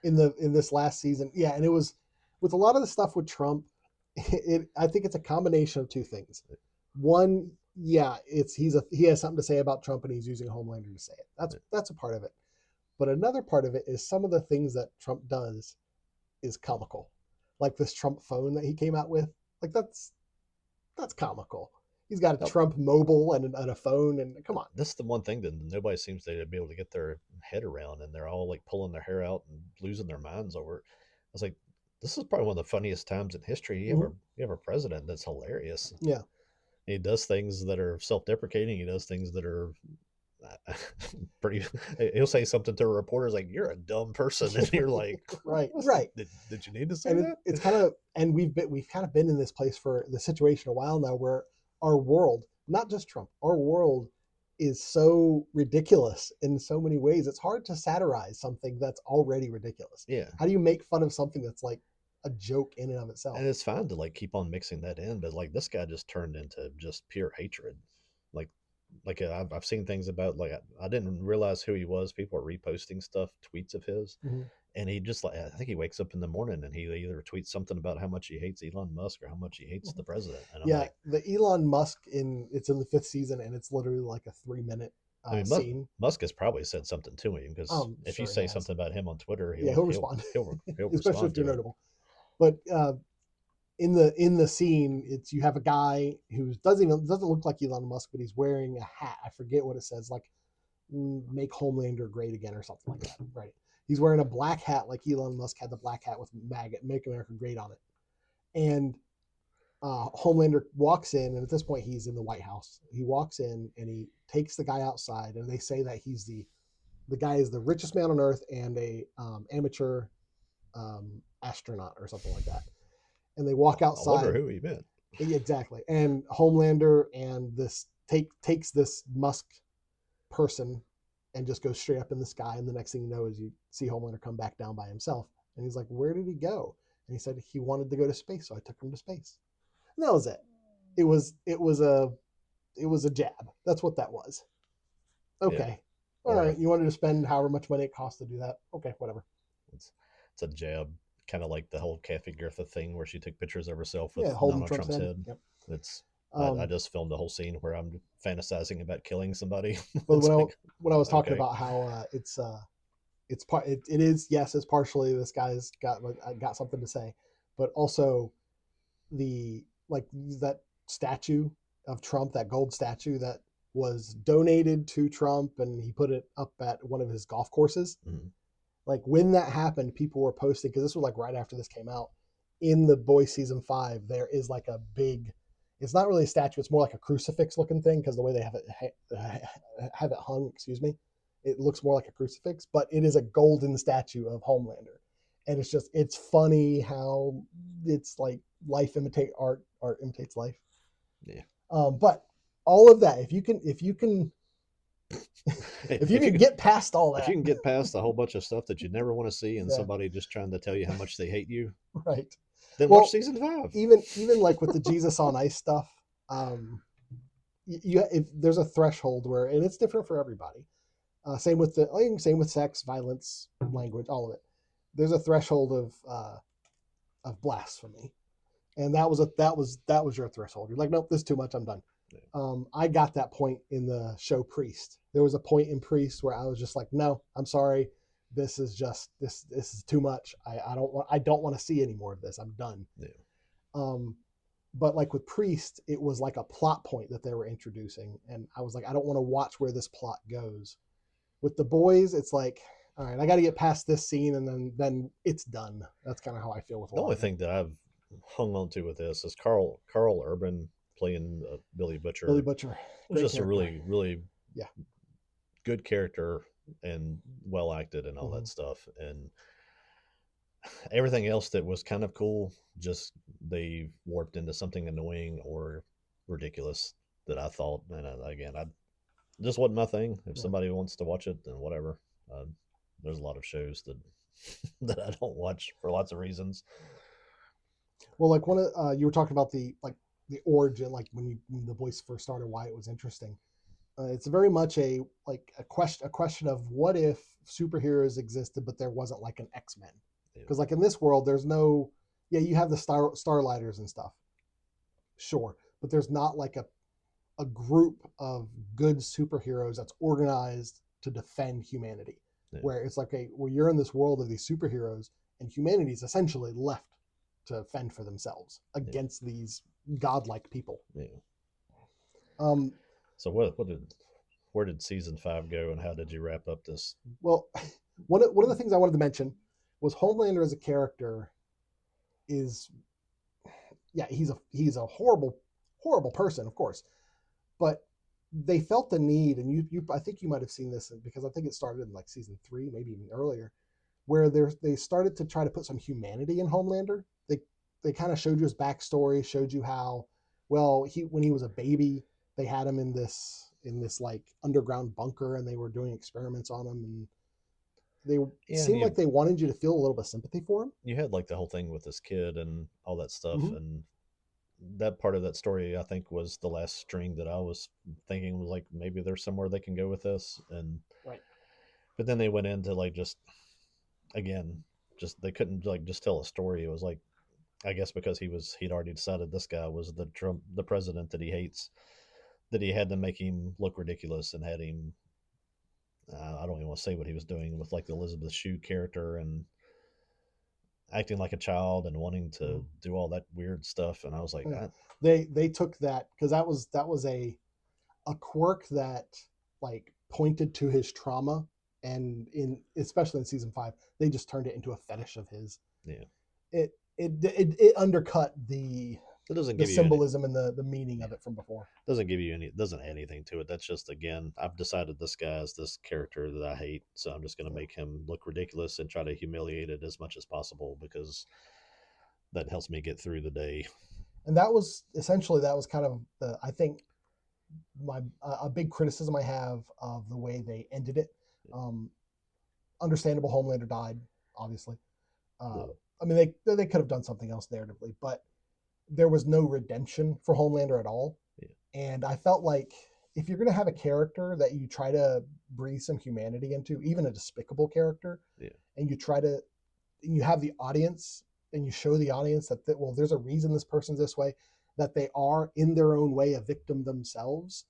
in this last season. Yeah, and it was with a lot of the stuff with Trump. I think it's a combination of two things. One, yeah, he has something to say about Trump and he's using Homelander to say it. That's a part of it. But another part of it is some of the things that Trump does is comical. Like this Trump phone that he came out with. Like that's comical. He's got a Trump mobile and a phone, and come on. This is the one thing that nobody seems to be able to get their head around, and they're all like pulling their hair out and losing their minds over. I was like, this is probably one of the funniest times in history. You have a president that's hilarious. Yeah. He does things that are self-deprecating. He does things that are pretty. He'll say something to a reporter like, "You're a dumb person," and you're like, right. Did you need to say that? It's kind of, and we've kind of been in this place for the situation a while now, where our world, not just Trump, our world is so ridiculous in so many ways. It's hard to satirize something that's already ridiculous. Yeah. How do you make fun of something that's like a joke in and of itself? And it's fine to like keep on mixing that in, but like this guy just turned into just pure hatred. Like I've seen things about like I didn't realize who he was. People are reposting stuff, tweets of his, and he just like I think he wakes up in the morning and he either tweets something about how much he hates Elon Musk or how much he hates the president. And I'm like, the Elon Musk it's in the 5th season and it's literally like a 3-minute scene. Musk has probably said something to him because if you say something about him on Twitter, he'll respond. He'll especially respond if you're notable. But in the scene, you have a guy who doesn't look like Elon Musk, but he's wearing a hat. I forget what it says, like "Make Homelander Great Again" or something like that. Right? He's wearing a black hat, like Elon Musk had the black hat with "Maggot, Make America Great" on it. And Homelander walks in, and at this point, he's in the White House. He walks in and he takes the guy outside, and they say that he's the guy is the richest man on earth and a amateur astronaut or something like that. And they walk outside. I wonder who he meant. Exactly. And Homelander and this takes this Musk person and just goes straight up in the sky. And the next thing you know is you see Homelander come back down by himself. And he's like, where did he go? And he said he wanted to go to space, so I took him to space. And that was it. It was a jab. That's what that was. Okay. Yeah. All right. You wanted to spend however much money it costs to do that. Okay, whatever. It's a jab. Kind of like the whole Kathy Griffith thing where she took pictures of herself with holding Donald Trump's head. Yep. It's I just filmed a whole scene where I'm fantasizing about killing somebody. But when I was talking about how it's partially this guy's got something to say, but also that statue of Trump, that gold statue that was donated to Trump, and he put it up at one of his golf courses. Mm-hmm. Like when that happened, people were posting, because this was like right after this came out, in The Boys season 5, there is like a big, it's not really a statue, it's more like a crucifix looking thing, because the way they have it hung, it looks more like a crucifix, but it is a golden statue of Homelander. And it's funny how it's like life imitate art imitates life. Yeah. But all of that, if you can get past all that, if you can get past a whole bunch of stuff that you never want to see, and somebody just trying to tell you how much they hate you, right? Then watch season 5. Even like with the Jesus on Ice stuff, there's a threshold where, and it's different for everybody. Same with sex, violence, language, all of it. There's a threshold of blasphemy, and that was your threshold. You're like, nope, this is too much. I'm done. I got that point in the show Priest. There was a point in Priest where I was just like, no, I'm sorry. This is too much. I don't want to see any more of this. I'm done. Yeah. But like with Priest, it was like a plot point that they were introducing. And I was like, I don't want to watch where this plot goes. With The Boys, it's like, all right, I got to get past this scene, and then it's done. That's kind of how I feel with a The lot only of it. thing that I've hung on to with this is Carl Urban playing Billy Billy Butcher Butcher, was great just a character. really Yeah. good character and well acted and all Mm-hmm. that stuff. And everything else that was kind of cool, just they warped into something annoying or ridiculous that I thought. And again, I just wasn't my thing. If Yeah. somebody wants to watch it, then whatever. There's a lot of shows that that I don't watch for lots of reasons. Well, like one of you were talking about the origin, like when the voice first started, why it was interesting. It's very much a question of what if superheroes existed, but there wasn't like an X-Men, because like in this world, there's no, yeah, you have the Starlighters and stuff, sure, but there's not like a group of good superheroes that's organized to defend humanity. Yeah. Where it's like well, you're in this world of these superheroes, and humanity is essentially left to fend for themselves against these godlike people. Yeah. Um, So where did season 5 go, and how did you wrap up this? well, one of the things I wanted to mention was Homelander as a character is, yeah, he's a horrible person, of course, but they felt the need, and you I think you might have seen this because I think it started in like season 3, maybe even earlier, where they started to try to put some humanity in Homelander. They kind of showed you his backstory, showed you how, well, when he was a baby, they had him in this like underground bunker, and they were doing experiments on him, and they seemed like they wanted you to feel a little bit of sympathy for him. You had like the whole thing with this kid and all that stuff, Mm-hmm. and that part of that story I think was the last string that I was thinking was like maybe there's somewhere they can go with this. And Right. But then they went into like just again, just they couldn't like just tell a story. It was like, I guess because he'd already decided this guy was the president that he hates, that he had to make him look ridiculous and had him I don't even want to say what he was doing with like the Elizabeth Shue character and acting like a child and wanting to do all that weird stuff. And I was like, yeah. They took that because that was a quirk that like pointed to his trauma, and in especially in season 5, they just turned it into a fetish of his. Yeah. It undercut the It doesn't the give you any, symbolism and the meaning of it from before. doesn't give you any, doesn't add anything to it. That's just, again, I've decided this guy is this character that I hate, so I'm just going to make him look ridiculous and try to humiliate it as much as possible because that helps me get through the day. And that was kind of I think my a big criticism I have of the way they ended it. Understandable, Homelander died, obviously. I mean, they could have done something else narratively, but there was no redemption for Homelander at all. Yeah. And I felt like if you're going to have a character that you try to breathe some humanity into, even a despicable character, Yeah. and you have the audience and you show the audience that well, there's a reason this person's this way, that they are in their own way a victim themselves,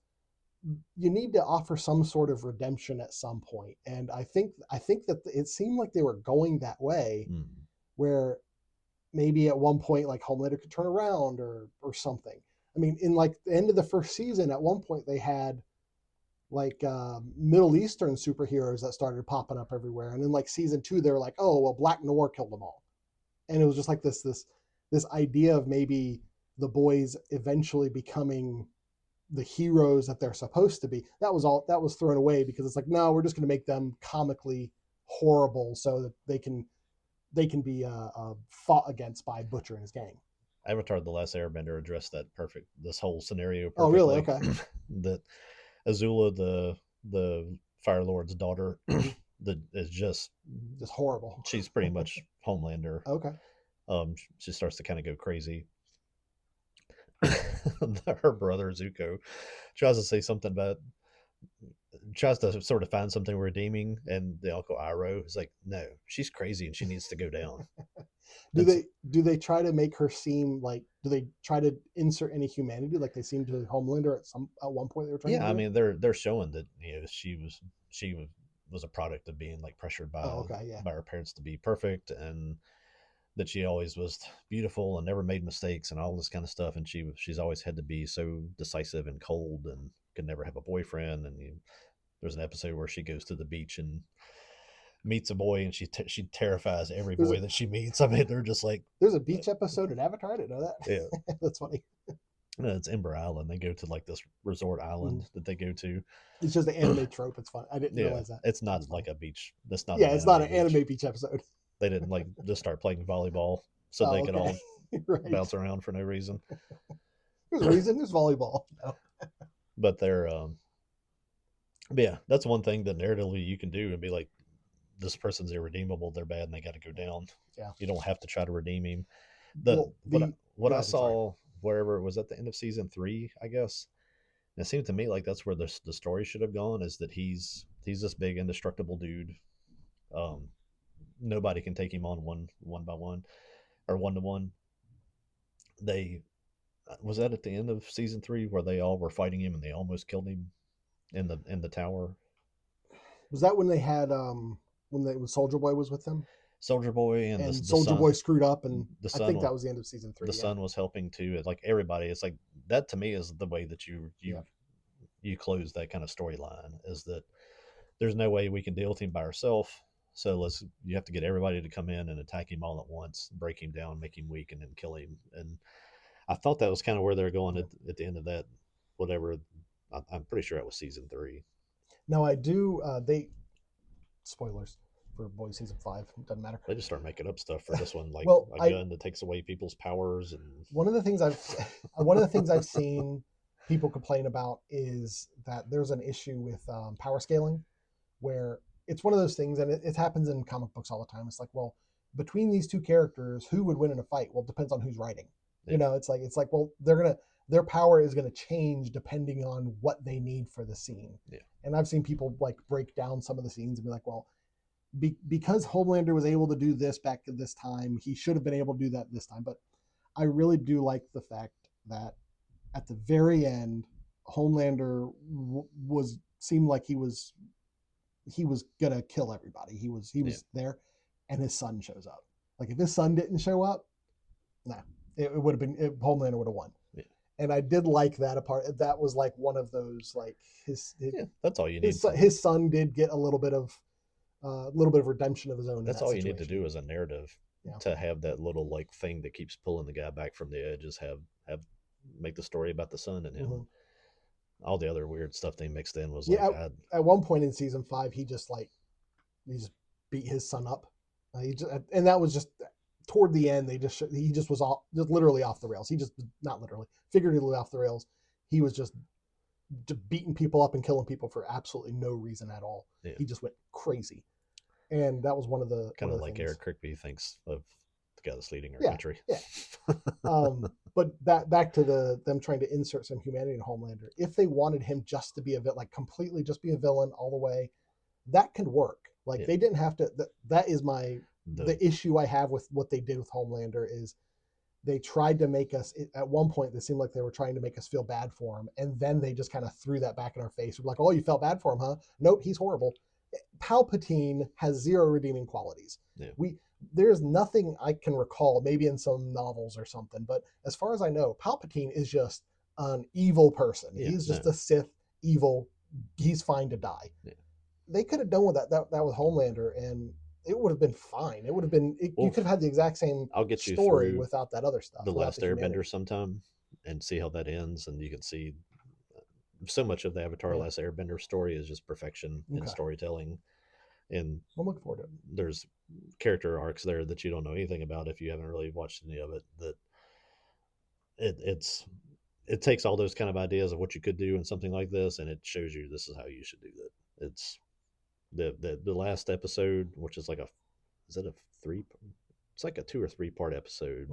you need to offer some sort of redemption at some point. And I think that it seemed like they were going that way, where maybe at one point like Homelander could turn around or something. I mean, in like the end of the first season, at one point they had like Middle Eastern superheroes that started popping up everywhere, and in like season 2, they were like, oh well, Black Noir killed them all, and it was just like this idea of maybe the boys eventually becoming the heroes that they're supposed to be. That was thrown away because it's like, no, we're just going to make them comically horrible so that they can be fought against by Butcher and his gang. Avatar: The Last Airbender addressed this whole scenario perfectly. Oh, really? Okay. That Azula, the Fire Lord's daughter, that is just horrible. She's pretty much Homelander. Okay. She starts to kind of go crazy. Her brother Zuko tries to say something about, tries to sort of find something redeeming, and the Uncle Iroh is like, no, she's crazy and she needs to go down. Do they try to make her seem like, do they try to insert any humanity like they seem to Homelander at one point they were trying to do? I mean, they're showing that, you know, she was a product of being like pressured by by her parents to be perfect, and that she always was beautiful and never made mistakes and all this kind of stuff, and she's always had to be so decisive and cold and could never have a boyfriend. And there's an episode where she goes to the beach and meets a boy and she terrifies every boy that she meets. I mean, they're just like, there's a beach episode in Avatar. I didn't know that. Yeah. That's funny. No, it's Ember Island. They go to like this resort island that they go to. It's just the anime trope. It's fun. I didn't realize that. It's not like a beach. That's not. Yeah, it's not an anime beach episode. They didn't like just start playing volleyball so they could all bounce around for no reason. There's a reason. There's volleyball. No. But they're, but yeah, that's one thing that narratively you can do and be like, this person's irredeemable. They're bad and they got to go down. Yeah, you don't have to try to redeem him. What I saw wherever it was at the end of season 3, I guess. And it seemed to me like that's where the story should have gone, is that he's this big indestructible dude. Nobody can take him on one by one or 1-to-1. They was that at the end of season 3 where they all were fighting him and they almost killed him in the tower. Was that when they had when Soldier Boy was with them? Soldier Boy and the Soldier son, Boy screwed up, and I think that was the end of season 3. The son was helping too. It's like everybody. It's like that to me is the way that you close that kind of storyline. Is that there's no way we can deal with him by ourselves. So you have to get everybody to come in and attack him all at once, break him down, make him weak, and then kill him. And I thought that was kind of where they're going at the end of that. Whatever, I'm pretty sure it was season 3. No, I do. Spoilers for Boys season 5. It doesn't matter. They just start making up stuff for this one, like a gun that takes away people's powers. And one of the things I've seen people complain about is that there's an issue with power scaling, where it's one of those things, and it happens in comic books all the time. It's like, well, between these two characters, who would win in a fight? Well, it depends on who's writing. Yeah. You know, it's like, well, their power is going to change depending on what they need for the scene. Yeah. And I've seen people like break down some of the scenes and be like, well, because Homelander was able to do this back at this time, he should have been able to do that this time. But I really do like the fact that at the very end, Homelander seemed like he was gonna kill everybody. He was there, and his son shows up. Like if his son didn't show up, nah, it would have been Homelander would have won. Yeah. And I did like that apart. That was like one of those like his that's all you need. His son did get a little bit of redemption of his own. That's all you need to do as a narrative to have that little like thing that keeps pulling the guy back from the edge. Is have make the story about the son and him. Mm-hmm. All the other weird stuff they mixed in was at one point in season 5, he just beat his son up. And that was just toward the end. He just was literally off the rails. He just not literally, figuratively off the rails. He was just beating people up and killing people for absolutely no reason at all. Yeah. He just went crazy, and that was one of the kind of like things. Eric Kirkby thinks of the guy that's leading our country. Yeah. But back to them trying to insert some humanity in Homelander. If they wanted him just to be completely just be a villain all the way, that could work. They didn't have to. That is the issue I have with what they did with Homelander is they tried to make us, at one point, it seemed like they were trying to make us feel bad for him. And then they just kind of threw that back in our face. We're like, oh, you felt bad for him, huh? Nope, he's horrible. Palpatine has 0 redeeming qualities. Yeah. There's nothing I can recall, maybe in some novels or something, but as far as I know, Palpatine is just an evil person. Yeah, he's just a Sith, evil. He's fine to die. Yeah. They could have done with that with Homelander, and it would have been fine. It would have been. You could have had the exact same story without that other stuff. The Last Airbender sometime, and see how that ends, and you can see so much of the Avatar Last Airbender story is just perfection in storytelling. And I'm looking forward to it. There's character arcs there that you don't know anything about if you haven't really watched any of it. That it takes all those kind of ideas of what you could do in something like this, and it shows you this is how you should do that. It's the last episode, which is like it's like a 2 or 3 part episode,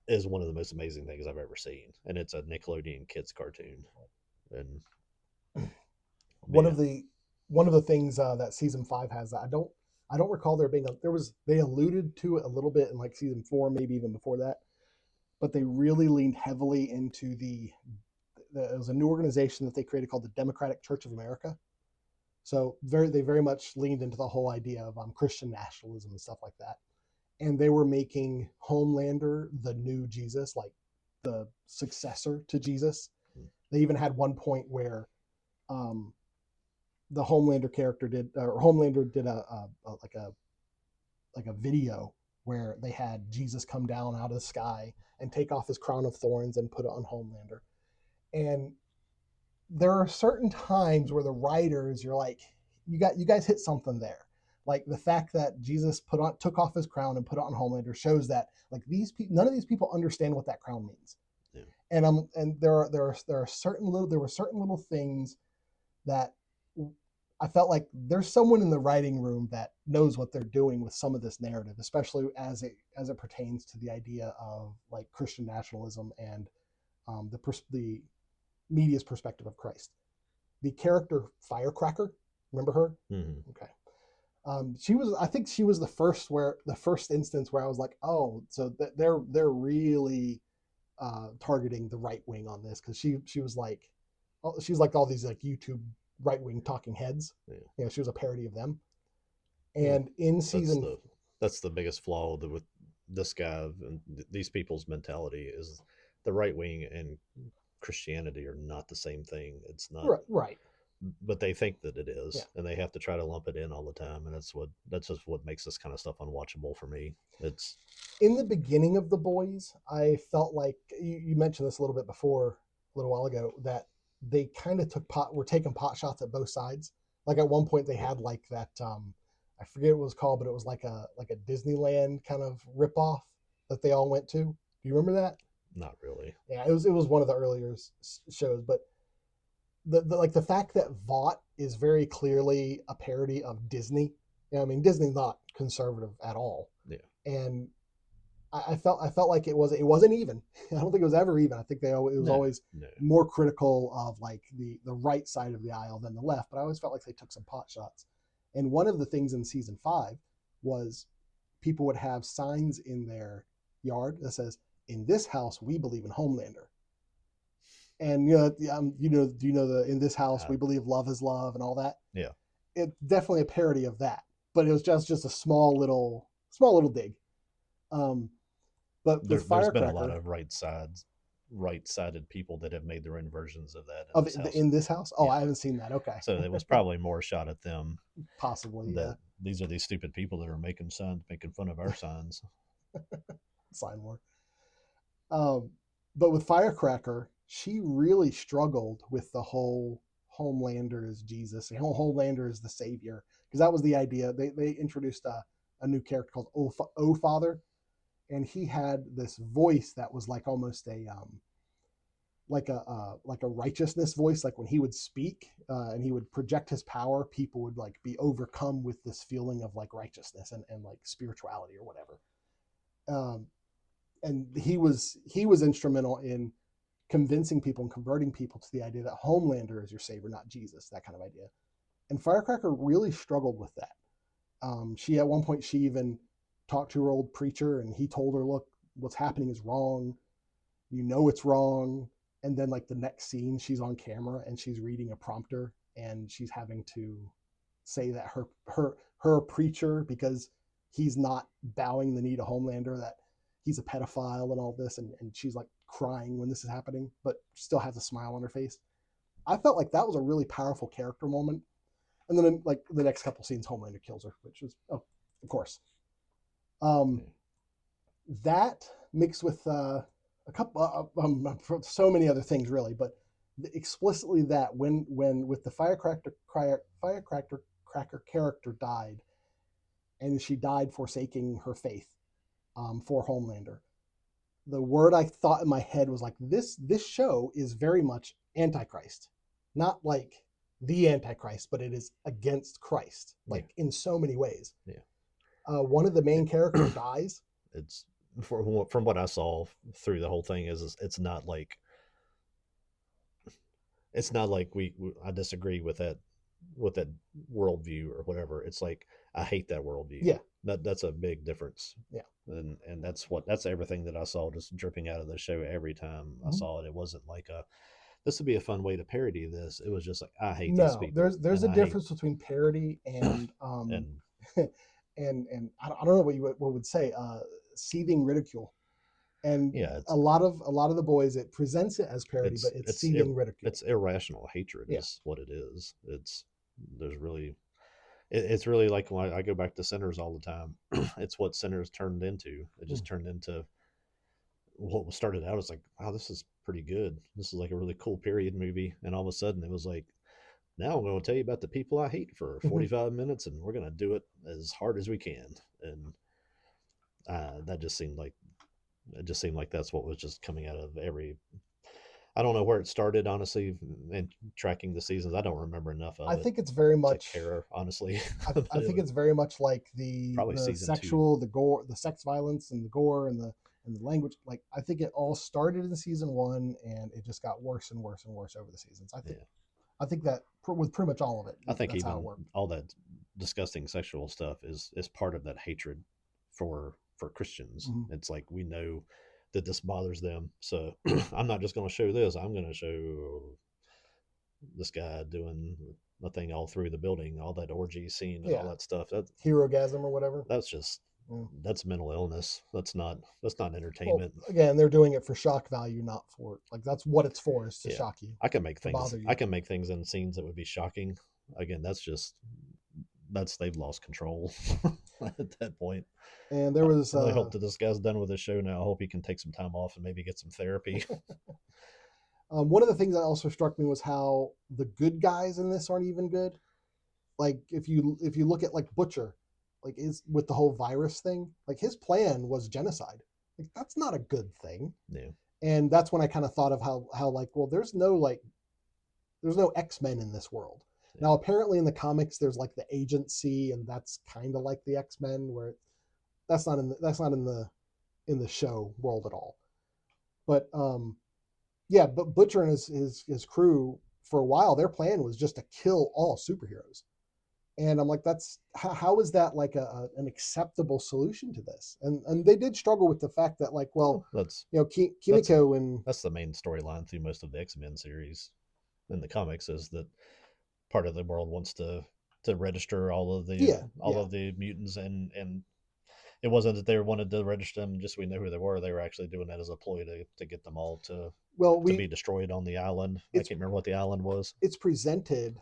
is one of the most amazing things I've ever seen, and it's a Nickelodeon kids cartoon. And one of the things that season 5 has that I don't recall there being they alluded to it a little bit in like season 4, maybe even before that, but they really leaned heavily into it was a new organization that they created called the Democratic Church of America. So they very much leaned into the whole idea of Christian nationalism and stuff like that. And they were making Homelander the new Jesus, like the successor to Jesus. They even had one point where the Homelander character did, or Homelander did a video where they had Jesus come down out of the sky and take off his crown of thorns and put it on Homelander. And there are certain times where the writers, you're like, you guys hit something there. Like the fact that Jesus took off his crown and put it on Homelander shows that like none of these people understand what that crown means. Yeah. And there were certain little things that I felt like there's someone in the writing room that knows what they're doing with some of this narrative, especially as it pertains to the idea of like Christian nationalism and the media's perspective of Christ. The character Firecracker, remember her? Mm-hmm. Okay. I think she was the first instance where I was like, oh, so they're really targeting the right wing on this, because she was like all these like YouTube right wing talking heads. Yeah. You know, she was a parody of them. And in season, that's the biggest flaw with this guy and these people's mentality is the right wing and Christianity are not the same thing. It's not right. But they think that it is, yeah. And they have to try to lump it in all the time, and that's just what makes this kind of stuff unwatchable for me. It's in the beginning of The Boys, I felt like you mentioned this a little bit before, a little while ago, that they kind of were taking pot shots at both sides. Like at one point they had like that I forget what it was called, but it was like a Disneyland kind of ripoff that they all went to. Do you remember that? Not really. Yeah, it was one of the earlier shows, but the fact that Vought is very clearly a parody of Disney. You know, I mean, Disney's not conservative at all. Yeah. And I felt like it wasn't even. I don't think it was ever even. I think it was always more critical of like the right side of the aisle than the left. But I always felt like they took some pot shots. And one of the things in season 5 was people would have signs in their yard that says, "In this house, we believe in Homelander." And do you know the "In this house, we believe love is love" and all that? Yeah. It's definitely a parody of that, but it was just a small little dig. But there's been a lot of right-sided people that have made their own versions of that. In this house? Oh, yeah. I haven't seen that. Okay. So it was probably more shot at them. Possibly, yeah. These are these stupid people that are making fun of our signs. Sign war. But with Firecracker, she really struggled with the whole Homelander is Jesus, and Homelander is the savior, because that was the idea. They introduced a new character called O Father, and he had this voice that was like almost a like a righteousness voice. Like when he would speak and he would project his power, people would like be overcome with this feeling of like righteousness and like spirituality or whatever. And he was instrumental in convincing people and converting people to the idea that Homelander is your savior, not Jesus, that kind of idea. And Firecracker really struggled with that. She at one point, she even talked to her old preacher, and he told her, "Look, what's happening is wrong. You know it's wrong." And then like the next scene, she's on camera and she's reading a prompter, and she's having to say that her preacher, because he's not bowing the knee to Homelander, that he's a pedophile and all this, and she's like crying when this is happening, but still has a smile on her face. I felt like that was a really powerful character moment. And then like the next couple scenes, Homelander kills her, which was, of course. That mixed with a couple so many other things really, but explicitly that when with the Firecracker character died, and she died forsaking her faith for Homelander, the word I thought in my head was like, this show is very much Antichrist, not like the Antichrist, but it is against Christ, like in so many ways. Yeah. One of the main characters dies. It's from what I saw through the whole thing is it's not like I disagree with that worldview or whatever. It's like I hate that worldview. Yeah, that's a big difference. Yeah, and that's everything that I saw just dripping out of the show every time I saw it. It wasn't like this would be a fun way to parody this. It was just like I hate these people. There's a difference between parody and and I don't know what would say seething ridicule. And yeah, a lot of The Boys, it presents it as parody, but it's seething ridicule. It's irrational hatred is what it is. It's there's really it's really like when I go back to Sinners all the time. It's what Sinners turned into. It just turned into what started out as like, wow, this is pretty good. This is like a really cool period movie, and all of a sudden it was like, now I'm going to tell you about the people I hate for 45 minutes, and we're going to do it as hard as we can. And that just seemed like that's what was just coming out of every. I don't know where it started, honestly, and tracking the seasons. I don't remember enough of I it. think it's very much care, honestly. I think it's very much like the sexual, the gore, the sex violence, and the gore, and the language. Like, I think it all started in season 1, and it just got worse and worse and worse over the seasons. I think that with pretty much all of it. I think even all that disgusting sexual stuff is part of that hatred for Christians. Mm-hmm. It's like, we know that this bothers them, so I'm not just going to show this. I'm going to show this guy doing the thing all through the building, all that orgy scene and all that stuff. That Herogasm or whatever. That's just that's mental illness. That's not entertainment. Well, again, they're doing it for shock value, not for like, that's what it's for, is to shock you. I can make things in scenes that would be shocking. Again, they've lost control at that point. And there was I hope that this guy's done with his show now. I hope he can take some time off and maybe get some therapy. One of the things that also struck me was how the good guys in this aren't even good. Like, if you look at like Butcher, like, is with the whole virus thing, like, his plan was genocide. Like, that's not a good thing. Yeah. And that's when I kind of thought of how like, well, there's no X-Men in this world. Yeah. Now, apparently in the comics, there's like the agency, and that's kind of like the X-Men, where that's not in the show world at all. But yeah, but Butcher and his crew, for a while, their plan was just to kill all superheroes. And I'm like, how is that like an acceptable solution to this? And they did struggle with the fact that, like, well, that's, Kimiko, and that's the main storyline through most of the X-Men series in the comics, is that part of the world wants to register all of the mutants, and it wasn't that they wanted to register them just so we know who they were. They were actually doing that as a ploy to get them all to be destroyed on the island. I can't remember what the island was. It's presented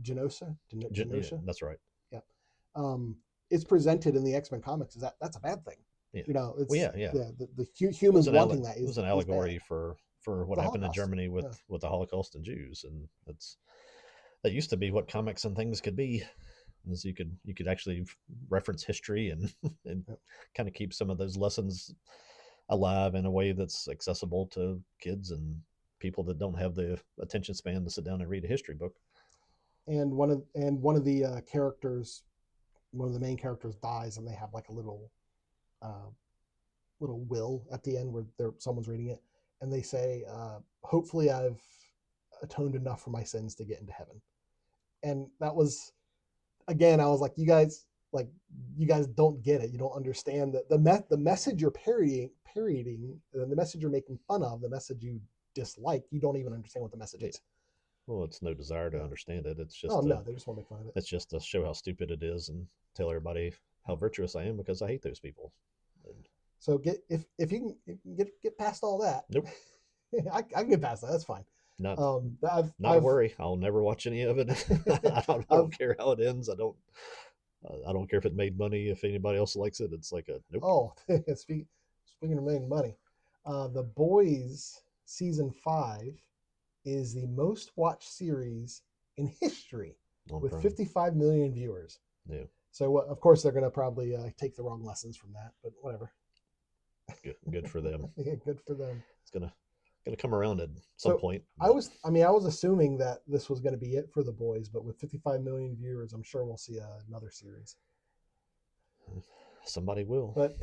Genosha. That's right. Yeah. It's presented in the X-Men comics as that's a bad thing. Yeah. It's, the humans wanting that. It was an allegory for what happened in Germany with the Holocaust and Jews, and that used to be what comics and things could be. As you could actually reference history and kind of keep some of those lessons alive in a way that's accessible to kids and people that don't have the attention span to sit down and read a history book. And one of the characters, one of the main characters, dies, and they have like a little will at the end where someone's reading it, and they say, "Hopefully, I've atoned enough for my sins to get into heaven." And that was, again, I was like, you guys don't get it. You don't understand that the message you're parodying, the message you're making fun of, the message you dislike, you don't even understand what the message is. Well, it's no desire to understand it. It's just they just want to make fun of it. It's just to show how stupid it is and tell everybody how virtuous I am because I hate those people. And so if you can get past all that. Nope. I can get past that. That's fine. Not a worry. I'll never watch any of it. I don't care how it ends. I don't care if it made money. If anybody else likes it, it's like a nope. Oh, speaking of making money, The Boys season 5 is the most watched series in history with 55 million viewers. Yeah. So of course they're going to probably take the wrong lessons from that, but whatever. Good for them. Yeah, good for them. It's gonna come around at some point. I was assuming that this was going to be it for The Boys, but with 55 million viewers, I'm sure we'll see another series. Somebody will. But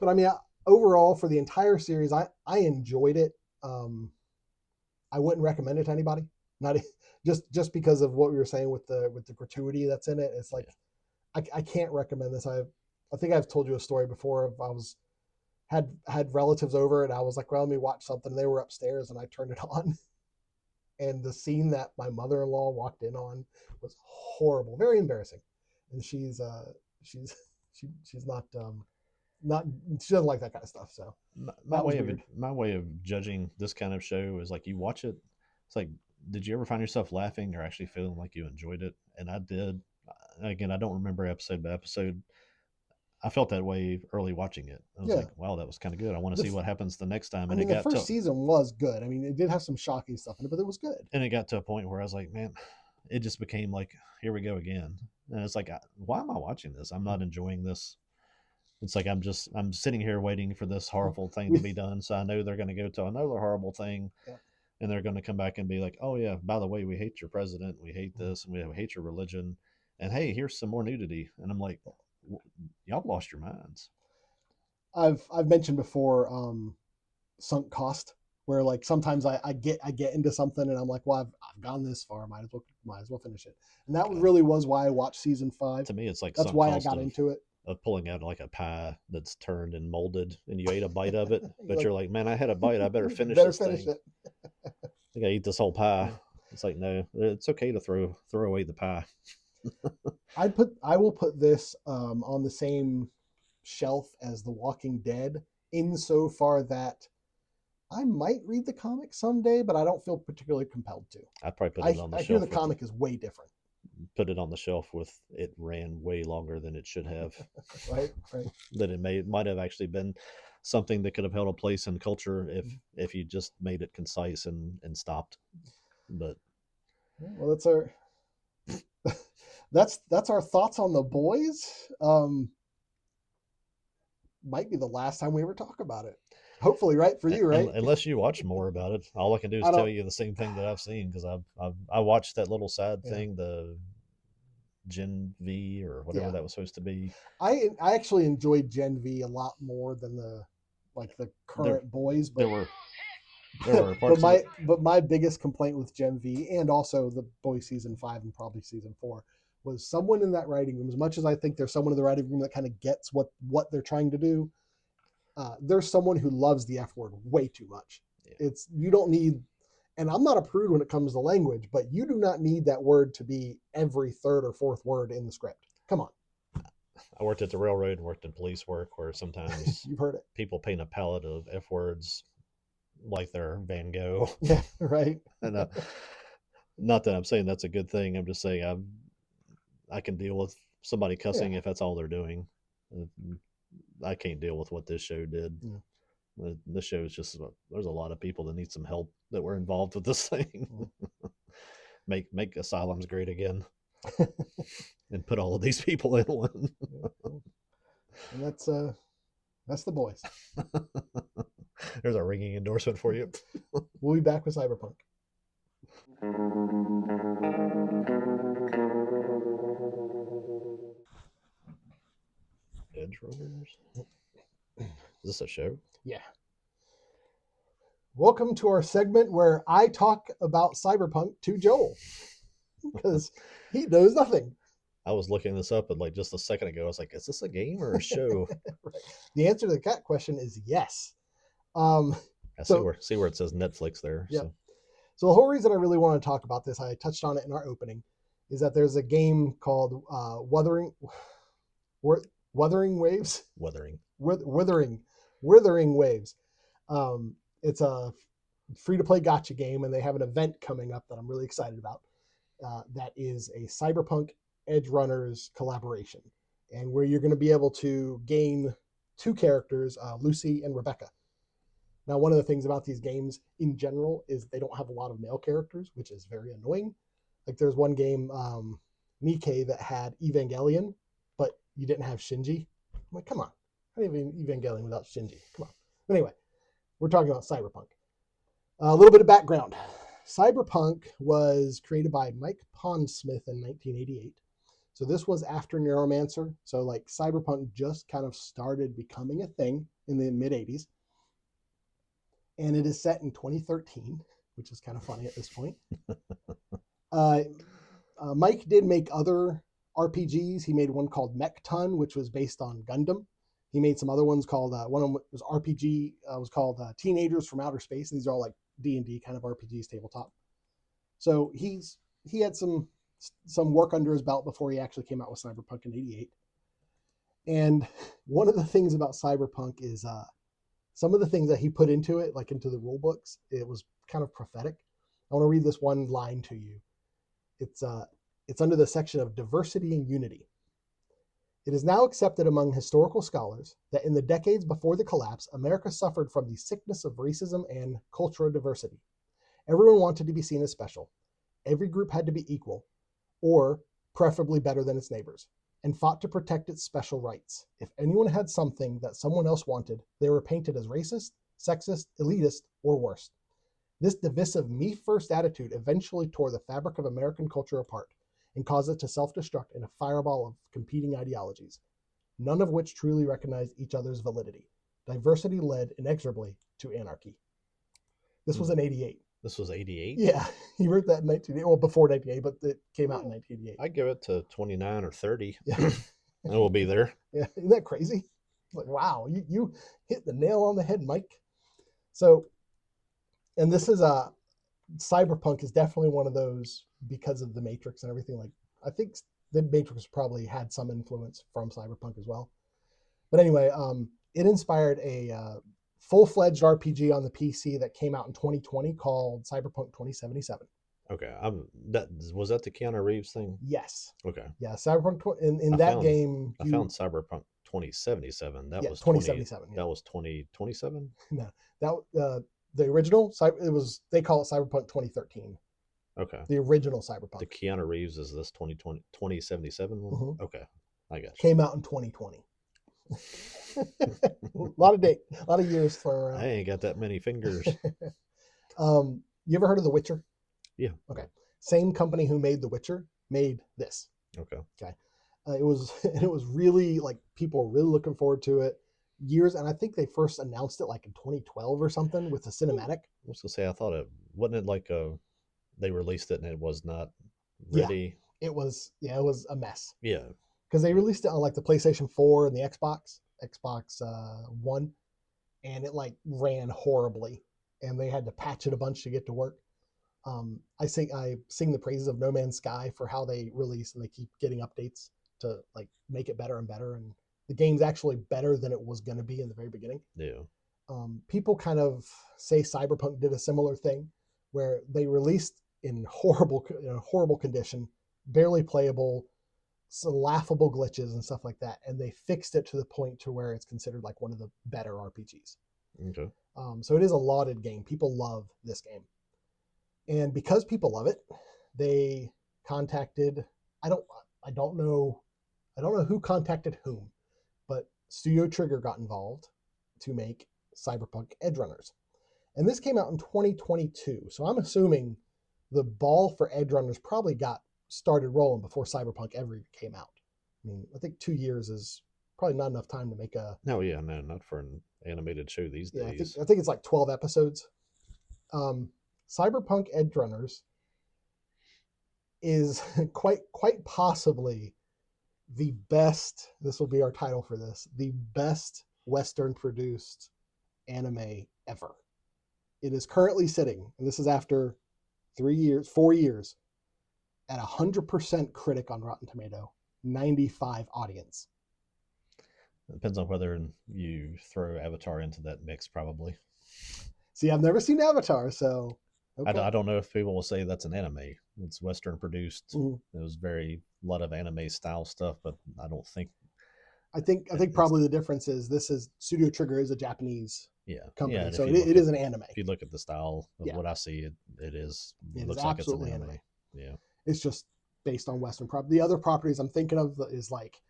I mean, overall for the entire series, I enjoyed it. I wouldn't recommend it to anybody. Not just because of what we were saying with the gratuity that's in it. It's like, I can't recommend this. I think I've told you a story before of had relatives over, and I was like, well, let me watch something. They were upstairs, and I turned it on, and the scene that my mother-in-law walked in on was horrible, very embarrassing. And she's not she doesn't like that kind of stuff. So my way of judging this kind of show is like, you watch it, it's like did you ever find yourself laughing or actually feeling like you enjoyed it? And I did. Again, I don't remember episode by episode. I felt that way early watching it. I was like, wow, that was kind of good. I want to see what happens the next time. And the first season was good. I mean, it did have some shocking stuff in it, but it was good. And it got to a point where I was like, man, it just became like, here we go again. And it's like, why am I watching this? I'm not enjoying this. It's like I'm sitting here waiting for this horrible thing to be done. So I know they're going to go to another horrible thing. Yeah. And they're going to come back and be like, oh, yeah, by the way, we hate your president. We hate this. And we hate your religion. And hey, here's some more nudity. And I'm like, y'all lost your minds. I've mentioned before sunk cost, where like sometimes I get into something and I'm like, well, I've gone this far, might as well finish it. And that really was why I watched season 5. To me, it's like that's why I got into it. Of pulling out like a pie that's turned and molded, and you ate a bite of it, but you're like, man, I had a bite. I better finish this thing. I think I eat this whole pie. It's like, no, it's okay to throw away the pie. I will put this on the same shelf as The Walking Dead, insofar that I might read the comic someday, but I don't feel particularly compelled to. I'd probably put it on the shelf. I hear the comic is way different. Put it on the shelf with it ran way longer than it should have. right. That it might have actually been something that could have held a place in culture if you just made it concise and stopped. But well, that's our thoughts on The Boys. Might be the last time we ever talk about it. Hopefully, right, for you, right? Unless you watch more about it, all I can do is tell you the same thing that I've seen, because I watched that little side thing, the Gen V or whatever that was supposed to be. I actually enjoyed Gen V a lot more than the current Boys. But there were parts. But my biggest complaint with Gen V, and also the Boys season 5 and probably season 4, was someone in that writing room. As much as I think there's someone in the writing room that kind of gets what they're trying to do, there's someone who loves the F word way too much. Yeah. You don't need, and I'm not a prude when it comes to language, but you do not need that word to be every third or fourth word in the script. Come on. I worked at the railroad and worked in police work, where sometimes you've heard it. People paint a palette of F words like they're Van Gogh. Yeah, right. And not that I'm saying that's a good thing. I'm just saying I can deal with somebody cussing if that's all they're doing. I can't deal with what this show did. Yeah. This show is just, there's a lot of people that need some help that were involved with this thing. Make asylums great again. And put all of these people in one. And that's The Boys. There's a ringing endorsement for you. We'll be back with Cyberpunk. Edgerunners? Is this a show? Yeah. Welcome to our segment where I talk about Cyberpunk to Joel, because he knows nothing. I was looking this up, and like just a second ago, I was like, is this a game or a show? Right. The answer to the cat question is yes. I see where it says Netflix there. Yeah. So the whole reason I really want to talk about this, I touched on it in our opening, is that there's a game called Wuthering Waves. Withering Waves. It's a free-to-play gacha game, and they have an event coming up that I'm really excited about. That is a Cyberpunk Edgerunners collaboration, and where you're going to be able to gain 2 characters, Lucy and Rebecca. Now, one of the things about these games in general is they don't have a lot of male characters, which is very annoying. Like there's one game, Nikkei, that had Evangelion, but you didn't have Shinji. I'm like, come on. How do you have Evangelion without Shinji? Come on. Anyway, we're talking about Cyberpunk. A little bit of background. Cyberpunk was created by Mike Pondsmith in 1988. So this was after Neuromancer. So like Cyberpunk just kind of started becoming a thing in the mid-'80s. And it is set in 2013, which is kind of funny at this point. Mike did make other RPGs. He made one called Mechton, which was based on Gundam. He made some other ones called, one of them was RPG, was called Teenagers from Outer Space. And these are all like D&D kind of RPGs, tabletop. So he had some work under his belt before he actually came out with Cyberpunk in 88. And one of the things about Cyberpunk is some of the things that he put into it, like into the rule books, it was kind of prophetic. I want to read this one line to you. It's under the section of diversity and unity. It is now accepted among historical scholars that in the decades before the collapse, America suffered from the sickness of racism and cultural diversity. Everyone wanted to be seen as special. Every group had to be equal, or preferably better than its neighbors, and fought to protect its special rights. If anyone had something that someone else wanted, they were painted as racist, sexist, elitist, or worse. This divisive me-first attitude eventually tore the fabric of American culture apart and caused it to self-destruct in a fireball of competing ideologies, none of which truly recognized each other's validity. Diversity led inexorably to anarchy. This was in 88. This was 88? Yeah, he wrote that in 1988. Well, before 1988, but it came out in 1988. I'd give it to 29 or 30. Yeah. And we'll be there. Yeah, isn't that crazy? Like, wow, you hit the nail on the head, Mike. So, and this is Cyberpunk is definitely one of those because of the Matrix and everything. Like, I think the Matrix probably had some influence from Cyberpunk as well. But anyway, it inspired a full-fledged RPG on the PC that came out in 2020 called Cyberpunk 2077. Okay, was that the Keanu Reeves thing? Yes. Okay. Yeah, Cyberpunk game. I found Cyberpunk 2077. That was 2077. That was 2027. No, that the original. They call it Cyberpunk 2013. Okay. The original Cyberpunk. The Keanu Reeves is this 2077 one? Mm-hmm. Okay, I got you. Came out in 2020. a lot of years thrown around. I ain't got that many fingers. You ever heard of The Witcher? Yeah. Okay. Same company who made The Witcher made this. Okay. It was really like people were really looking forward to it. Years, and I think they first announced it like in 2012 or something with the cinematic. I was gonna say I thought it wasn't it like they released it and it was not ready. Yeah, it was a mess. Yeah. Because they released it on like the PlayStation 4 and the Xbox One, and it like ran horribly, and they had to patch it a bunch to get to work. I sing the praises of No Man's Sky for how they release and they keep getting updates to like make it better and better, and the game's actually better than it was going to be in the very beginning. Yeah. People kind of say Cyberpunk did a similar thing, where they released in horrible condition, barely playable, some laughable glitches and stuff like that, and they fixed it to the point to where it's considered like one of the better RPGs. Okay. So it is a lauded game. People love this game, and because people love it, they contacted. I don't know who contacted whom, but Studio Trigger got involved to make Cyberpunk Edgerunners, and this came out in 2022. So I'm assuming the ball for Edgerunners probably got started rolling before Cyberpunk ever came out. I mean, I think 2 years is probably not enough time to make a. No, not for an animated show these days. I think it's like 12 episodes. Cyberpunk Edgerunners is quite possibly the best. This will be our title for this: the best Western produced anime ever. It is currently sitting, and this is after 4 years, at 100% critic on Rotten Tomato, 95 audience. It depends on whether you throw Avatar into that mix, probably. See, I've never seen Avatar, so okay. I don't know if people will say that's an anime. It's Western produced. Mm-hmm. It was a lot of anime style stuff, but I don't think. I think probably the difference is this is Studio Trigger is a Japanese company, so it is an anime. If you look at the style of what I see, it looks like it's an anime. Yeah, it's just based on Western property. The other properties I'm thinking of is like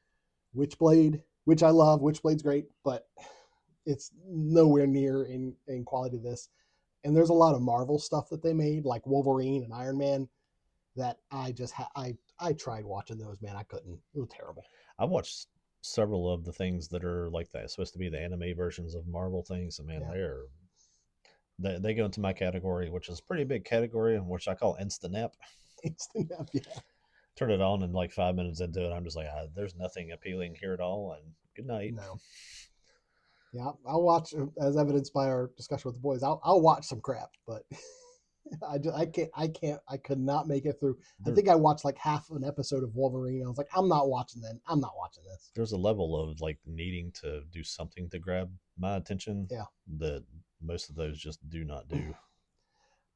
Witchblade, which I love. Witchblade's great, but it's nowhere near in quality to this. And there's a lot of Marvel stuff that they made, like Wolverine and Iron Man, that I just I tried watching those, man. I couldn't. It was terrible. I watched several of the things that are like that, supposed to be the anime versions of Marvel things, and man, they go into my category, which is a pretty big category, which I call instant nap. Instant nap, yeah. Turn it on, and like 5 minutes into it, I'm just like, there's nothing appealing here at all, and good night. No. Yeah, I'll watch, as evidenced by our discussion with the boys. I'll watch some crap, but I could not make it through. I think I watched like half an episode of Wolverine. I was like, I'm not watching this. There's a level of like needing to do something to grab my attention. Yeah. That most of those just do not do.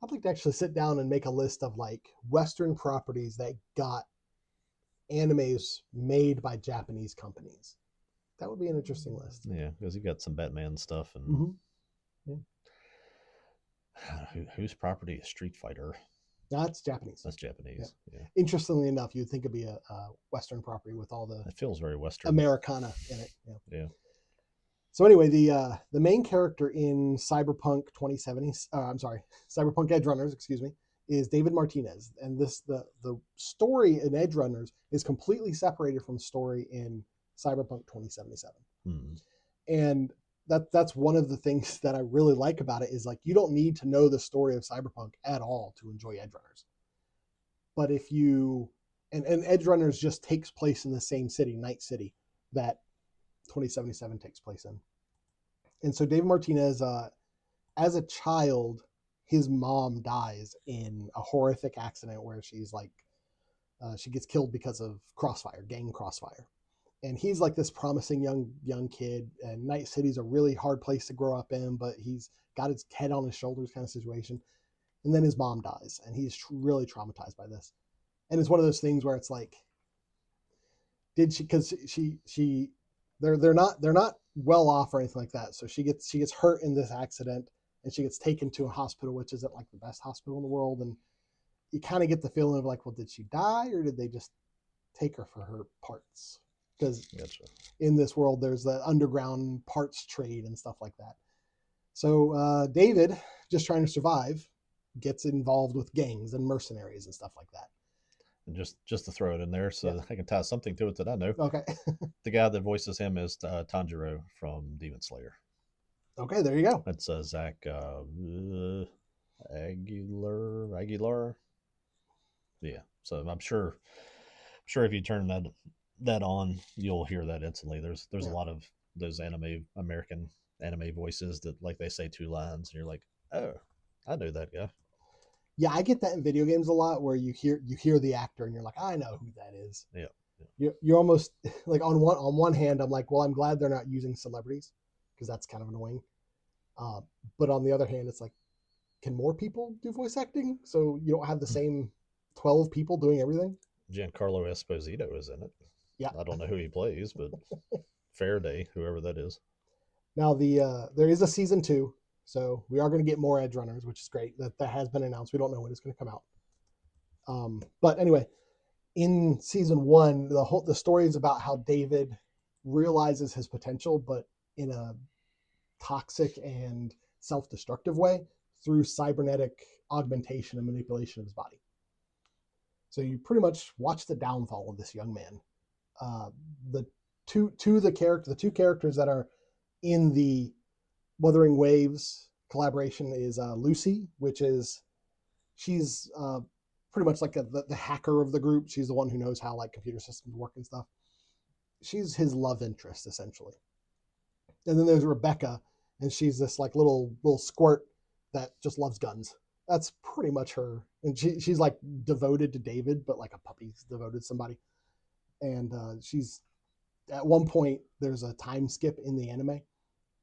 I'd like to actually sit down and make a list of like Western properties that got animes made by Japanese companies. That would be an interesting list. Yeah, because you got some Batman stuff and yeah. Whose property is Street Fighter? That's Japanese. That's Japanese. Yeah. Interestingly enough, you'd think it'd be a Western property with all the. It feels very Western. Americana in it. Yeah. So anyway, the main character in Cyberpunk 2070, Cyberpunk Edgerunners, is David Martinez, and the story in Edgerunners is completely separated from story in Cyberpunk 2077. And that's one of the things that I really like about it is like you don't need to know the story of Cyberpunk at all to enjoy Edgerunners. But if you and Edgerunners just takes place in the same city, Night City, that 2077 takes place in. And so David Martinez, as a child, his mom dies in a horrific accident where she's like, she gets killed because of gang crossfire. And he's like this promising young kid, and Night City's a really hard place to grow up in, but he's got his head on his shoulders kind of situation. And then his mom dies, and he's really traumatized by this. And it's one of those things where it's like, did she? Because they're not well off or anything like that. So she gets hurt in this accident, and she gets taken to a hospital, which isn't like the best hospital in the world. And you kind of get the feeling of like, well, did she die or did they just take her for her parts? Because in this world, there's the underground parts trade and stuff like that. So David, just trying to survive, gets involved with gangs and mercenaries and stuff like that. And just to throw it in there so I can tie something to it that I know. Okay. The guy that voices him is Tanjiro from Demon Slayer. Okay, there you go. That's Zach Aguilar. Yeah, so I'm sure if you turn that on, you'll hear that instantly. There's a lot of those American anime voices that like they say two lines and you're like, oh, I know that guy. Yeah, I get that in video games a lot where you hear the actor and you're like, I know who that is. Yeah. You're almost like on one hand, I'm like, well, I'm glad they're not using celebrities because that's kind of annoying. But on the other hand, it's like, can more people do voice acting so you don't have the same 12 people doing everything? Giancarlo Esposito is in it. Yeah, I don't know who he plays, but Faraday, whoever that is. Now there is a season 2. So we are going to get more Edgerunners, which is great. That has been announced. We don't know when it's going to come out. But anyway, in season 1, the story is about how David realizes his potential, but in a toxic and self-destructive way through cybernetic augmentation and manipulation of his body. So you pretty much watch the downfall of this young man. The two characters that are in the Wuthering Waves collaboration is Lucy, she's pretty much like the hacker of the group. She's the one who knows how like computer systems work and stuff. She's his love interest essentially. And then there's Rebecca, and she's this like little squirt that just loves guns. That's pretty much her. And she's like devoted to David, but like a puppy's devoted to somebody. And she's at one point there's a time skip in the anime.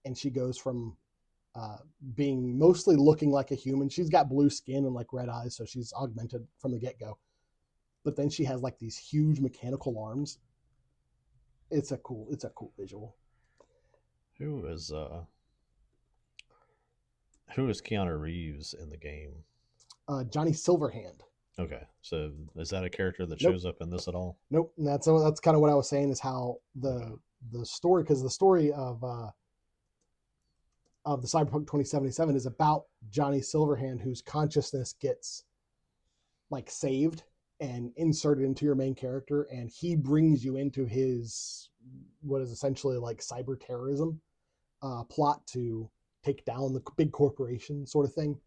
And she goes from being mostly looking like a human. She's got blue skin and like red eyes, so she's augmented from the get-go. But then she has like these huge mechanical arms. It's a cool visual. Who is Keanu Reeves in the game? Johnny Silverhand. Okay, so is that a character that shows up in this at all? Nope. And that's kind of what I was saying is how the story, because the story of the Cyberpunk 2077 is about Johnny Silverhand, whose consciousness gets like saved and inserted into your main character, and he brings you into his what is essentially like cyber terrorism plot to take down the big corporation sort of thing.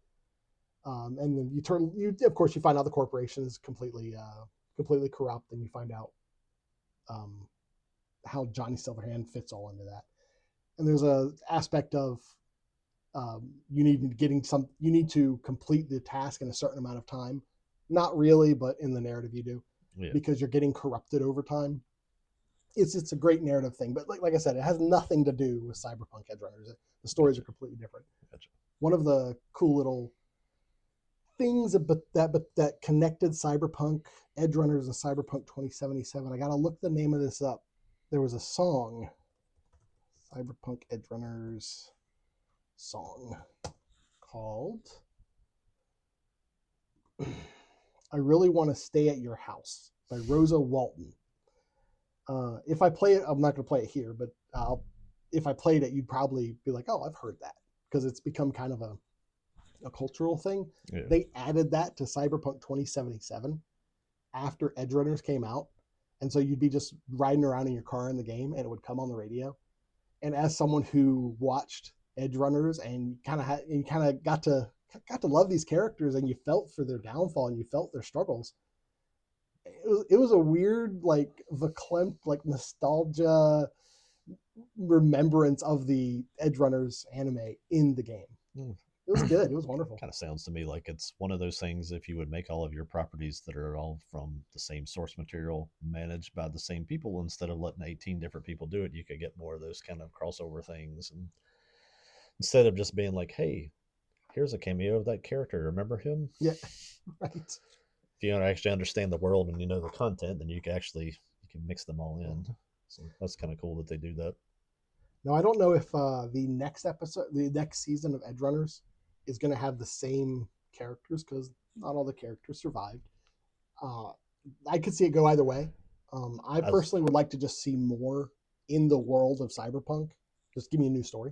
And then you of course you find out the corporation is completely corrupt, and you find out how Johnny Silverhand fits all into that. And there's a aspect of you need to complete the task in a certain amount of time. Not really, but in the narrative you do, because you're getting corrupted over time. It's a great narrative thing, but like I said, it has nothing to do with Cyberpunk Edgerunners. The stories are completely different. Gotcha. One of the cool little things that connected Cyberpunk Edgerunners and Cyberpunk 2077. I gotta look the name of this up. There was a song, Cyberpunk Edgerunners song called "I Really Want to Stay at Your House" by Rosa Walton. If I play it, I'm not going to play it here, but if I played it, you'd probably be like, "Oh, I've heard that," because it's become kind of a cultural thing. Yeah. They added that to Cyberpunk 2077 after Edgerunners came out, and so you'd be just riding around in your car in the game, and it would come on the radio. And as someone who watched Edgerunners and kind of got to love these characters, and you felt for their downfall and you felt their struggles. It was a weird, like, verklempt, like, nostalgia remembrance of the Edgerunners anime in the game. It was good. It was wonderful. Kind of sounds to me like it's one of those things, if you would make all of your properties that are all from the same source material, managed by the same people, instead of letting 18 different people do it, you could get more of those kind of crossover things. And instead of just being like, hey, here's a cameo of that character, remember him? Yeah, right. If you don't actually understand the world and you know the content, then you can mix them all in. So that's kind of cool that they do that. Now, I don't know if the next season of Edgerunners is going to have the same characters, because not all the characters survived. I could see it go either way. I personally would like to just see more in the world of Cyberpunk. Just give me a new story.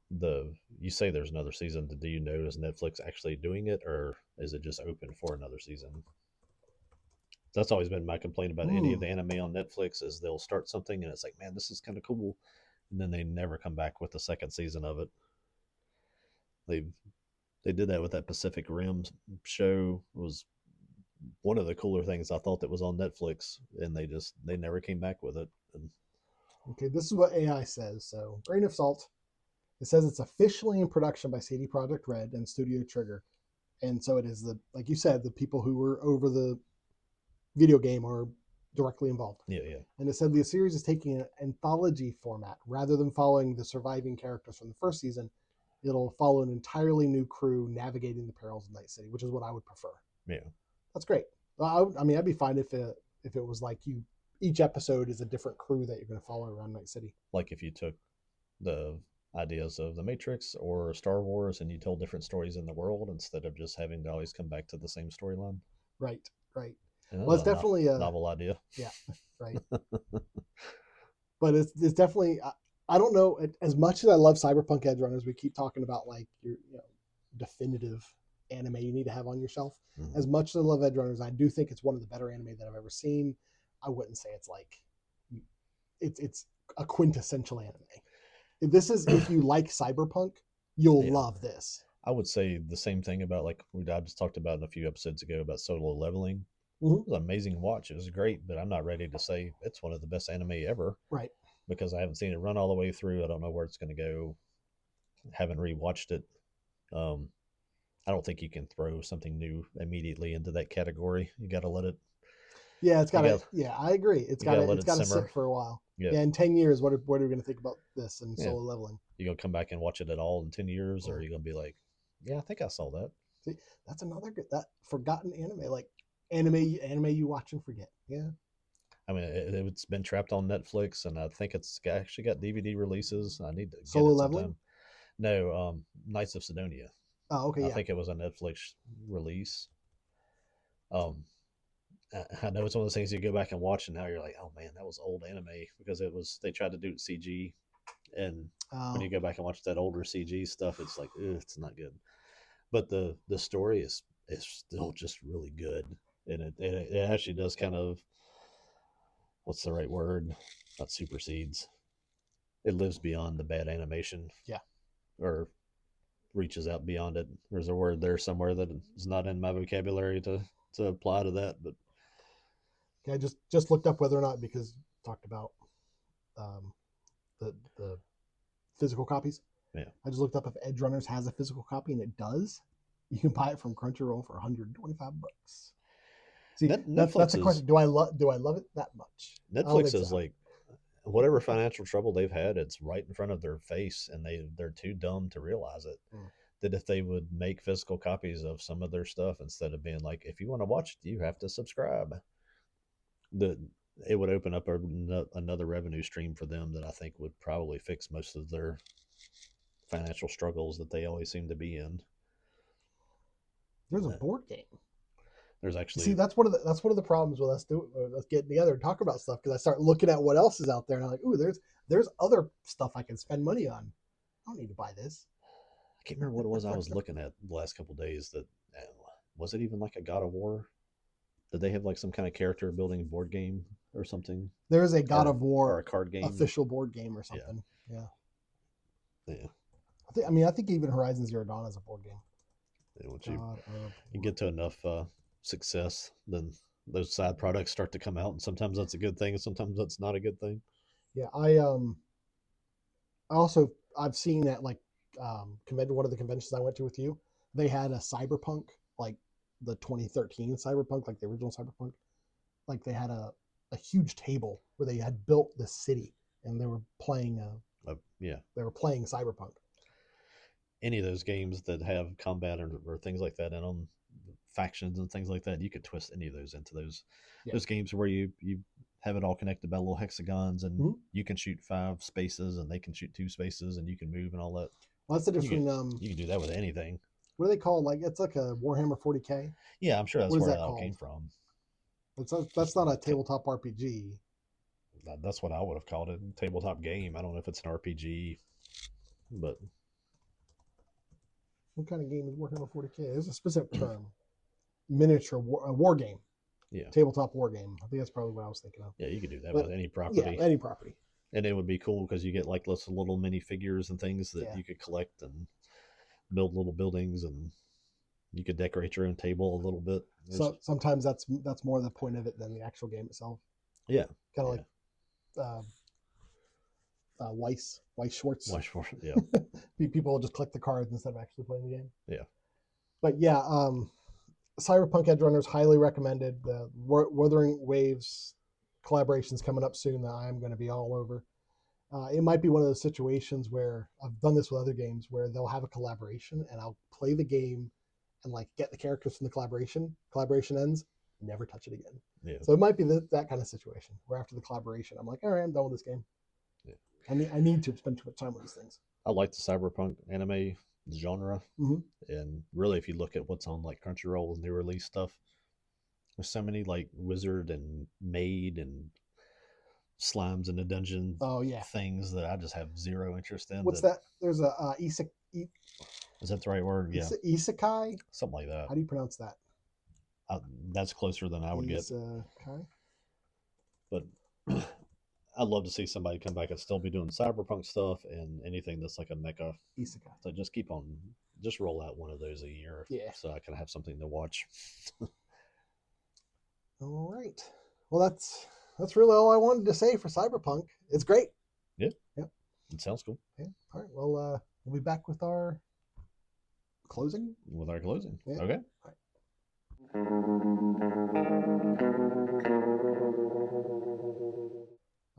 You say there's another season. Do you know, is Netflix actually doing it, or is it just open for another season? That's always been my complaint about any of the anime on Netflix, is they'll start something and it's like, man, this is kind of cool, and then they never come back with the second season of it. They did that with that Pacific Rim show. It was one of the cooler things I thought that was on Netflix, and they never came back with it. Okay, this is what AI says. So, grain of salt. It says it's officially in production by CD Projekt Red and Studio Trigger. And so it is, like you said, the people who were over the video game are directly involved. Yeah. And it said the series is taking an anthology format. Rather than following the surviving characters from the first season, it'll follow an entirely new crew navigating the perils of Night City, which is what I would prefer. Yeah. That's great. I mean, I'd be fine if it was like each episode is a different crew that you're going to follow around Night City. Like if you took the ideas of the Matrix or Star Wars and you told different stories in the world instead of just having to always come back to the same storyline. Right. Well, it's definitely a novel idea. Yeah, right. But it's definitely, I don't know, as much as I love Cyberpunk Edgerunners, we keep talking about like your definitive anime you need to have on your shelf. Mm-hmm. As much as I love Edgerunners, I do think it's one of the better anime that I've ever seen. I wouldn't say it's like it's a quintessential anime. If you like Cyberpunk, you'll love this. I would say the same thing about, like I just talked about a few episodes ago about Solo Leveling. Mm-hmm. It was an amazing watch. It was great, but I'm not ready to say it's one of the best anime ever. Right. Because I haven't seen it run all the way through. I don't know where it's going to go. Haven't rewatched it. I don't think you can throw something new immediately into that category. You got to let it. Yeah, it's got to. Yeah, I agree. It's got to sit for a while. Yeah. In 10 years, what are we going to think about this and Solo Leveling? You going to come back and watch it at all in 10 years, or are you going to be like, yeah, I think I saw that. See, that's another good, that forgotten anime, like anime you watch and forget. Yeah. I mean, it's been trapped on Netflix, and I think it's actually got DVD releases. I need to get Solo it Leveling? Sometime. No, Knights of Sidonia. Oh, okay. I think it was a Netflix release. I know it's one of those things you go back and watch, and now you're like, oh man, that was old anime, because they tried to do it CG, and when you go back and watch that older CG stuff, it's like, it's not good. But the story is still just really good, and it actually does kind of, what's the right word? Not supersedes. It lives beyond the bad animation. Yeah. Or reaches out beyond it. There's a word there somewhere that is not in my vocabulary to apply to that, but I just looked up whether or not, because talked about the physical copies. Yeah. I just looked up if Edgerunners has a physical copy, and it does. You can buy it from Crunchyroll for $125. See, that's a question. Do I love it that much? Netflix is like, whatever financial trouble they've had, it's right in front of their face, and they're too dumb to realize it. that if they would make physical copies of some of their stuff instead of being like, if you want to watch it, you have to subscribe, that it would open up another revenue stream for them that I think would probably fix most of their financial struggles that they always seem to be in. There's a board game. There's actually, see, that's one of the problems with us getting together and talk about stuff, because I start looking at what else is out there and I'm like, ooh, there's other stuff I can spend money on. I don't need to buy this. I can't remember what it was I was looking at the last couple of days. That was it even like a God of War? Did they have like some kind of character building board game or something? There is a God of War or a card game, official board game or something. Yeah. Yeah. I think even Horizon Zero Dawn is a board game. Yeah, once you get to enough success, then those side products start to come out, and sometimes that's a good thing, and sometimes that's not a good thing. Yeah, I've seen at like one of the conventions I went to with you, they had a Cyberpunk, like the 2013 Cyberpunk, like the original Cyberpunk. Like they had a huge table where they had built the city and they were playing they were playing Cyberpunk. Any of those games that have combat or things like that in them, factions and things like that, you could twist any of those into those games where you have it all connected by little hexagons, and you can shoot 5 spaces and they can shoot 2 spaces and you can move and all that. Well, that's the difference. You can do that with anything. What do they call, like, it's like a Warhammer 40K? Yeah, I'm sure that's where that all came from. That's not a tabletop RPG. That's what I would have called it, tabletop game. I don't know if it's an RPG, but what kind of game is Warhammer 40K? There's a specific term. Miniature war game. Yeah. Tabletop war game. I think that's probably what I was thinking of. Yeah, you could do that with any property. Yeah, any property. And it would be cool because you get like lots of little mini figures and things that you could collect and build little buildings, and you could decorate your own table a little bit. So sometimes that's more the point of it than the actual game itself. Yeah. Kind of like Weiss Schwartz. Weiss Schwartz, yeah. People will just click the cards instead of actually playing the game. Yeah. But yeah, Cyberpunk Edgerunners, highly recommended. The Wuthering Waves collaboration's coming up soon that I'm going to be all over. It might be one of those situations where I've done this with other games where they'll have a collaboration and I'll play the game and like get the characters from the collaboration. Collaboration ends, never touch it again. Yeah. So it might be that kind of situation where after the collaboration, I'm like, all right, I'm done with this game. Yeah. I need to spend too much time with these things. I like the cyberpunk anime genre, and really, if you look at what's on like Crunchyroll and new release stuff, there's so many like wizard and maid and slimes in the dungeon things that I just have zero interest in. What's that? There's a isekai. Is that the right word? Yeah. Isekai? Something like that. How do you pronounce that? That's closer than I would get. But I'd love to see somebody come back and still be doing cyberpunk stuff and anything that's like a mecha. Isekai. So just roll out one of those a year. Yeah. So I can have something to watch. All right. Well, that's really all I wanted to say for Cyberpunk. It's great. Yeah. Yep. It sounds cool. Yeah. All right. Well, we'll be back with our closing. Yeah. Okay. All right.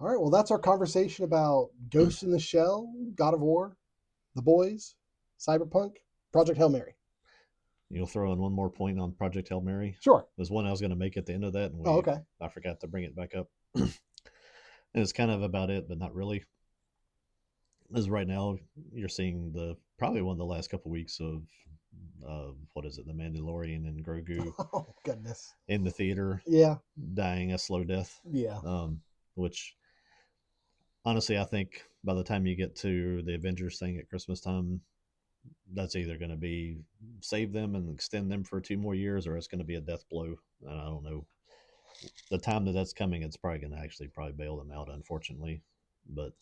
All right. Well, that's our conversation about Ghost in the Shell, God of War, The Boys, Cyberpunk, Project Hail Mary. You'll throw in one more point on Project Hail Mary? Sure. There's one I was going to make at the end of that. And okay. I forgot to bring it back up. And it's kind of about it, but not really. As right now, you're seeing probably one of the last couple of weeks of what is it, The Mandalorian and Grogu. Oh, goodness. In the theater. Yeah. Dying a slow death. Yeah. Which, honestly, I think by the time you get to the Avengers thing at Christmas time, that's either going to be save them and extend them for 2 more years, or it's going to be a death blow. And I don't know. The time that's coming, it's probably going to actually bail them out, unfortunately. But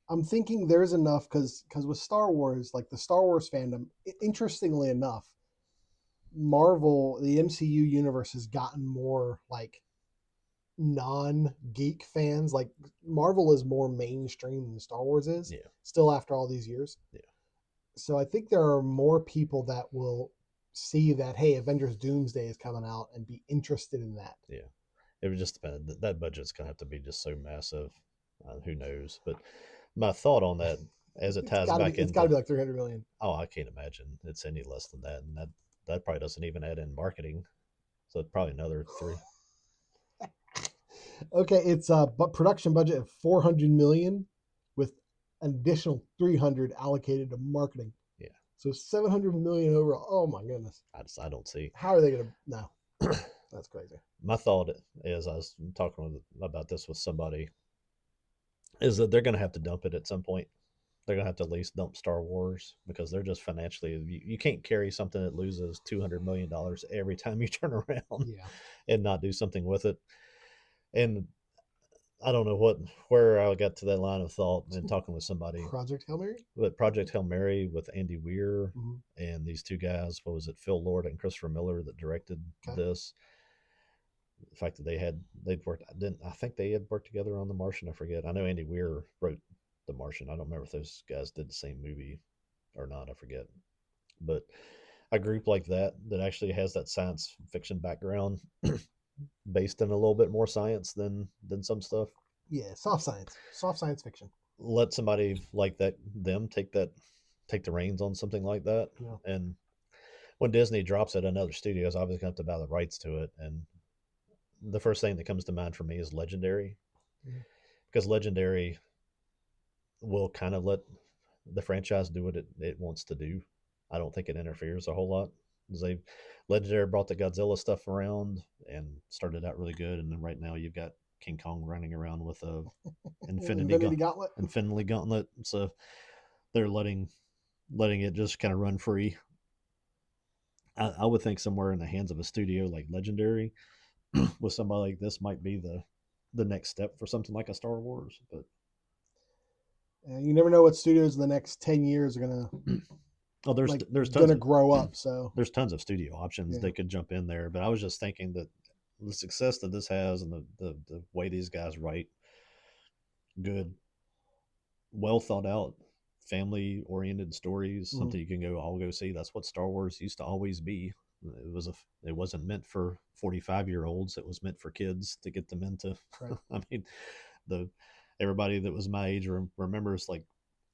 I'm thinking there's enough because with Star Wars, like the Star Wars fandom, interestingly enough, Marvel, the MCU universe has gotten more like non-geek fans. Like Marvel is more mainstream than Star Wars is. Yeah. Still after all these years. Yeah. So I think there are more people that will see that, hey, Avengers Doomsday is coming out and be interested in that. Yeah. It would just depend. That budget's going to have to be just so massive. Who knows? But my thought on that as it ties back it's got to be like 300 million. Oh, I can't imagine it's any less than that, and that probably doesn't even add in marketing, so it's probably another 3. Okay, it's a production budget of 400 million, with an additional 300 allocated to marketing. Yeah. So 700 million overall. Oh my goodness. I don't see. How are they going to? No, that's crazy. My thought is, I was talking about this with somebody, is that they're going to have to dump it at some point. They're going to have to at least dump Star Wars, because they're just financially, you can't carry something that loses $200 million every time you turn around and not do something with it. And I don't know where I got to that line of thought and talking with somebody. Project Hail Mary? But Project Hail Mary with Andy Weir and these two guys, what was it, Phil Lord and Christopher Miller, that directed this. The fact that they'd worked, I think they had worked together on The Martian. I forget. I know Andy Weir wrote The Martian. I don't remember if those guys did the same movie or not. I forget. But a group like that actually has that science fiction background, based in a little bit more science than some stuff. Yeah, soft science fiction. Let somebody like them take the reins on something like that. Yeah. And when Disney drops it, another studio is obviously going to have to buy the rights to it. And the first thing that comes to mind for me is Legendary, because Legendary will kind of let the franchise do what it wants to do. I don't think it interferes a whole lot. Legendary brought the Godzilla stuff around and started out really good, and then right now you've got King Kong running around with a Infinity Gauntlet. So they're letting it just kind of run free. I would think somewhere in the hands of a studio like Legendary, with somebody like this, might be the next step for something like a Star Wars. But you never know what studios in the next 10 years are gonna. Oh, there's tons gonna grow up. So there's tons of studio options they could jump in there. But I was just thinking that the success that this has, and the way these guys write good, well thought out, family oriented stories, something you can go see. That's what Star Wars used to always be. It wasn't meant for 45-year-olds. It was meant for kids, to get them into. Right. I mean, everybody that was my age remembers, like,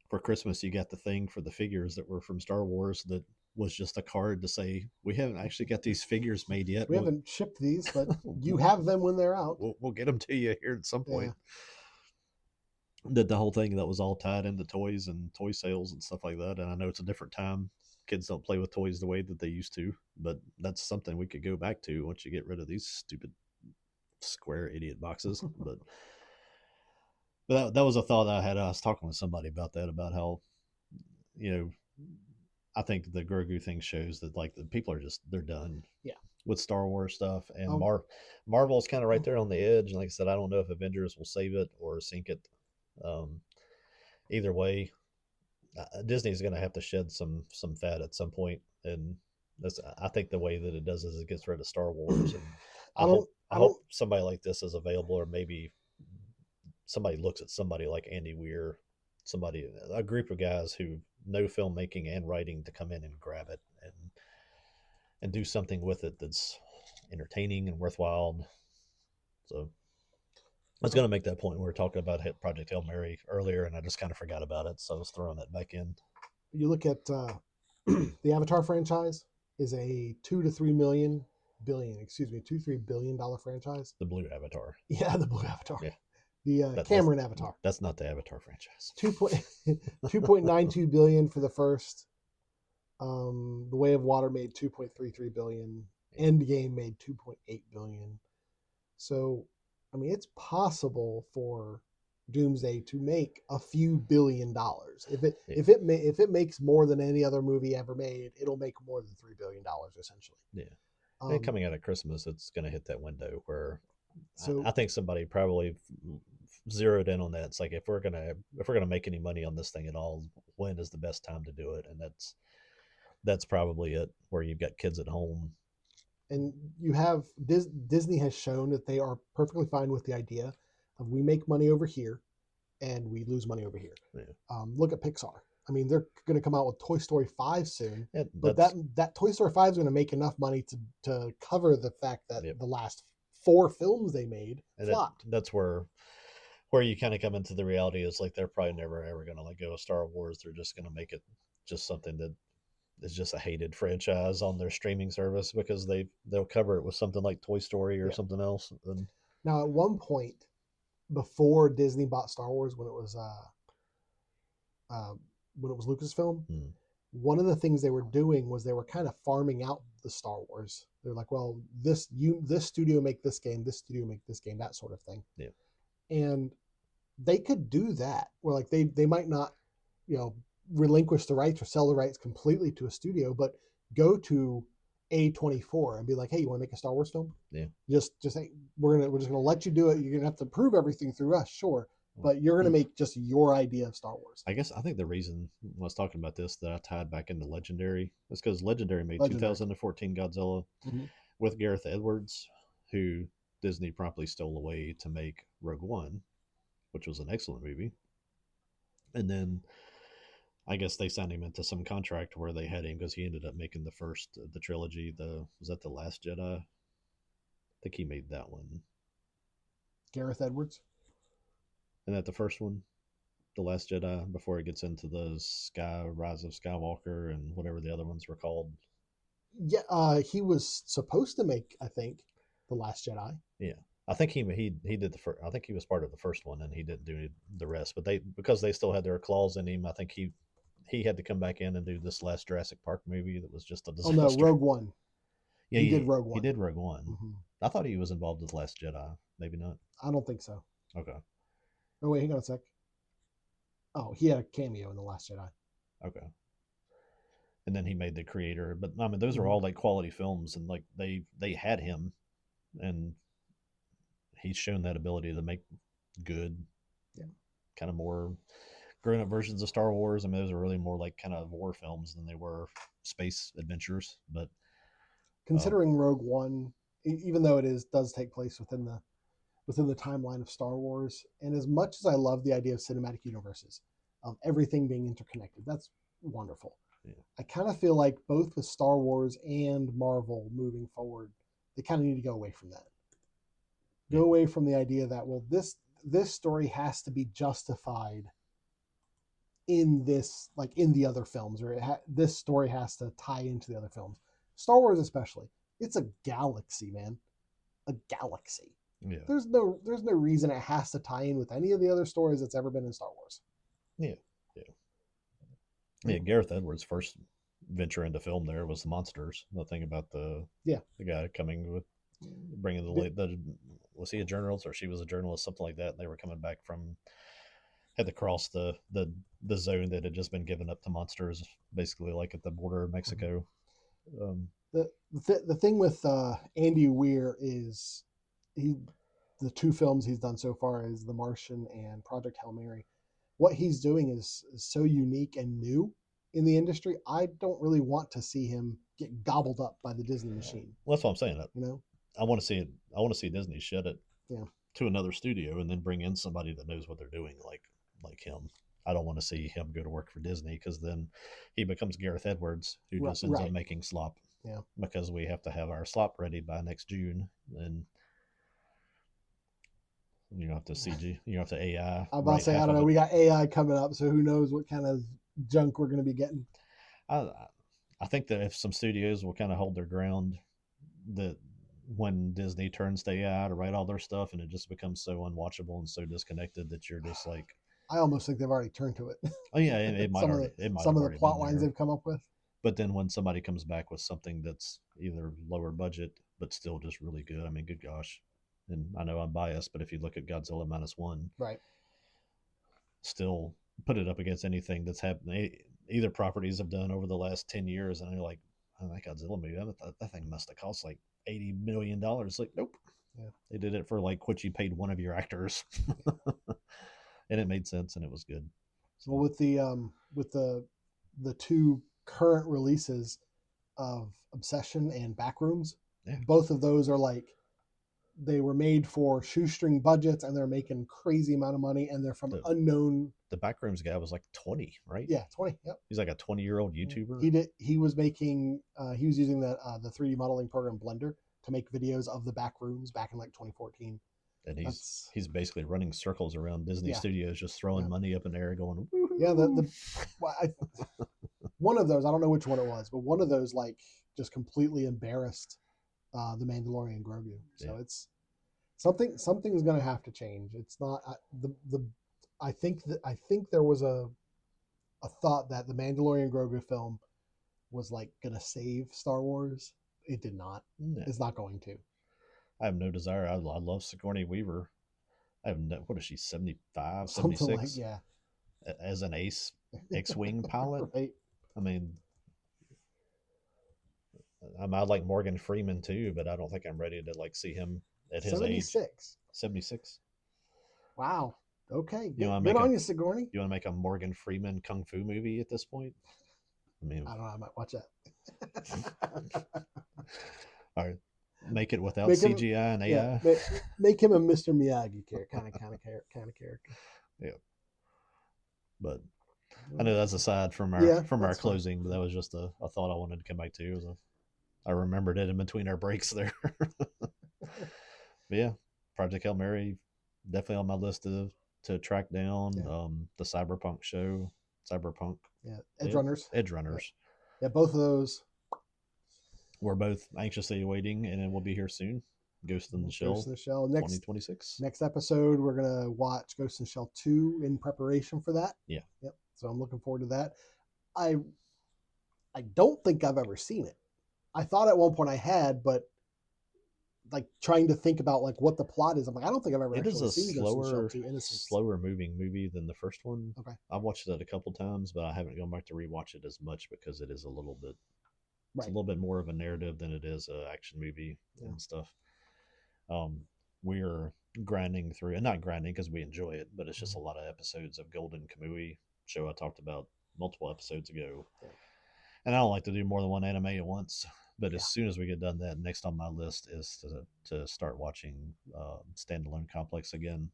for Christmas, you got the thing for the figures that were from Star Wars that was just a card to say, we haven't actually got these figures made yet. We haven't shipped these, but you have them when they're out. We'll get them to you here at some point. Did the whole thing that was all tied into toys and toy sales and stuff like that. And I know it's a different time. Kids don't play with toys the way that they used to, but that's something we could go back to once you get rid of these stupid square idiot boxes. But that was a thought I had. I was talking with somebody about that, about how, I think the Grogu thing shows that, like, the people are they're done with Star Wars stuff. And Marvel's kind of right there on the edge. And like I said, I don't know if Avengers will save it or sink it. Either way, Disney's going to have to shed some fat at some point. And I think the way that it does is it gets rid of Star Wars. And I hope somebody like this is available, or maybe somebody looks at somebody like Andy Weir, a group of guys who know filmmaking and writing, to come in and grab it and do something with it that's entertaining and worthwhile. So I was going to make that point. We were talking about Project Hail Mary earlier, and I just kind of forgot about it, so I was throwing that back in. You look at the Avatar franchise is a $2 to $3 billion franchise. The Blue Avatar. Yeah, the Blue Avatar. Yeah. The Cameron Avatar. That's not the Avatar franchise. 2.92 billion for the first. The Way of Water made 2.33 billion. Endgame made 2.8 billion. So, I mean, it's possible for Doomsday to make a few $1 billion. If it makes more than any other movie ever made, it'll make more than $3 billion essentially. Yeah. And coming out of Christmas, it's going to hit that window where I think somebody probably zeroed in on that. It's like, if we're gonna make any money on this thing at all, when is the best time to do it? And that's probably it, where you've got kids at home. And you have Disney has shown that they are perfectly fine with the idea of, we make money over here and we lose money over here. Yeah. Look at Pixar. I mean, they're going to come out with Toy Story 5 soon, but that Toy Story 5 is going to make enough money to cover the fact that the last 4 films they made flopped. That's where where you kind of come into the reality is like they're probably never ever going to let go of Star Wars. They're just going to make it just something that is just a hated franchise on their streaming service because they'll cover it with something like Toy Story or something else. And now, at one point, before Disney bought Star Wars, when it was Lucasfilm, one of the things they were doing was they were kind of farming out the Star Wars. They're like, well, this studio make this game, this studio make this game, that sort of thing. Yeah. And they could do that, where like they might not, relinquish the rights or sell the rights completely to a studio, but go to A24 and be like, hey, you want to make a Star Wars film? Yeah. Just hey, we're just gonna let you do it. You're gonna have to prove everything through us, sure. But you're going to make just your idea of Star Wars. I think the reason when I was talking about this that I tied back into Legendary is because Legendary made 2014 Godzilla with Gareth Edwards, who Disney promptly stole away to make Rogue One, which was an excellent movie. And then I guess they signed him into some contract where they had him because he ended up making the trilogy. Was that The Last Jedi? I think he made that one. Gareth Edwards? Isn't that the first one? The Last Jedi, before it gets into the Rise of Skywalker and whatever the other ones were called. Yeah, he was supposed to make, I think, The Last Jedi. Yeah. I think he did the first. I think he was part of the first one, and he didn't do the rest. But because they still had their claws in him, I think he had to come back in and do this last Jurassic Park movie that was just a disaster. Oh no, Rogue One. Yeah, he did Rogue One. He did Rogue One. Mm-hmm. I thought he was involved with The Last Jedi. Maybe not. I don't think so. Okay. Oh wait, hang on a sec. Oh, he had a cameo in The Last Jedi. Okay. And then he made The Creator, but I mean, those are all like quality films, and like they had him, and he's shown that ability to make good, kind of more grown-up versions of Star Wars. I mean, those are really more like kind of war films than they were space adventures. But considering Rogue One, even though does take place within the timeline of Star Wars, and as much as I love the idea of cinematic universes, of everything being interconnected, that's wonderful. Yeah. I kind of feel like both with Star Wars and Marvel moving forward, they kind of need to go away from that. Go away from the idea that, well, this story has to be justified in this, like in the other films, or this story has to tie into the other films. Star Wars especially, it's a galaxy, man, a galaxy. Yeah. There's no reason it has to tie in with any of the other stories that's ever been in Star Wars. Yeah. Gareth Edwards' first venture into film there was the Monsters. The thing about the guy coming with bringing was he a journalist or she was a journalist, something like that. And they were coming back had to cross the zone that had just been given up to monsters, basically like at the border of Mexico. The thing with Andy Weir is the two films he's done so far is The Martian and Project Hail Mary. What he's doing is so unique and new in the industry. I don't really want to see him get gobbled up by the Disney machine. Well, that's what I'm saying. I want to see it. I want to see Disney shed it to another studio and then bring in somebody that knows what they're doing, like him. I don't want to see him go to work for Disney because then he becomes Gareth Edwards, who just ends up making slop. Yeah, because we have to have our slop ready by next June, and you don't have to CG, you don't have to AI. I'm about to say, I don't know. We got AI coming up, so who knows what kind of junk we're going to be getting. I think that if some studios will kind of hold their ground, that when Disney turns to AI to write all their stuff, and it just becomes so unwatchable and so disconnected that you're just like, I almost think they've already turned to it. Oh yeah, it might. Some of the plot lines they've come up with. But then when somebody comes back with something that's either lower budget but still just really good, I mean, good gosh. And I know I'm biased, but if you look at Godzilla -1, right, still put it up against anything that's happened, either properties have done over the last 10 years, and you're like, oh, that Godzilla movie, that thing must have cost like $80 million. Like, nope. Yeah. They did it for like what you paid one of your actors. And it made sense and it was good. So. Well, with the two current releases of Obsession and Backrooms, both of those are like, they were made for shoestring budgets and they're making crazy amount of money and they're from unknown. The Backrooms guy was like 20, right? Yeah, 20. Yep. He's like a 20-year-old YouTuber. He was making he was using the 3D modeling program Blender to make videos of the Backrooms back in like 2014. And he's basically running circles around Disney Studios, just throwing money up in the air, going, woo-hoo. Yeah. One of those, I don't know which one it was, but one of those like just completely embarrassed the Mandalorian Grogu. So it's something's going to have to change. It's not I think there was a thought that the Mandalorian Grogu film was like going to save Star Wars. It did not. No. It's not going to. I have no desire. I love Sigourney Weaver. I have no, what is she, 75, 76? Like, yeah. As an X-Wing pilot. Right. I mean, I like Morgan Freeman too, but I don't think I'm ready to like see him at his 76. age. 76. Wow. Okay. Good on you, Sigourney. You want to make a Morgan Freeman kung fu movie at this point? I mean, I don't know. I might watch that. All right. Make it without CGI and AI. Yeah, make him a Mr. Miyagi kind of character. Yeah. But I know that's aside from our closing, but that was just a thought I wanted to come back to. I remembered it in between our breaks there. But yeah, Project Hail Mary, definitely on my list to track down. The Cyberpunk show, Cyberpunk. Yeah, Edgerunners. Yeah, both of those. We're both anxiously awaiting, and it will be here soon. Ghost in the Shell. Ghost in the Shell. Next 2026. Next episode, we're gonna watch Ghost in the Shell 2 in preparation for that. Yeah. Yep. So I'm looking forward to that. I don't think I've ever seen it. I thought at one point I had, but like trying to think about like what the plot is, I'm like, I don't think I've ever seen Ghost in the Shell 2 Innocence. Slower moving movie than the first one. Okay. I've watched it a couple times, but I haven't gone back to rewatch it as much because it is a little bit. It's a little bit more of a narrative than it is an action movie and stuff. We're grinding through, and not grinding because we enjoy it, but it's just a lot of episodes of Golden Kamui, show I talked about multiple episodes ago. Yeah. And I don't like to do more than one anime at once, but as soon as we get done that, next on my list is to start watching Standalone Complex again.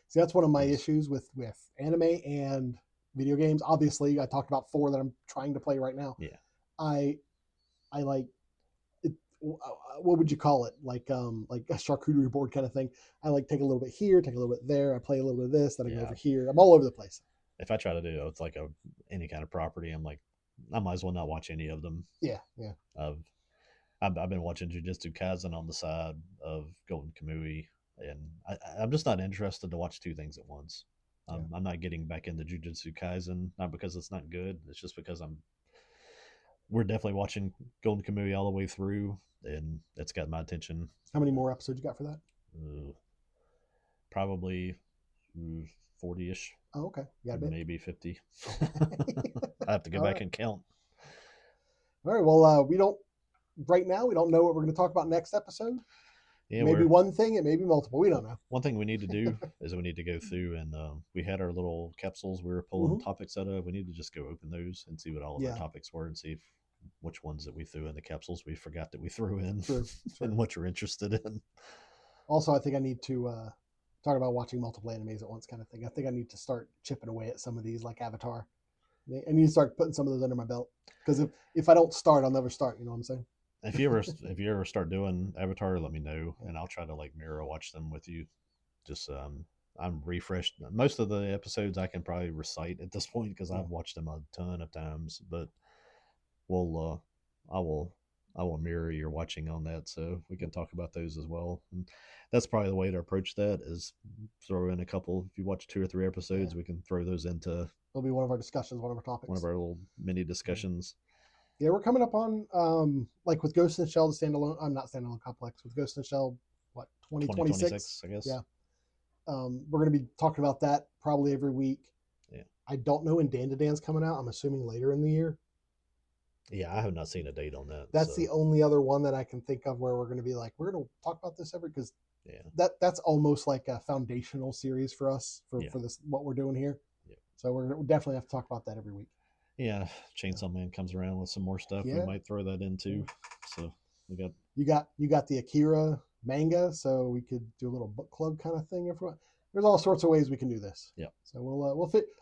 See, that's one of my issues with anime and video games. Obviously, I talked about 4 that I'm trying to play right now. Yeah. I like it, what would you call it? Like a charcuterie board kind of thing. I like take a little bit here, take a little bit there. I play a little bit of this, then I go over here. I'm all over the place. If I try to do it's like any kind of property, I'm like, I might as well not watch any of them. Yeah. I've been watching Jujutsu Kaisen on the side of Golden Kamui, and I'm just not interested to watch 2 things at once. I'm not getting back into Jujutsu Kaisen, not because it's not good. It's just because we're definitely watching Golden Kamui all the way through, and it's got my attention. How many more episodes you got for that? Probably 40-ish. Oh, okay. Maybe 50. I have to go back and count. All right. Well, right now we don't know what we're going to talk about next episode. Yeah, maybe one thing, it may be multiple. We don't know. One thing we need to do is we need to go through and we had our little capsules we were pulling topics out of. We need to just go open those and see what all of our topics were and see which ones that we threw in the capsules we forgot that we threw in and what you're interested in. Also, I think I need to talk about watching multiple animes at once kind of thing. I think I need to start chipping away at some of these like Avatar. I need to start putting some of those under my belt because if I don't start, I'll never start. You know what I'm saying? If you ever start doing Avatar, let me know, and I'll try to like mirror watch them with you. Just I'm refreshed. Most of the episodes I can probably recite at this point because I've watched them a ton of times. But I will mirror your watching on that, so we can talk about those as well. And that's probably the way to approach that is throw in a couple. If you watch 2 or 3 episodes, we can throw those into. It'll be one of our discussions, one of our topics, one of our little mini discussions. Yeah, we're coming up on like with Ghost in the Shell, the standalone. I'm not standalone complex with Ghost in the Shell. What 2026? I guess. Yeah. We're going to be talking about that probably every week. Yeah. I don't know when Dan's coming out. I'm assuming later in the year. Yeah, I have not seen a date on that. That's the only other one that I can think of where we're going to be like, we're going to talk about this because that's almost like a foundational series for us for this what we're doing here. Yeah. So we're definitely have to talk about that every week. Yeah, Chainsaw Man comes around with some more stuff. We might throw that in too. So we got you got the Akira manga, so we could do a little book club kind of thing. There's all sorts of ways we can do this. Yeah. So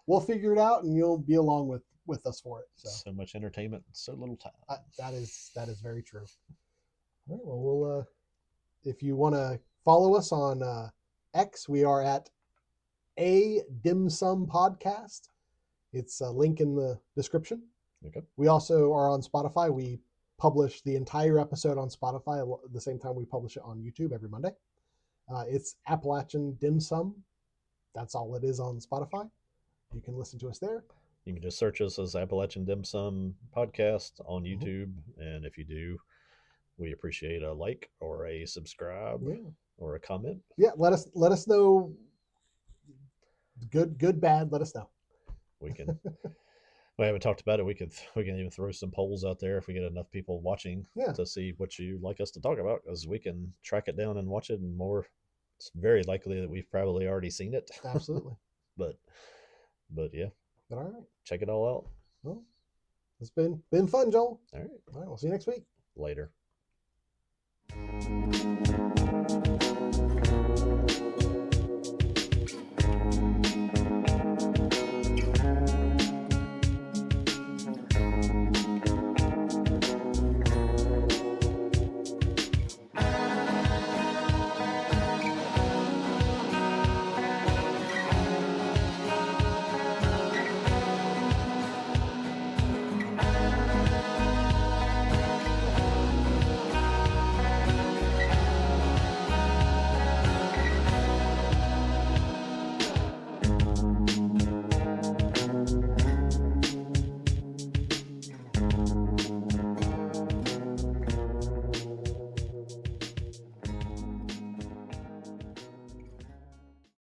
we'll figure it out, and you'll be along with us for it. So much entertainment, so little time. That is very true. All right. Well, if you want to follow us on X, we are at A Dim Sum Podcast. It's a link in the description. Okay. We also are on Spotify. We publish the entire episode on Spotify at the same time we publish it on YouTube every Monday. It's Appalachian Dim Sum. That's all it is on Spotify. You can listen to us there. You can just search us as Appalachian Dim Sum Podcast on YouTube. And if you do, we appreciate a like or a subscribe or a comment. Yeah, let us know. Good, bad. Let us know. We can. We haven't talked about it. We can even throw some polls out there if we get enough people watching to see what you like us to talk about, because we can track it down and watch it. And more, it's very likely that we've probably already seen it. Absolutely. but yeah. But all right. Check it all out. Well, it's been fun, Joel. All right. We'll see you next week. Later.